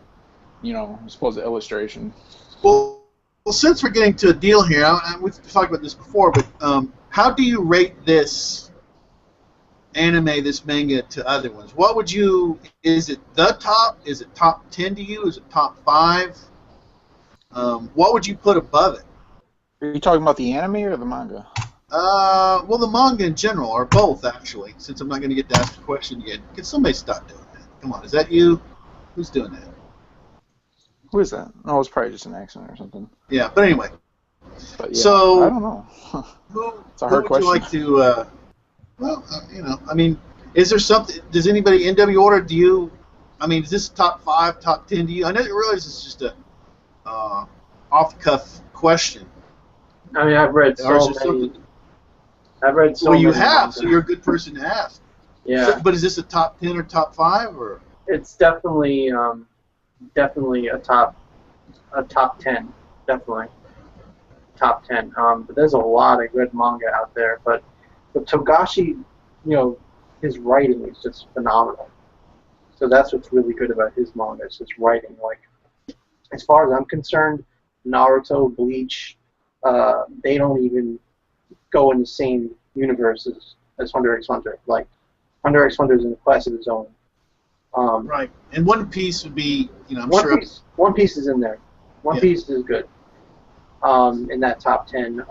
illustration. Well, since we're getting to a deal here, we've talked about this before, but how do you rate this anime, this manga, to other ones? What would you? Is it the top? Is it top 10 to you? Is it top 5? What would you put above it? Are you talking about the anime or the manga? Well, the manga in general, or both, actually, since I'm not going to get to ask the question yet. Can somebody stop doing that? Come on, is that you? Who's doing that? Who is that? Oh, it's probably just an accident or something. Yeah, but anyway. But yeah, so, I don't know. It's a hard question. Would you like to, is there something, does anybody, NW Order, is this top 5, top 10 to you? I know you realize it's just a off-the-cuff question. I mean, I've read so many. Well, you have, so you're a good person to ask. Yeah. So, but is this a top 10 or top 5, or? It's definitely a top 10, definitely top 10. But there's a lot of good manga out there. But Togashi, his writing is just phenomenal. So that's what's really good about his manga. It's his writing. Like, as far as I'm concerned, Naruto, Bleach, they don't even go in the same universe as Hunter x Hunter. Like, Hunter x Hunter is in a class of its own. Right. And One Piece would be, I'm One sure. Piece, One Piece is in there. One Piece is good. In that top 10.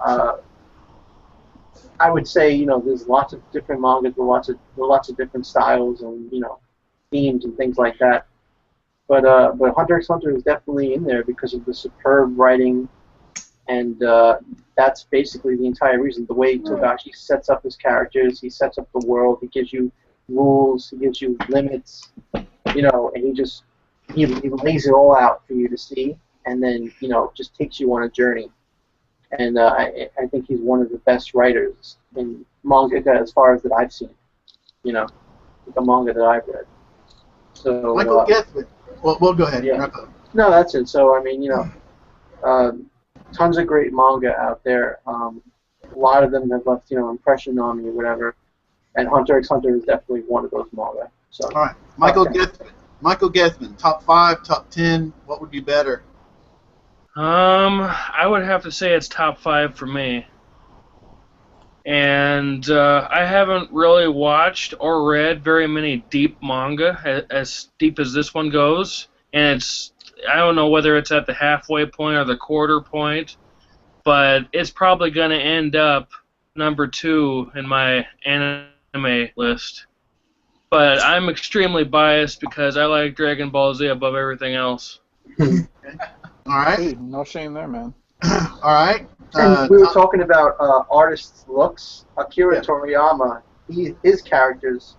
I would say, there's lots of different mangas with lots of different styles and, themes and things like that. But Hunter x Hunter is definitely in there because of the superb writing, and that's basically the entire reason. The way Togashi sets up his characters, he sets up the world, he gives you rules, he gives you limits, and he lays it all out for you to see, and then just takes you on a journey. And I think he's one of the best writers in manga as far as that I've seen. The manga that I've read. So Michael Gethman. Well, we'll go ahead. Yeah. No, that's it. So tons of great manga out there. A lot of them have left impression on me or whatever. And Hunter x Hunter is definitely one of those manga. So. All right, Michael Gethman. Top 5, top 10. What would be better? I would have to say it's top 5 for me. And I haven't really watched or read very many deep manga, as deep as this one goes. And I don't know whether it's at the halfway point or the quarter point, but it's probably going to end up number 2 in my anime list. But I'm extremely biased because I like Dragon Ball Z above everything else. All right. Hey, no shame there, man. All right. And we were talking about artists' looks. Akira Toriyama, his characters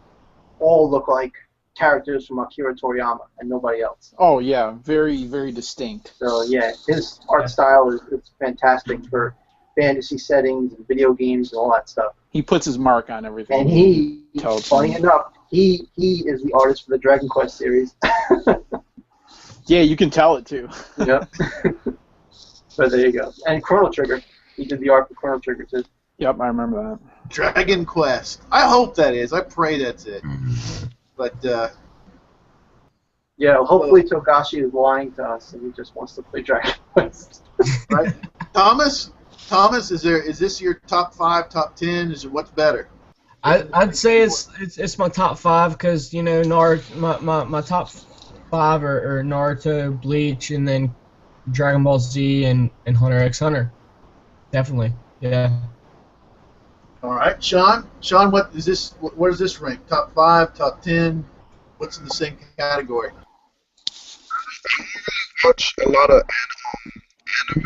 all look like characters from Akira Toriyama and nobody else. Oh, yeah. Very, very distinct. So, yeah, his art style is fantastic for fantasy settings and video games and all that stuff. He puts his mark on everything. And funny enough, he is the artist for the Dragon Quest series. Yeah, you can tell it, too. Yep. But there you go. And Chrono Trigger. He did the art for Chrono Trigger, too. Yep, I remember that. Dragon Quest. I hope that is. I pray that's it. But, yeah, hopefully Togashi is lying to us and he just wants to play Dragon Quest. Right. Thomas, is this your top 5, top 10? What's better? I'd say it's my top 5 because my top 5 are Naruto, Bleach, and then Dragon Ball Z and Hunter x Hunter. Definitely, yeah. All right, Sean. Sean, what is this? Where does this rank? Top 5, top 10? What's in the same category? I watch a lot of anime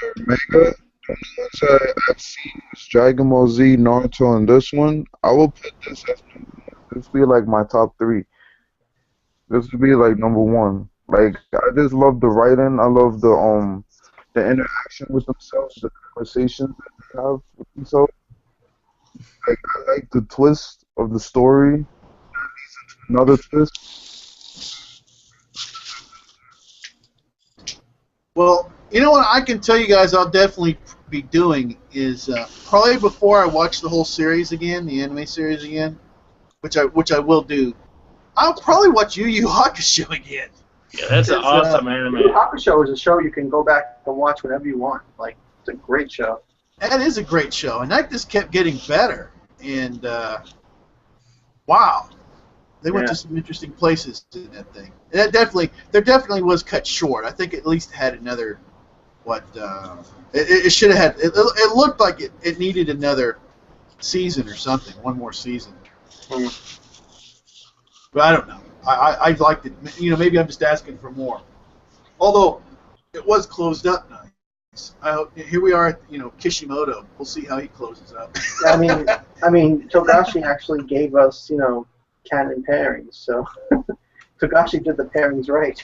or manga. The ones I've seen is Dragon Ball Z, Naruto, and this one. I will put this as this be like my top 3. This would be like number 1. Like, I just love the writing. I love the interaction with themselves, the conversations that they have with themselves. Like, I like the twist of the story. Another twist. Well, you know what I can tell you guys I'll definitely be doing is probably before I watch the whole series again, the anime series again, which I will do. I'll probably watch Yu Yu Hakusho again. Yeah, that's an awesome anime. Yu Yu Hakusho is a show you can go back and watch whenever you want. Like, it's a great show. That is a great show, and that just kept getting better. And wow, they went to some interesting places in that thing. And there definitely was cut short. I think at least had another it should have had. It looked like it needed another season or something, one more season. But I don't know. I liked it. Maybe I'm just asking for more. Although it was closed up nice. I hope here we are at Kishimoto. We'll see how he closes up. I mean, Togashi actually gave us canon pairings, so Togashi did the pairings right.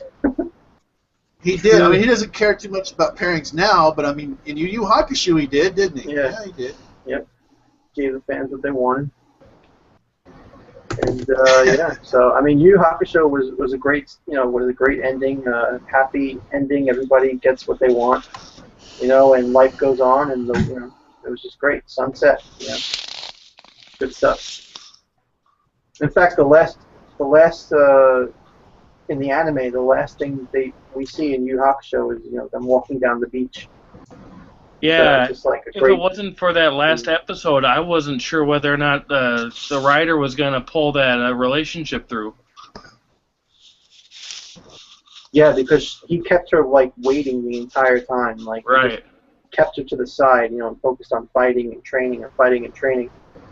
He did. I mean, he doesn't care too much about pairings now, but I mean, in Yu Yu Hakusho he did, didn't he? Yeah, he did. Yep. Gave the fans what they wanted. And so I mean, Yu Yu Hakusho was a great, was a great ending, happy ending. Everybody gets what they want, and life goes on, and it was just great. Sunset, good stuff. In fact, the last in the anime, the last thing we see in Yu Hakusho is them walking down the beach. Yeah, so just like if it wasn't for that last episode, I wasn't sure whether or not the writer was going to pull that relationship through. Yeah, because he kept her waiting the entire time. He just kept her to the side, and focused on fighting and training and fighting and training.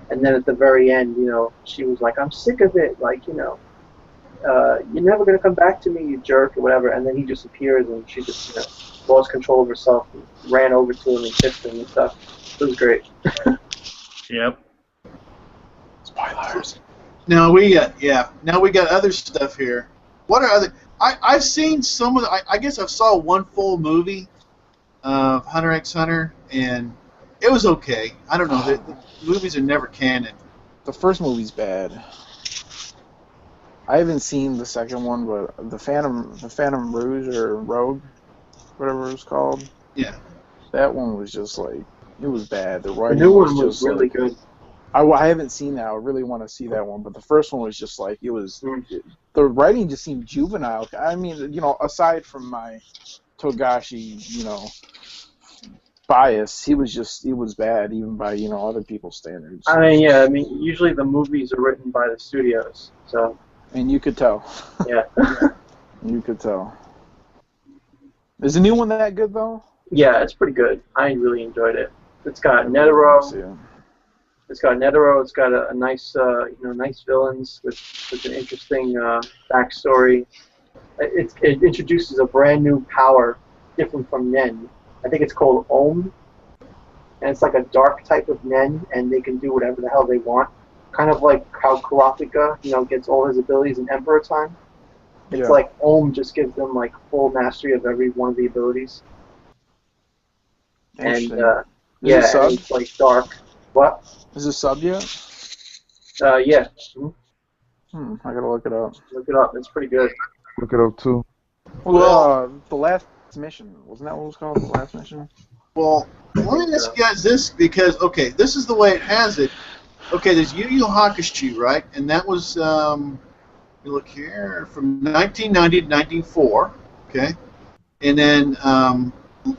And then at the very end, she was like, "I'm sick of it. You're never gonna come back to me, you jerk," or whatever. And then he just appears, and she just lost control of herself and ran over to him and kissed him and stuff. It was great. Yep. Spoilers. Now we got other stuff here. What are other? I've seen some of the. I guess I saw one full movie of Hunter x Hunter, and it was okay. I don't know. The movies are never canon. The first movie's bad. I haven't seen the second one, but the Phantom Rouge or Rogue, whatever it was called. Yeah. That one was just it was bad. The new one was really good. I haven't seen that. I really want to see that one, but the first one was just it was. The writing just seemed juvenile. I mean, aside from my Togashi, bias, it was bad even by other people's standards. I mean, usually the movies are written by the studios, so. And you could tell. Yeah. You could tell. Is the new one that good though? Yeah, it's pretty good. I really enjoyed it. It's got Netero. It's got Netero. It's got a nice, nice villains with an interesting backstory. It introduces a brand new power, different from Nen. I think it's called Ohm, and it's like a dark type of Nen, and they can do whatever the hell they want. Kind of like how Kurapika, gets all his abilities in Emperor time. It's like Ohm just gives them full mastery of every one of the abilities. And it's dark. What? Is it sub yet? Yeah. I gotta look it up. Look it up. It's pretty good. Look it up too. Well, the last mission, wasn't that what it was called? The last mission. Well, let me ask you guys this because this is the way it has it. Okay, there's Yu Yu Hakusho, right? And that was you look here from 1990 to 1904. Okay, and then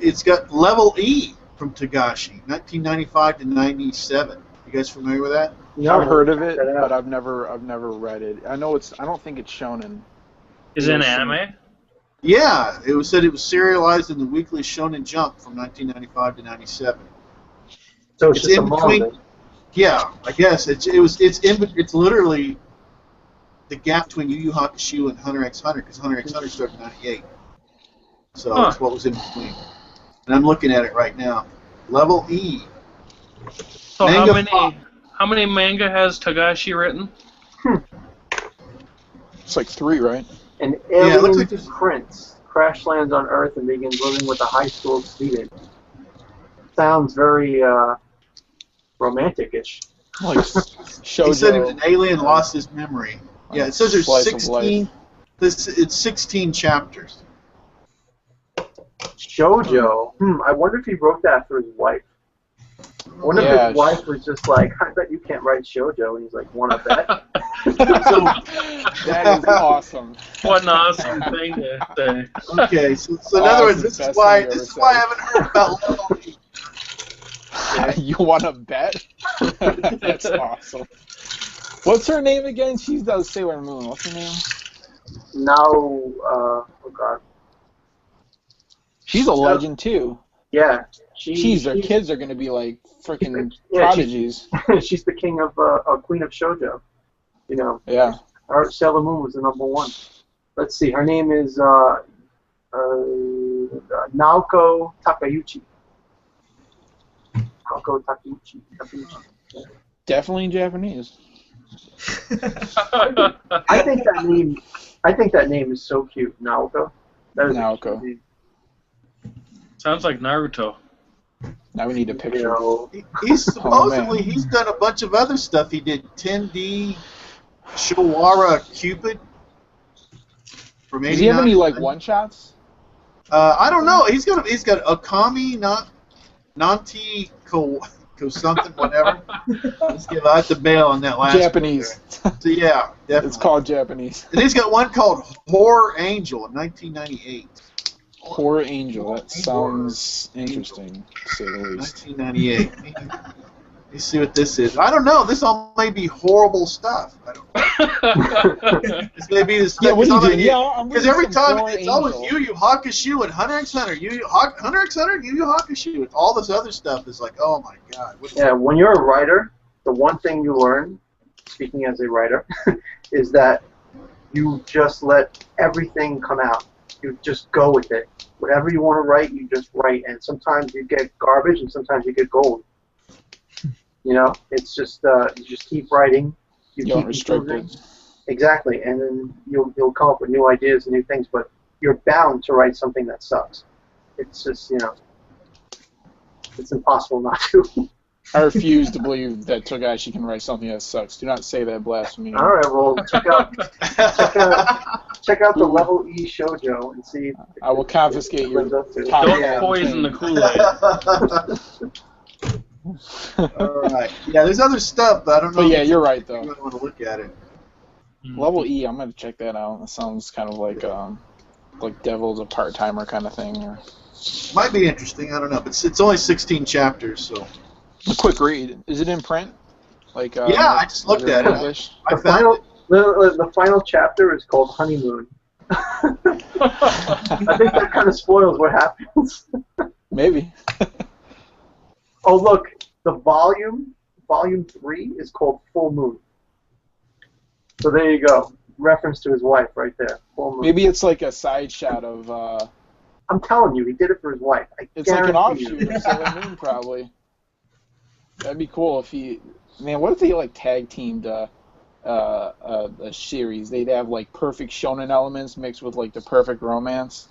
it's got level E from Togashi, 1995 to 97. You guys familiar with that? No, I've heard of it, but I've never read it. I don't think it's shonen. Is it an anime? Yeah, it said it was serialized in the Weekly Shonen Jump from 1995 to 97. So it's just in between. Yeah, I guess it's literally the gap between Yu Yu Hakusho and Hunter x Hunter because Hunter x Hunter started in 98. So that's what was in between. And I'm looking at it right now. Level E. So how many manga has Togashi written? It's 3, right? An alien prince crash lands on Earth and begins living with a high school student. Sounds very romantic-ish. Shoujo. He said he was an alien, lost his memory. Yeah, it says there's 16. It's 16 chapters. Shoujo. I wonder if he wrote that for his wife. I wonder if his wife was just like, "I bet you can't write shoujo," and he's like, "Want to bet?" That is awesome. What an awesome thing to say. Okay, so in other words, this is why I haven't heard about level E. You want to bet? That's awesome. What's her name again? She does Sailor Moon. What's her name? Oh God. She's a legend too. Yeah. Their kids are gonna be freaking prodigies. She's the king of queen of shoujo. Yeah. Her Sailor Moon was the #1. Let's see. Her name is Naoko Takeuchi. Naoko Takeuchi. Definitely in Japanese. I think that name is so cute, Naoko. That is Naoko. a cute name. Sounds like Naruto. Now we need a picture. He's supposedly he's done a bunch of other stuff. He did 10D Shawara Cupid from 89. Does he have any one shots? I don't know. He's got Okami Nanti something, whatever. Let's give out the bail on that last Japanese. So, yeah, definitely. It's called Japanese. And he's got one called Horror Angel in 1998. Horror Angel. That sounds interesting, to say the least. 1998. Let's see what this is. I don't know. This all may be horrible stuff. I don't know. This may be the stuff. Yeah, what are you doing? Yeah, because every time it's always Yu Yu Hakusho and Hunter x Hunter, Hunter x Hunter, Yu Yu Hakusho, and all this other stuff is like, oh my god. Yeah, when you're a writer, the one thing you learn, speaking as a writer, is that you just let everything come out. You just go with it. Whatever you want to write, you just write, and sometimes you get garbage, and sometimes you get gold. You know, it's just you just keep writing. You don't keep restrict improving. it. Exactly, and then you'll come up with new ideas and new things, but you're bound to write something that sucks. It's just, you know, it's impossible not to. I refuse to believe that Togashi can write something that sucks. Do not say that blasphemy. All right, well, check out the Level E Shoujo and see. I will confiscate your. Don't poison the Kool-Aid. Alright. Yeah, there's other stuff, but I don't know. But yeah, you're right, though. You might want to look at it. Level E, I'm gonna check that out. That sounds kind of like Devil's a part-timer kind of thing. Or... Might be interesting. I don't know. But it's only 16 chapters, so. A quick read. Is it in print? Like yeah, I just looked at it. The final chapter is called Honeymoon. I think that kind of spoils what happens. Maybe. Oh, look, the volume 3 is called Full Moon. So there you go. Reference to his wife right there. Full Moon. Maybe it's like a side shot of... I'm telling you, he did it for his wife. It's like an offshoot of Sailor Moon, probably. That'd be cool if he... Man, what if they, like, tag-teamed a series? They'd have, like, perfect shonen elements mixed with, like, the perfect romance.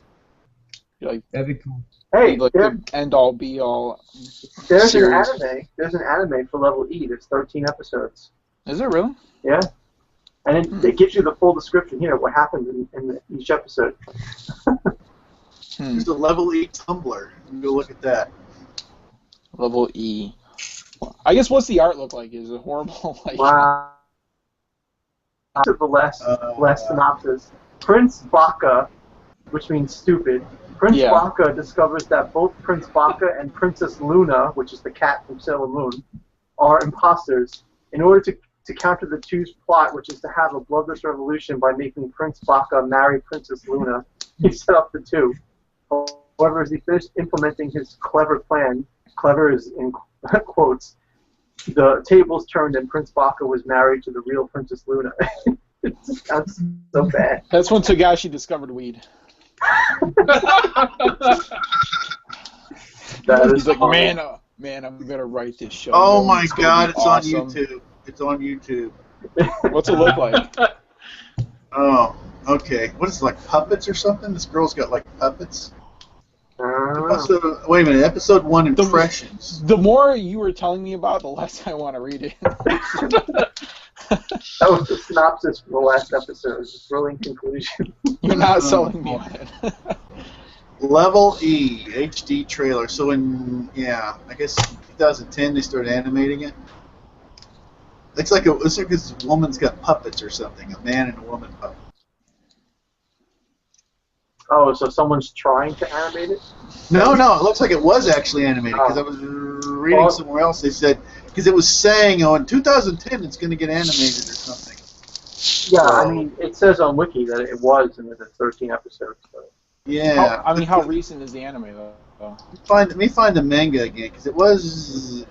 Like, that'd be cool. Hey, like the end-all, be-all there's series. an anime. There's an anime for Level E. There's 13 episodes. Is there really? Yeah. And it gives you the full description here, what happens in each episode. There's a Level E Tumblr. You can go look at that. Level E. I guess what's the art look like? Is it horrible? Like, wow. The last synopsis. Prince Baka, which means stupid. Prince Baka discovers that both Prince Baka and Princess Luna, which is the cat from Sailor Moon, are imposters. In order to counter the two's plot, which is to have a bloodless revolution by making Prince Baka marry Princess Luna, he set up the two. However, as he finished implementing his clever plan, clever is in quotes, the tables turned and Prince Baka was married to the real Princess Luna. It sounds so bad. That's when Togashi discovered weed. He's like, man, I'm gonna write this show. Oh my god, it's awesome. on YouTube. It's on YouTube. What's it look like? Oh, okay. What is it, like puppets or something? This girl's got like puppets. Wait a minute, episode 1 impressions. The more you were telling me about, the less I want to read it. That was the synopsis for the last episode. It's a thrilling conclusion. You're not selling me on it. Level E HD trailer. So I guess 2010 they started animating it. It's like this woman's got puppets or something. A man and a woman puppet. Oh, so someone's trying to animate it? No, it looks like it was actually animated because I was reading somewhere else. They said because it was saying, in 2010 it's going to get animated or something. Yeah, I mean, it says on Wiki that it was in the 13 episodes. So. Yeah. How recent is the anime though? Let me find the manga again because it was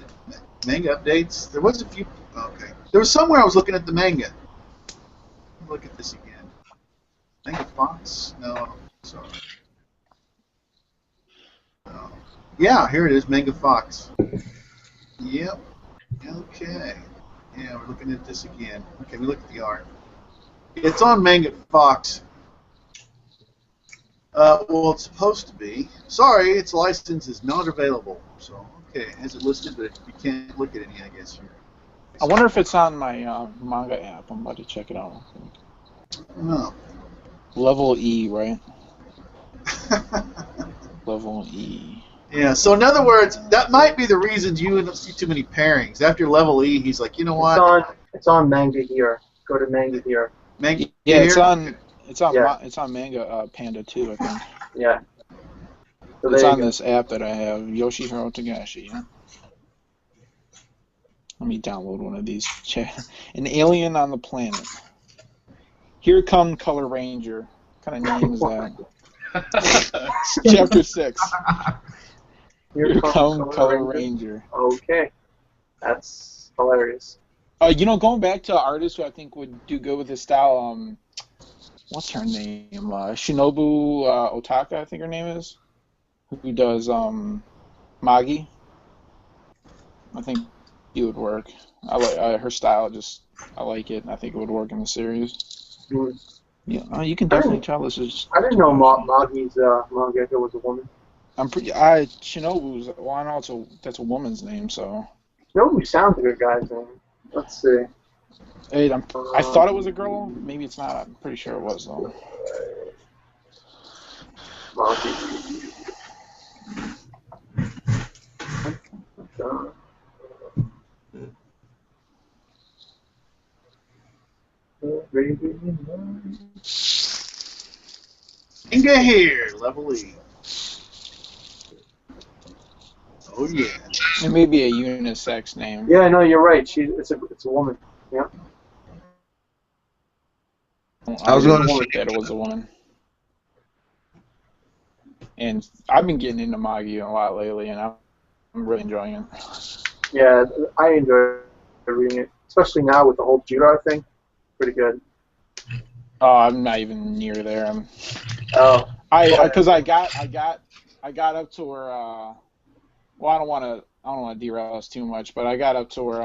manga updates. There was a few. Okay. There was somewhere I was looking at the manga. Look at this again. Manga Fox? No. Sorry. No. Yeah, here it is, Manga Fox. Yep. Okay. Yeah, we're looking at this again. Okay, we look at the art. It's on Manga Fox. Well, it's supposed to be. Sorry, its license is not available. So, okay, it has it listed, but you can't look at any, I guess. Here. I wonder if it's on my manga app. I'm about to check it out. Oh. Level E, right? Level E. Yeah, so in other words, that might be the reason you don't see too many pairings. After level E, he's like, you know what? It's on Manga here. Go to Manga here. Manga Yeah, here? it's on Manga Panda too, I think. Yeah. So It's there you on go. this app that I have, Yoshihiro Togashi. Yeah. Let me download one of these. An alien on the planet. Here come Color Ranger. What kind of name is that? Chapter 6. Here come Color Ranger. Okay. That's hilarious. Going back to artists who I think would do good with this style, what's her name? Shinobu Otaka, I think her name is. Who does Magi? I think it would work. I like her style. I like it. And I think it would work in the series. Mm. Yeah, you can definitely tell this is. I didn't know Magi's mangaka was a woman. Shinobu's. Well, I know that's a woman's name, so. Shinobu sounds like a guy's name. Let's see. Hey, I thought it was a girl. Maybe it's not. I'm pretty sure it was though. Magi. Manga here, level E. Oh yeah. It may be a unisex name. Yeah, no, you're right. It's a woman. Yeah. I was going to say that it was a woman. And I've been getting into Magi a lot lately, and I'm really enjoying it. Yeah, I enjoy reading it, especially now with the whole judo thing. Pretty good. Oh, I'm not even near there. Because I got up to where. Well, I don't want to derail us too much, but I got up to where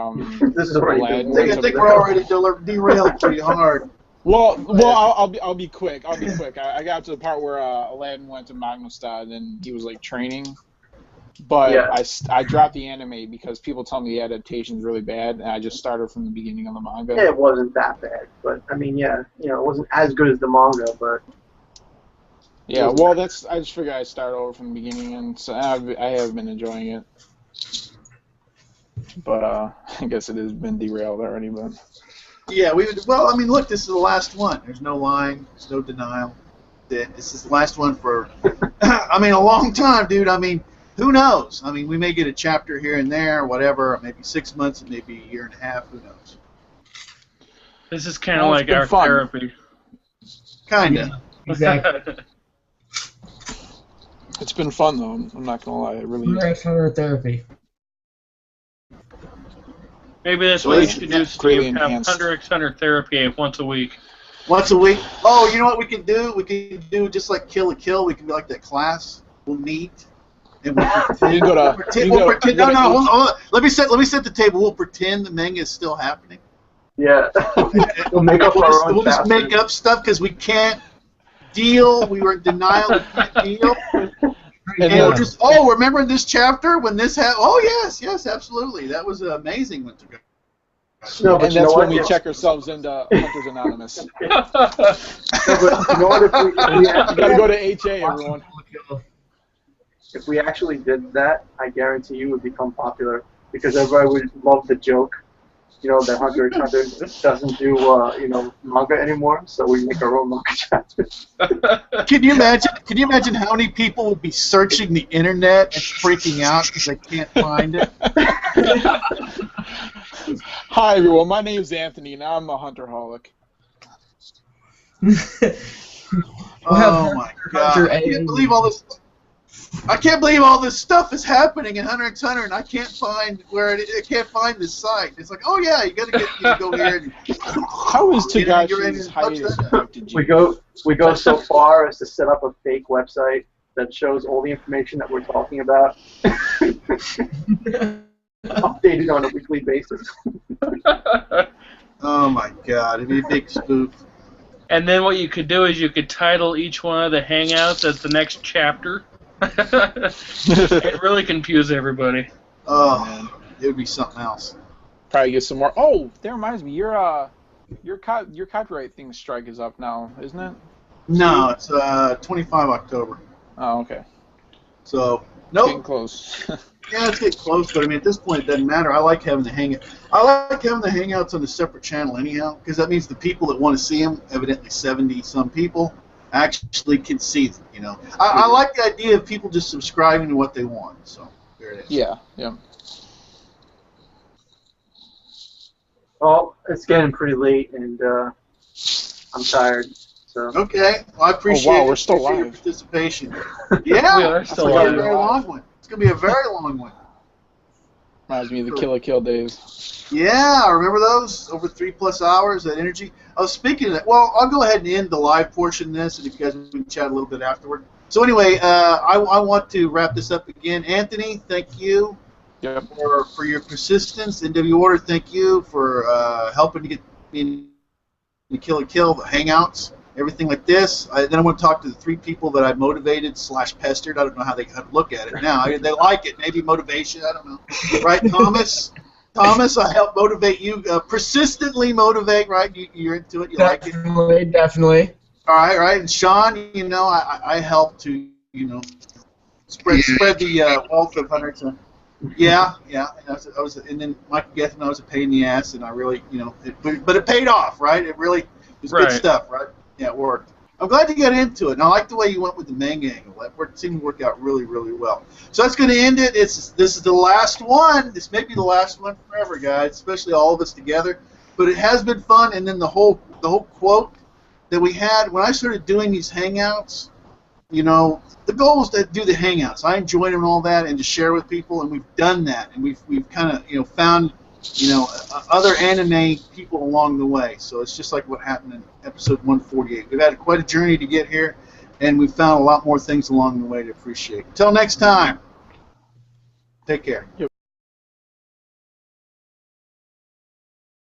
This is already. I think we're already derailed pretty hard. Well, I'll be quick. I got up to the part where Aladdin went to Magnustad and he was like training, but yeah. I dropped the anime because people tell me the adaptation's really bad, and I just started from the beginning of the manga. Yeah, it wasn't that bad, but I mean, yeah, it wasn't as good as the manga, but. Yeah, well, I just figured I'd start over from the beginning, and so I have been enjoying it. But I guess it has been derailed already, but. Yeah, look, this is the last one. There's no lying, there's no denial. This is the last one for, a long time, dude. Who knows? We may get a chapter here and there, whatever, maybe 6 months, maybe a year and a half, who knows? This is kind of like our therapy. Kind of. Exactly. It's been fun, though. I'm not going to lie. It really is. Hunter therapy. Maybe that's what you should do, Steve. Have Hunter x Hunter therapy once a week. Once a week? Oh, you know what we can do? We can do just like Kill la Kill. We can be like that class. We'll meet. And we'll pretend. No, hold on. Let me set the table. We'll pretend the manga is still happening. Yeah. We'll make up our own. We'll just make up stuff because we can't deal. We were in denial. We can't deal. And we're just, remember this chapter when this happened? Oh, yes, absolutely. That was amazing. No, and that's when we check ourselves into Hunters Anonymous. You know what? You gotta go to HA, everyone. If we actually did that, I guarantee you would become popular because everybody would love the joke. That Hunter x Hunter doesn't do manga anymore, so we make our own manga chapters. Can you imagine how many people would be searching the internet and freaking out because they can't find it? Hi everyone, my name's Anthony, and I'm a Hunterholic. Oh my God! I can't believe all this stuff is happening in Hunter x Hunter, and I can't find I can't find this site. It's like, oh yeah, you gotta go here. And, how is Togashi's hiatus affected you? We go so far as to set up a fake website that shows all the information that we're talking about, updated on a weekly basis. Oh my God, it'd be a big spoof. And then what you could do is you could title each one of the Hangouts as the next chapter. It really confused everybody. Oh, it would be something else. Probably get some more. Oh, that reminds me. Your copyright thing strike is up now, isn't it? No, it's 25 October. Oh, okay. So, Getting nope. close. Yeah, it's getting close, but I mean, at this point, it doesn't matter. I like having the hangouts on a separate channel anyhow, because that means the people that want to see them, evidently 70-some people, actually can see them. You know, I like the idea of people just subscribing to what they want. So there it is. Yeah, yeah. Well, it's getting pretty late, and I'm tired. So. Okay, well, I appreciate we're still your live. participation. Yeah, We are it's still going to be a live. very long one. It's going to be a very long one. Reminds me of the Kill Kill days. Yeah, I remember those over 3+ hours. That energy. Oh, speaking of that, well, I'll go ahead and end the live portion of this, and if you guys can chat a little bit afterward. So anyway, I want to wrap this up again. Anthony, thank you for your persistence. NW Order, thank you for helping to get me in the Kill the Hangouts, everything like this. Then I want to talk to the 3 people that I motivated / pestered. I don't know how they look at it now. They like it. Maybe motivation. I don't know. Right, Thomas? Thomas, I help motivate you. Persistently motivate, right? You're into it. You like it. Definitely. All right. And Sean, you know, I help to, you know, spread the wealth of Hunter to. Yeah. I was, and then Mike Gethin, I was a pain in the ass, and I really, you know, but it paid off, right? It really was good stuff, right? Yeah, it worked. I'm glad you got into it, and I like the way you went with the manga angle. That seemed to work out really, really well. So that's going to end it. This is the last one. This may be the last one forever, guys, especially all of us together. But it has been fun, and then the whole quote that we had when I started doing these hangouts. You know, the goal was to do the hangouts. I enjoyed them and all that, and to share with people, and we've done that, and we've kind of, you know, found, you know, other anime people along the way. So it's just like what happened in episode 148. We've had quite a journey to get here, and we've found a lot more things along the way to appreciate. Until next time, take care.